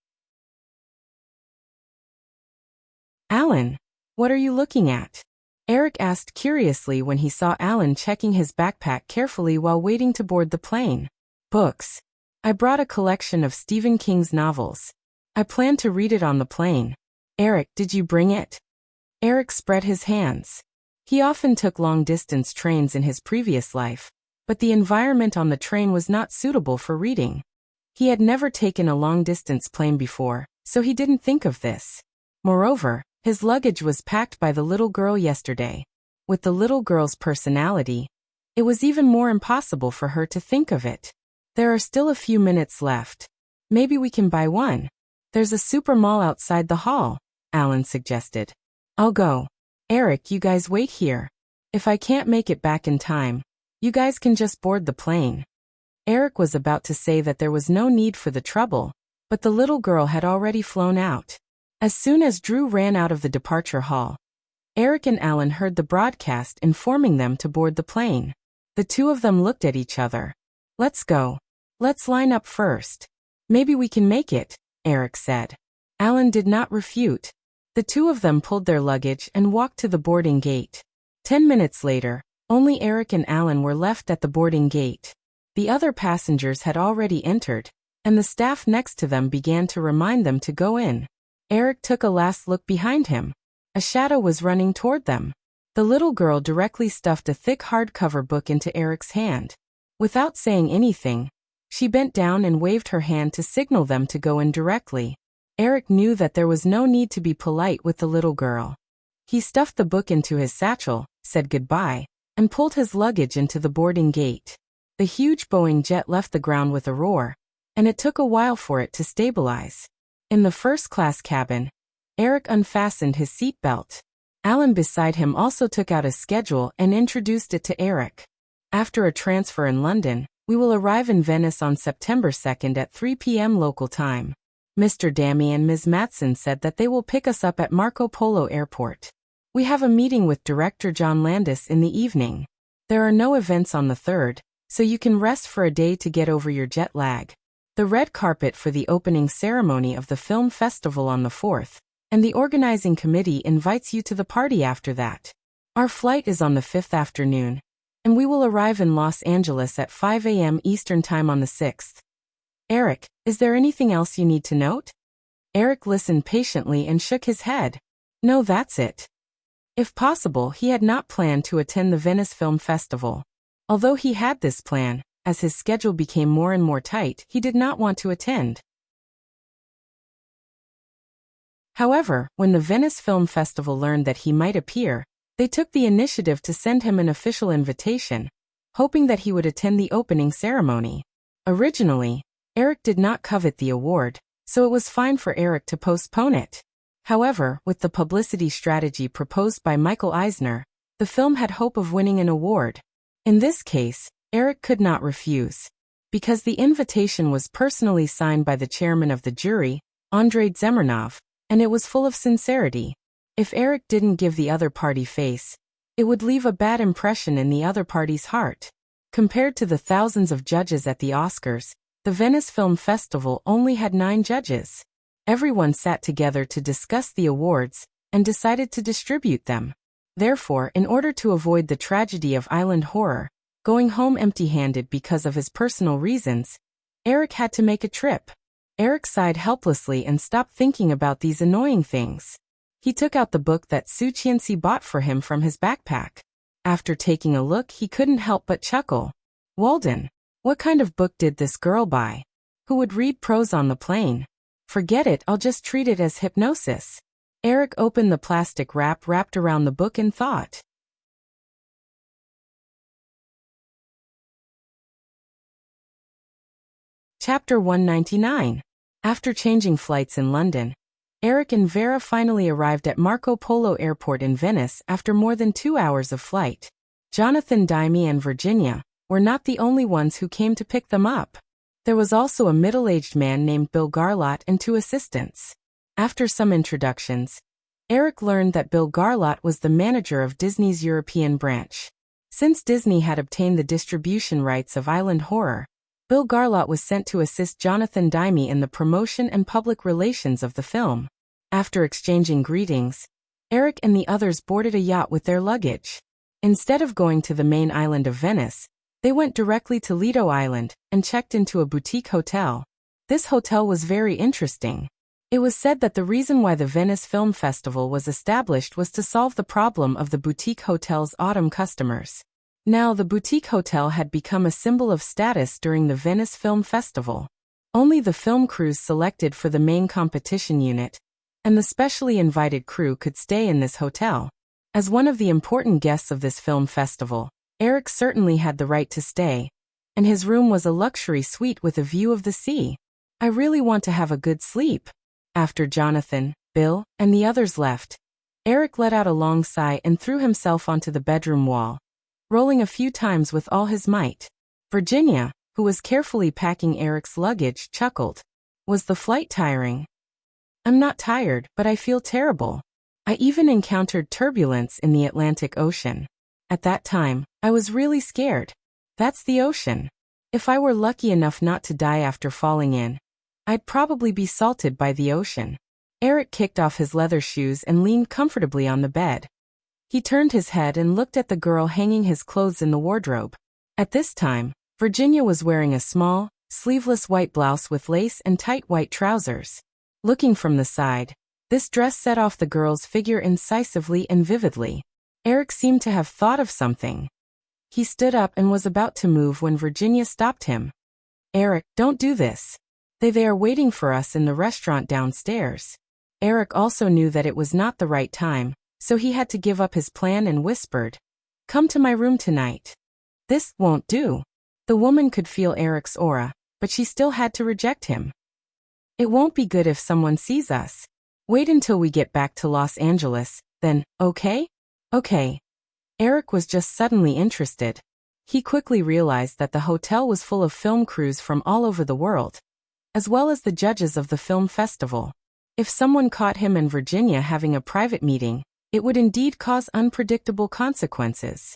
"Alan, what are you looking at?" Eric asked curiously when he saw Alan checking his backpack carefully while waiting to board the plane. "Books. I brought a collection of Stephen King's novels. I plan to read it on the plane." "Eric, did you bring it?" Eric spread his hands. He often took long-distance trains in his previous life, but the environment on the train was not suitable for reading. He had never taken a long-distance plane before, so he didn't think of this. Moreover, his luggage was packed by the little girl yesterday. With the little girl's personality, it was even more impossible for her to think of it. "There are still a few minutes left. Maybe we can buy one. There's a super mall outside the hall," Alan suggested. "I'll go." "Eric, you guys wait here. If I can't make it back in time, you guys can just board the plane." Eric was about to say that there was no need for the trouble, but the little girl had already flown out. As soon as Drew ran out of the departure hall, Eric and Alan heard the broadcast informing them to board the plane. The two of them looked at each other. "Let's go. Let's line up first. Maybe we can make it," Eric said. Alan did not refute. The two of them pulled their luggage and walked to the boarding gate. 10 minutes later, only Eric and Alan were left at the boarding gate. The other passengers had already entered, and the staff next to them began to remind them to go in. Eric took a last look behind him. A shadow was running toward them. The little girl directly stuffed a thick hardcover book into Eric's hand. Without saying anything, she bent down and waved her hand to signal them to go in directly. Eric knew that there was no need to be polite with the little girl. He stuffed the book into his satchel, said goodbye, and pulled his luggage into the boarding gate. The huge Boeing jet left the ground with a roar, and it took a while for it to stabilize. In the first-class cabin, Eric unfastened his seatbelt. Alan beside him also took out a schedule and introduced it to Eric. After a transfer in London, We will arrive in Venice on September 2nd at 3 p.m. local time. Mr. Dammy and Ms. Matson said that they will pick us up at Marco Polo Airport. We have a meeting with director John Landis in the evening. There are no events on the 3rd, so you can rest for a day to get over your jet lag. The red carpet for the opening ceremony of the film festival on the 4th, and the organizing committee invites you to the party after that. Our flight is on the 5th afternoon, and we will arrive in Los Angeles at 5 a.m. Eastern Time on the 6th. Eric, is there anything else you need to note? Eric listened patiently and shook his head. No, that's it. If possible, he had not planned to attend the Venice Film Festival. Although he had this plan, as his schedule became more and more tight, he did not want to attend. However, when the Venice Film Festival learned that he might appear, they took the initiative to send him an official invitation, hoping that he would attend the opening ceremony. Originally, Eric did not covet the award, so it was fine for Eric to postpone it. However, with the publicity strategy proposed by Michael Eisner, the film had hope of winning an award. In this case, Eric could not refuse. Because the invitation was personally signed by the chairman of the jury, Andrei Zemernov, and it was full of sincerity. If Eric didn't give the other party face, it would leave a bad impression in the other party's heart. Compared to the thousands of judges at the Oscars, the Venice Film Festival only had 9 judges. Everyone sat together to discuss the awards and decided to distribute them. Therefore, in order to avoid the tragedy of island horror, going home empty-handed because of his personal reasons, Eric had to make a trip. Eric sighed helplessly and stopped thinking about these annoying things. He took out the book that Su Qianxi bought for him from his backpack. After taking a look, he couldn't help but chuckle. Walden, what kind of book did this girl buy? Who would read prose on the plane? Forget it, I'll just treat it as hypnosis. Eric opened the plastic wrap wrapped around the book and thought. Chapter 199. After changing flights in London, Eric and Vera finally arrived at Marco Polo Airport in Venice after more than 2 hours of flight. Jonathan Dime and Virginia were not the only ones who came to pick them up. There was also a middle-aged man named Bill Garlot and 2 assistants. After some introductions, Eric learned that Bill Garlot was the manager of Disney's European branch. Since Disney had obtained the distribution rights of Island Horror, Bill Garlot was sent to assist Jonathan Dime in the promotion and public relations of the film. After exchanging greetings, Eric and the others boarded a yacht with their luggage. Instead of going to the main island of Venice, they went directly to Lido Island and checked into a boutique hotel. This hotel was very interesting. It was said that the reason why the Venice Film Festival was established was to solve the problem of the boutique hotel's autumn customers. Now, the boutique hotel had become a symbol of status during the Venice Film Festival. Only the film crews selected for the main competition unit and the specially invited crew could stay in this hotel. As one of the important guests of this film festival, Eric certainly had the right to stay, and his room was a luxury suite with a view of the sea. I really want to have a good sleep. After Jonathan, Bill, and the others left, Eric let out a long sigh and threw himself onto the bedroom wall, rolling a few times with all his might. Virginia, who was carefully packing Eric's luggage, chuckled. Was the flight tiring? I'm not tired, but I feel terrible. I even encountered turbulence in the Atlantic Ocean. At that time, I was really scared. That's the ocean. If I were lucky enough not to die after falling in, I'd probably be salted by the ocean. Eric kicked off his leather shoes and leaned comfortably on the bed. He turned his head and looked at the girl hanging his clothes in the wardrobe. At this time, Virginia was wearing a small, sleeveless white blouse with lace and tight white trousers. Looking from the side, this dress set off the girl's figure incisively and vividly. Eric seemed to have thought of something. He stood up and was about to move when Virginia stopped him. Eric, don't do this. They are waiting for us in the restaurant downstairs. Eric also knew that it was not the right time, so he had to give up his plan and whispered, Come to my room tonight. This won't do. The woman could feel Eric's aura, but she still had to reject him. It won't be good if someone sees us. Wait until we get back to Los Angeles, then, okay? Okay. Eric was just suddenly interested. He quickly realized that the hotel was full of film crews from all over the world, as well as the judges of the film festival. If someone caught him and Virginia having a private meeting, it would indeed cause unpredictable consequences.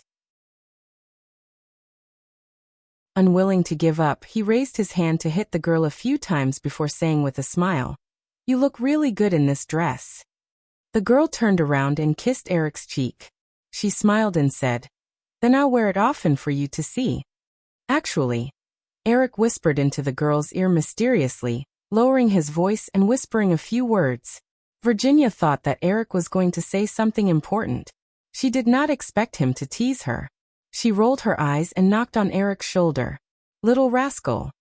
Unwilling to give up, he raised his hand to hit the girl a few times before saying with a smile, "You look really good in this dress." The girl turned around and kissed Eric's cheek. She smiled and said, "Then I'll wear it often for you to see." Actually, Eric whispered into the girl's ear mysteriously, lowering his voice and whispering a few words. Virginia thought that Eric was going to say something important. She did not expect him to tease her. She rolled her eyes and knocked on Eric's shoulder. "Little rascal."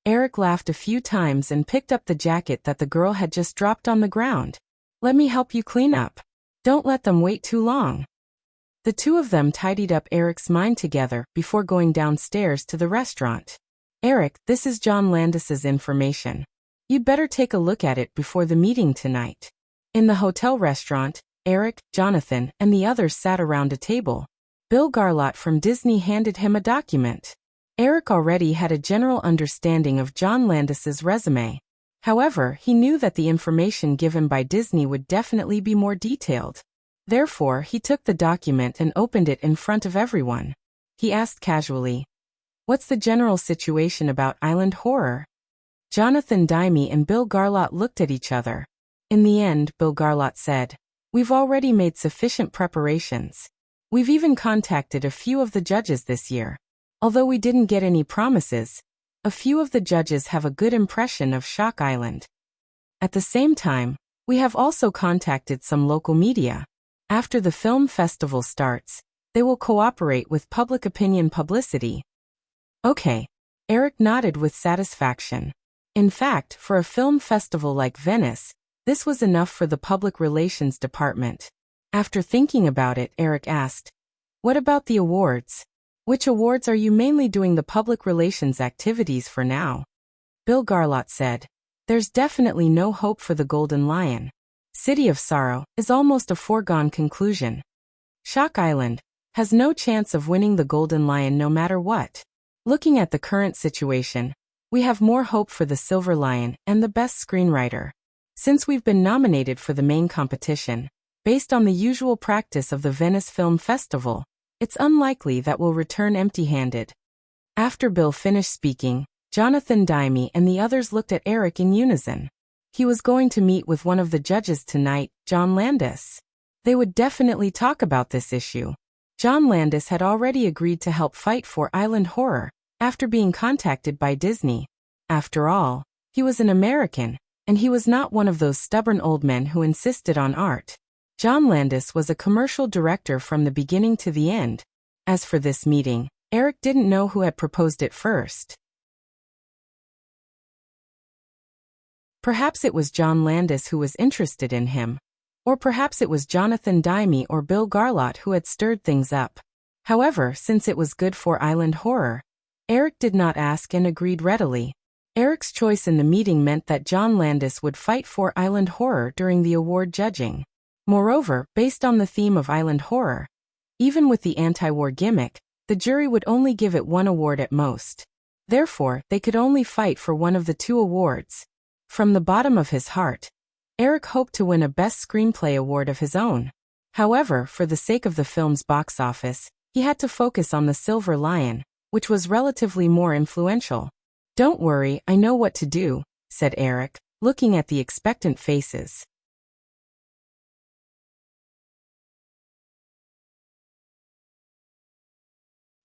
Eric laughed a few times and picked up the jacket that the girl had just dropped on the ground. "Let me help you clean up. Don't let them wait too long." The two of them tidied up Eric's mind together before going downstairs to the restaurant. "Eric, this is John Landis's information. You'd better take a look at it before the meeting tonight." In the hotel restaurant, Eric, Jonathan, and the others sat around a table. Bill Garlot from Disney handed him a document. Eric already had a general understanding of John Landis's resume. However, he knew that the information given by Disney would definitely be more detailed. Therefore, he took the document and opened it in front of everyone. He asked casually, "What's the general situation about Island Horror?" Jonathan Dime and Bill Garlot looked at each other. In the end, Bill Garlot said, "We've already made sufficient preparations. We've even contacted a few of the judges this year. Although we didn't get any promises, a few of the judges have a good impression of Shock Island. At the same time, we have also contacted some local media. After the film festival starts, they will cooperate with public opinion publicity." "Okay." Eric nodded with satisfaction. In fact, for a film festival like Venice, this was enough for the public relations department. After thinking about it, Eric asked, "What about the awards? Which awards are you mainly doing the public relations activities for now?" Bill Garlot said, "There's definitely no hope for the Golden Lion. City of Sorrow is almost a foregone conclusion. Shock Island has no chance of winning the Golden Lion no matter what. Looking at the current situation, we have more hope for the Silver Lion and the Best Screenwriter. Since we've been nominated for the main competition, based on the usual practice of the Venice Film Festival, it's unlikely that we'll return empty-handed." After Bill finished speaking, Jonathan Dime and the others looked at Eric in unison. He was going to meet with one of the judges tonight, John Landis. They would definitely talk about this issue. John Landis had already agreed to help fight for Island Horror after being contacted by Disney. After all, he was an American, and he was not one of those stubborn old men who insisted on art. John Landis was a commercial director from the beginning to the end. As for this meeting, Eric didn't know who had proposed it first. Perhaps it was John Landis who was interested in him. Or perhaps it was Jonathan Dime or Bill Garlot who had stirred things up. However, since it was good for Island Horror, Eric did not ask and agreed readily. Eric's choice in the meeting meant that John Landis would fight for Island Horror during the award judging. Moreover, based on the theme of Island Horror, even with the anti-war gimmick, the jury would only give it one award at most. Therefore, they could only fight for one of the two awards. From the bottom of his heart, Eric hoped to win a Best Screenplay award of his own. However, for the sake of the film's box office, he had to focus on the Silver Lion, which was relatively more influential. "Don't worry, I know what to do," said Eric, looking at the expectant faces.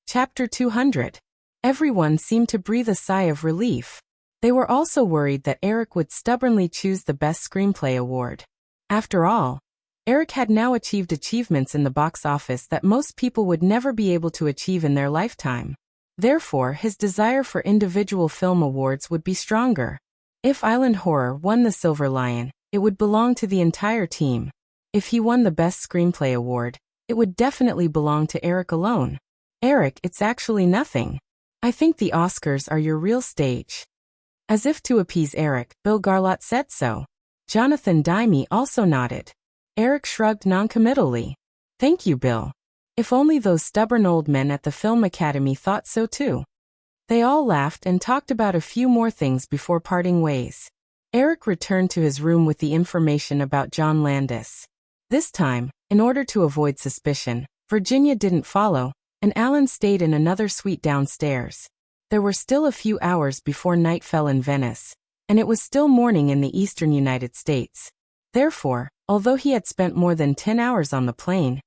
Chapter 200. Everyone seemed to breathe a sigh of relief. They were also worried that Eric would stubbornly choose the Best Screenplay award. After all, Eric had now achieved achievements in the box office that most people would never be able to achieve in their lifetime. Therefore, his desire for individual film awards would be stronger. If Island Horror won the Silver Lion, it would belong to the entire team. If he won the Best Screenplay award, it would definitely belong to Eric alone. "Eric, it's actually nothing. I think the Oscars are your real stage." As if to appease Eric, Bill Garlot said so. Jonathan Dime also nodded. Eric shrugged noncommittally. "Thank you, Bill. If only those stubborn old men at the Film Academy thought so too. They all laughed and talked about a few more things before parting ways. Eric returned to his room with the information about John Landis. This time, in order to avoid suspicion, Virginia didn't follow, and Alan stayed in another suite downstairs. There were still a few hours before night fell in Venice, and it was still morning in the eastern United States. Therefore, although he had spent more than 10 hours on the plane,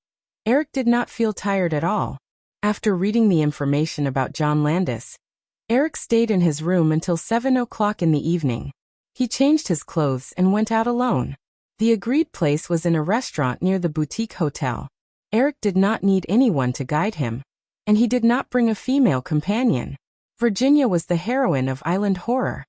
Eric did not feel tired at all. After reading the information about John Landis, Eric stayed in his room until 7 o'clock in the evening. He changed his clothes and went out alone. The agreed place was in a restaurant near the boutique hotel. Eric did not need anyone to guide him, and he did not bring a female companion. Virginia was the heroine of island horror.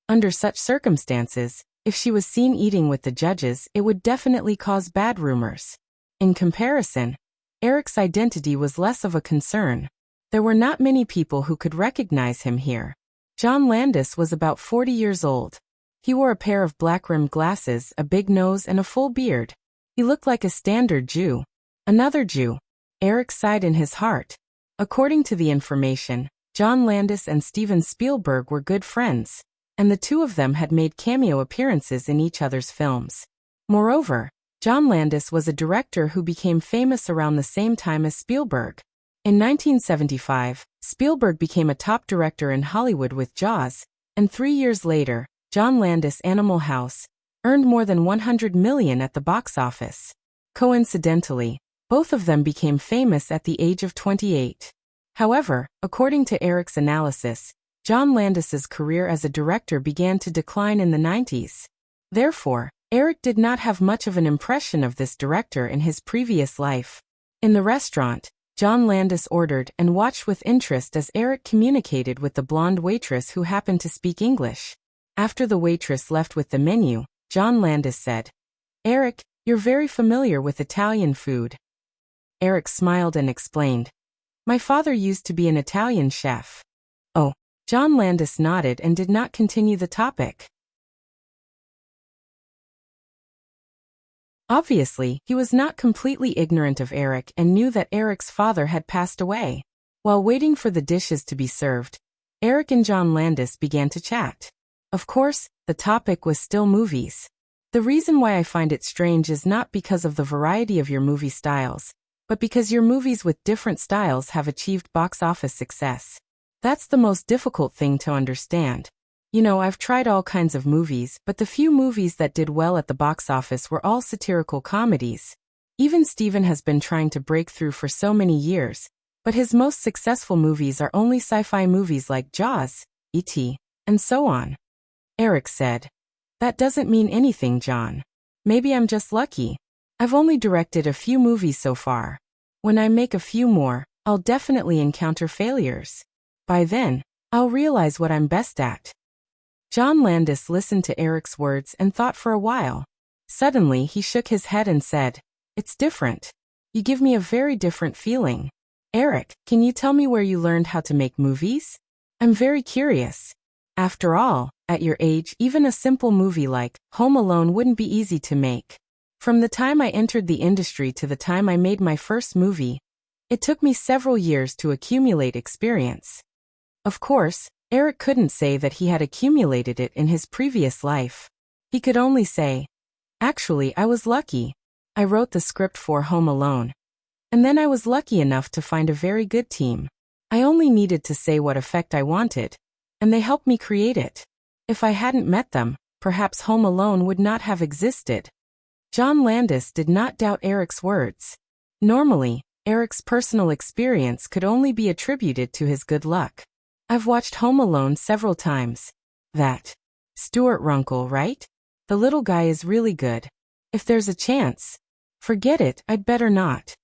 Under such circumstances, if she was seen eating with the judges, it would definitely cause bad rumors. In comparison, Eric's identity was less of a concern. There were not many people who could recognize him here. John Landis was about 40 years old. He wore a pair of black-rimmed glasses, a big nose, and a full beard. He looked like a standard Jew. Another Jew. Eric sighed in his heart. According to the information, John Landis and Steven Spielberg were good friends, and the two of them had made cameo appearances in each other's films. Moreover, John Landis was a director who became famous around the same time as Spielberg. In 1975, Spielberg became a top director in Hollywood with Jaws, and 3 years later, John Landis' Animal House earned more than $100 million at the box office. Coincidentally, both of them became famous at the age of 28. However, according to Eric's analysis, John Landis's career as a director began to decline in the 90s. Therefore, Eric did not have much of an impression of this director in his previous life. In the restaurant, John Landis ordered and watched with interest as Eric communicated with the blonde waitress who happened to speak English. After the waitress left with the menu, John Landis said, "Eric, you're very familiar with Italian food." Eric smiled and explained, "My father used to be an Italian chef." Oh. John Landis nodded and did not continue the topic. Obviously, he was not completely ignorant of Eric and knew that Eric's father had passed away. While waiting for the dishes to be served, Eric and John Landis began to chat. Of course, the topic was still movies. The reason why I find it strange is not because of the variety of your movie styles, but because your movies with different styles have achieved box office success. That's the most difficult thing to understand. You know, I've tried all kinds of movies, but the few movies that did well at the box office were all satirical comedies. Even Steven has been trying to break through for so many years, but his most successful movies are only sci-fi movies like Jaws, E.T., and so on. Eric said, "That doesn't mean anything, John. Maybe I'm just lucky. I've only directed a few movies so far. When I make a few more, I'll definitely encounter failures. By then, I'll realize what I'm best at." John Landis listened to Eric's words and thought for a while. Suddenly, he shook his head and said, "It's different. You give me a very different feeling. Eric, can you tell me where you learned how to make movies? I'm very curious. After all, at your age, even a simple movie like Home Alone wouldn't be easy to make. From the time I entered the industry to the time I made my first movie, it took me several years to accumulate experience." Of course, Eric couldn't say that he had accumulated it in his previous life. He could only say, "Actually, I was lucky. I wrote the script for Home Alone. And then I was lucky enough to find a very good team. I only needed to say what effect I wanted, and they helped me create it. If I hadn't met them, perhaps Home Alone would not have existed." John Landis did not doubt Eric's words. Normally, Eric's personal experience could only be attributed to his good luck. "I've watched Home Alone several times. That Stuart Runkle, right? The little guy is really good. If there's a chance." "Forget it, I'd better not."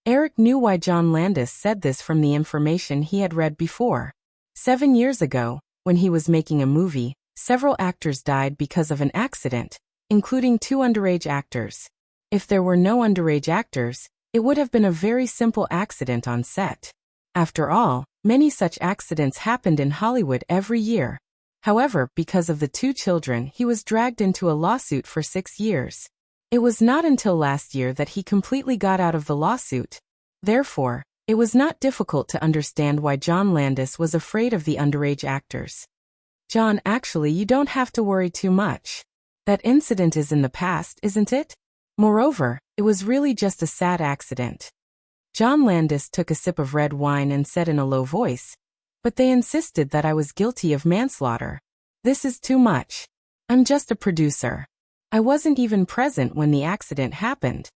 Eric knew why John Landis said this from the information he had read before. 7 years ago, when he was making a movie, several actors died because of an accident, including 2 underage actors. If there were no underage actors, it would have been a very simple accident on set. After all, many such accidents happened in Hollywood every year. However, because of the 2 children, he was dragged into a lawsuit for 6 years. It was not until last year that he completely got out of the lawsuit. Therefore, it was not difficult to understand why John Landis was afraid of the underage actors. John, actually, you don't have to worry too much. That incident is in the past, isn't it? Moreover, it was really just a sad accident. John Landis took a sip of red wine and said in a low voice, "But they insisted that I was guilty of manslaughter. This is too much. I'm just a producer. I wasn't even present when the accident happened.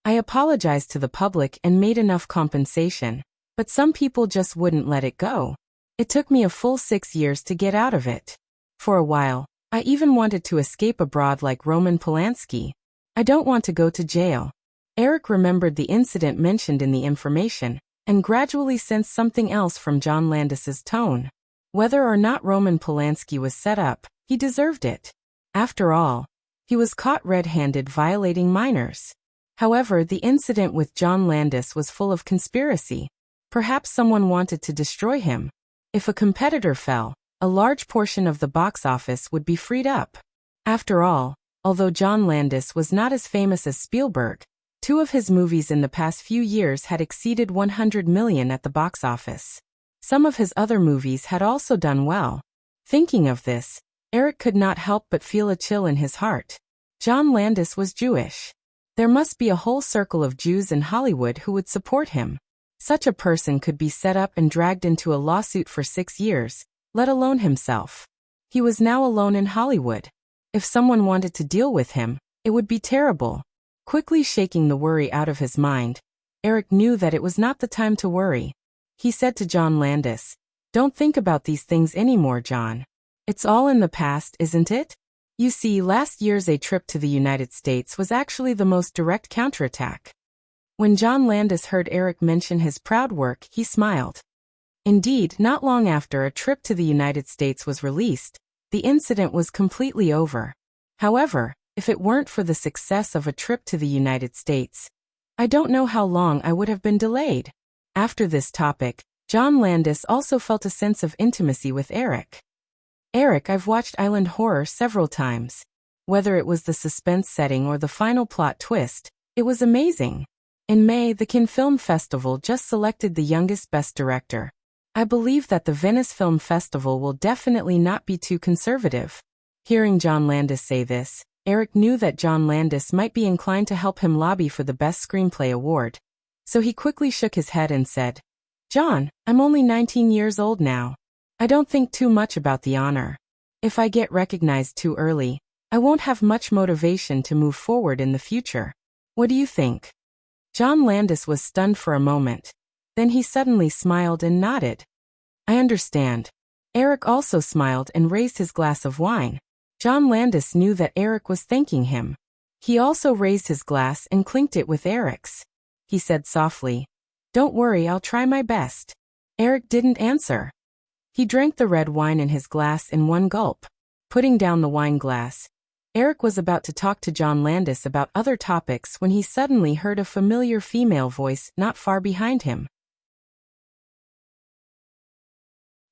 I apologized to the public and made enough compensation, but some people just wouldn't let it go. It took me a full 6 years to get out of it. For a while, I even wanted to escape abroad like Roman Polanski. I don't want to go to jail." Eric remembered the incident mentioned in the information, and gradually sensed something else from John Landis's tone. Whether or not Roman Polanski was set up, he deserved it. After all, he was caught red-handed violating minors. However, the incident with John Landis was full of conspiracy. Perhaps someone wanted to destroy him. If a competitor fell, a large portion of the box office would be freed up. After all, although John Landis was not as famous as Spielberg, 2 of his movies in the past few years had exceeded 100 million at the box office. Some of his other movies had also done well. Thinking of this, Eric could not help but feel a chill in his heart. John Landis was Jewish. There must be a whole circle of Jews in Hollywood who would support him. Such a person could be set up and dragged into a lawsuit for 6 years, let alone himself. He was now alone in Hollywood. If someone wanted to deal with him, it would be terrible. Quickly shaking the worry out of his mind, Eric knew that it was not the time to worry. He said to John Landis, "Don't think about these things anymore, John. It's all in the past, isn't it? You see, last year's trip to the United States was actually the most direct counterattack." When John Landis heard Eric mention his proud work, he smiled. Indeed, not long after A Trip to the United States was released, the incident was completely over. However, if it weren't for the success of A Trip to the United States, I don't know how long I would have been delayed. After this topic, John Landis also felt a sense of intimacy with Eric. "Eric, I've watched Island Horror several times. Whether it was the suspense setting or the final plot twist, it was amazing. In May, the Cannes Film Festival just selected the youngest Best Director. I believe that the Venice Film Festival will definitely not be too conservative." Hearing John Landis say this, Eric knew that John Landis might be inclined to help him lobby for the Best Screenplay award. So he quickly shook his head and said, "John, I'm only 19 years old now. I don't think too much about the honor. If I get recognized too early, I won't have much motivation to move forward in the future. What do you think?" John Landis was stunned for a moment. Then he suddenly smiled and nodded. "I understand." Eric also smiled and raised his glass of wine. John Landis knew that Eric was thanking him. He also raised his glass and clinked it with Eric's. He said softly, "Don't worry, I'll try my best." Eric didn't answer. He drank the red wine in his glass in one gulp. Putting down the wine glass, Eric was about to talk to John Landis about other topics when he suddenly heard a familiar female voice not far behind him.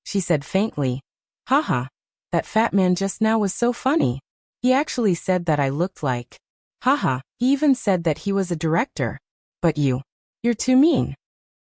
She said faintly, "Haha, that fat man just now was so funny. He actually said that I looked like. Haha, he even said that he was a director. But you're too mean."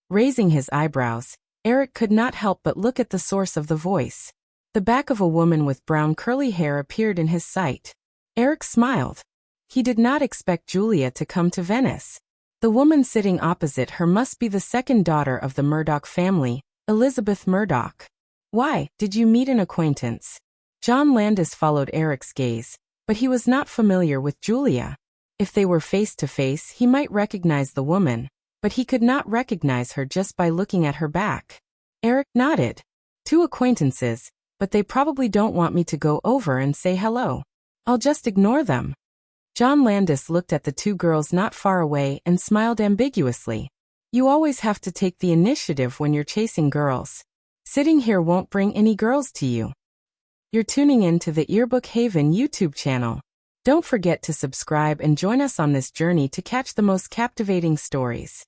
Raising his eyebrows, Eric could not help but look at the source of the voice. The back of a woman with brown curly hair appeared in his sight. Eric smiled. He did not expect Julia to come to Venice. The woman sitting opposite her must be the second daughter of the Murdoch family, Elizabeth Murdoch. "Why, did you meet an acquaintance?" John Landis followed Eric's gaze, but he was not familiar with Julia. If they were face to face, he might recognize the woman, but he could not recognize her just by looking at her back. Eric nodded. "2 acquaintances, but they probably don't want me to go over and say hello. I'll just ignore them." John Landis looked at the 2 girls not far away and smiled ambiguously. "You always have to take the initiative when you're chasing girls. Sitting here won't bring any girls to you." You're tuning in to the Earbook Haven YouTube channel. Don't forget to subscribe and join us on this journey to catch the most captivating stories.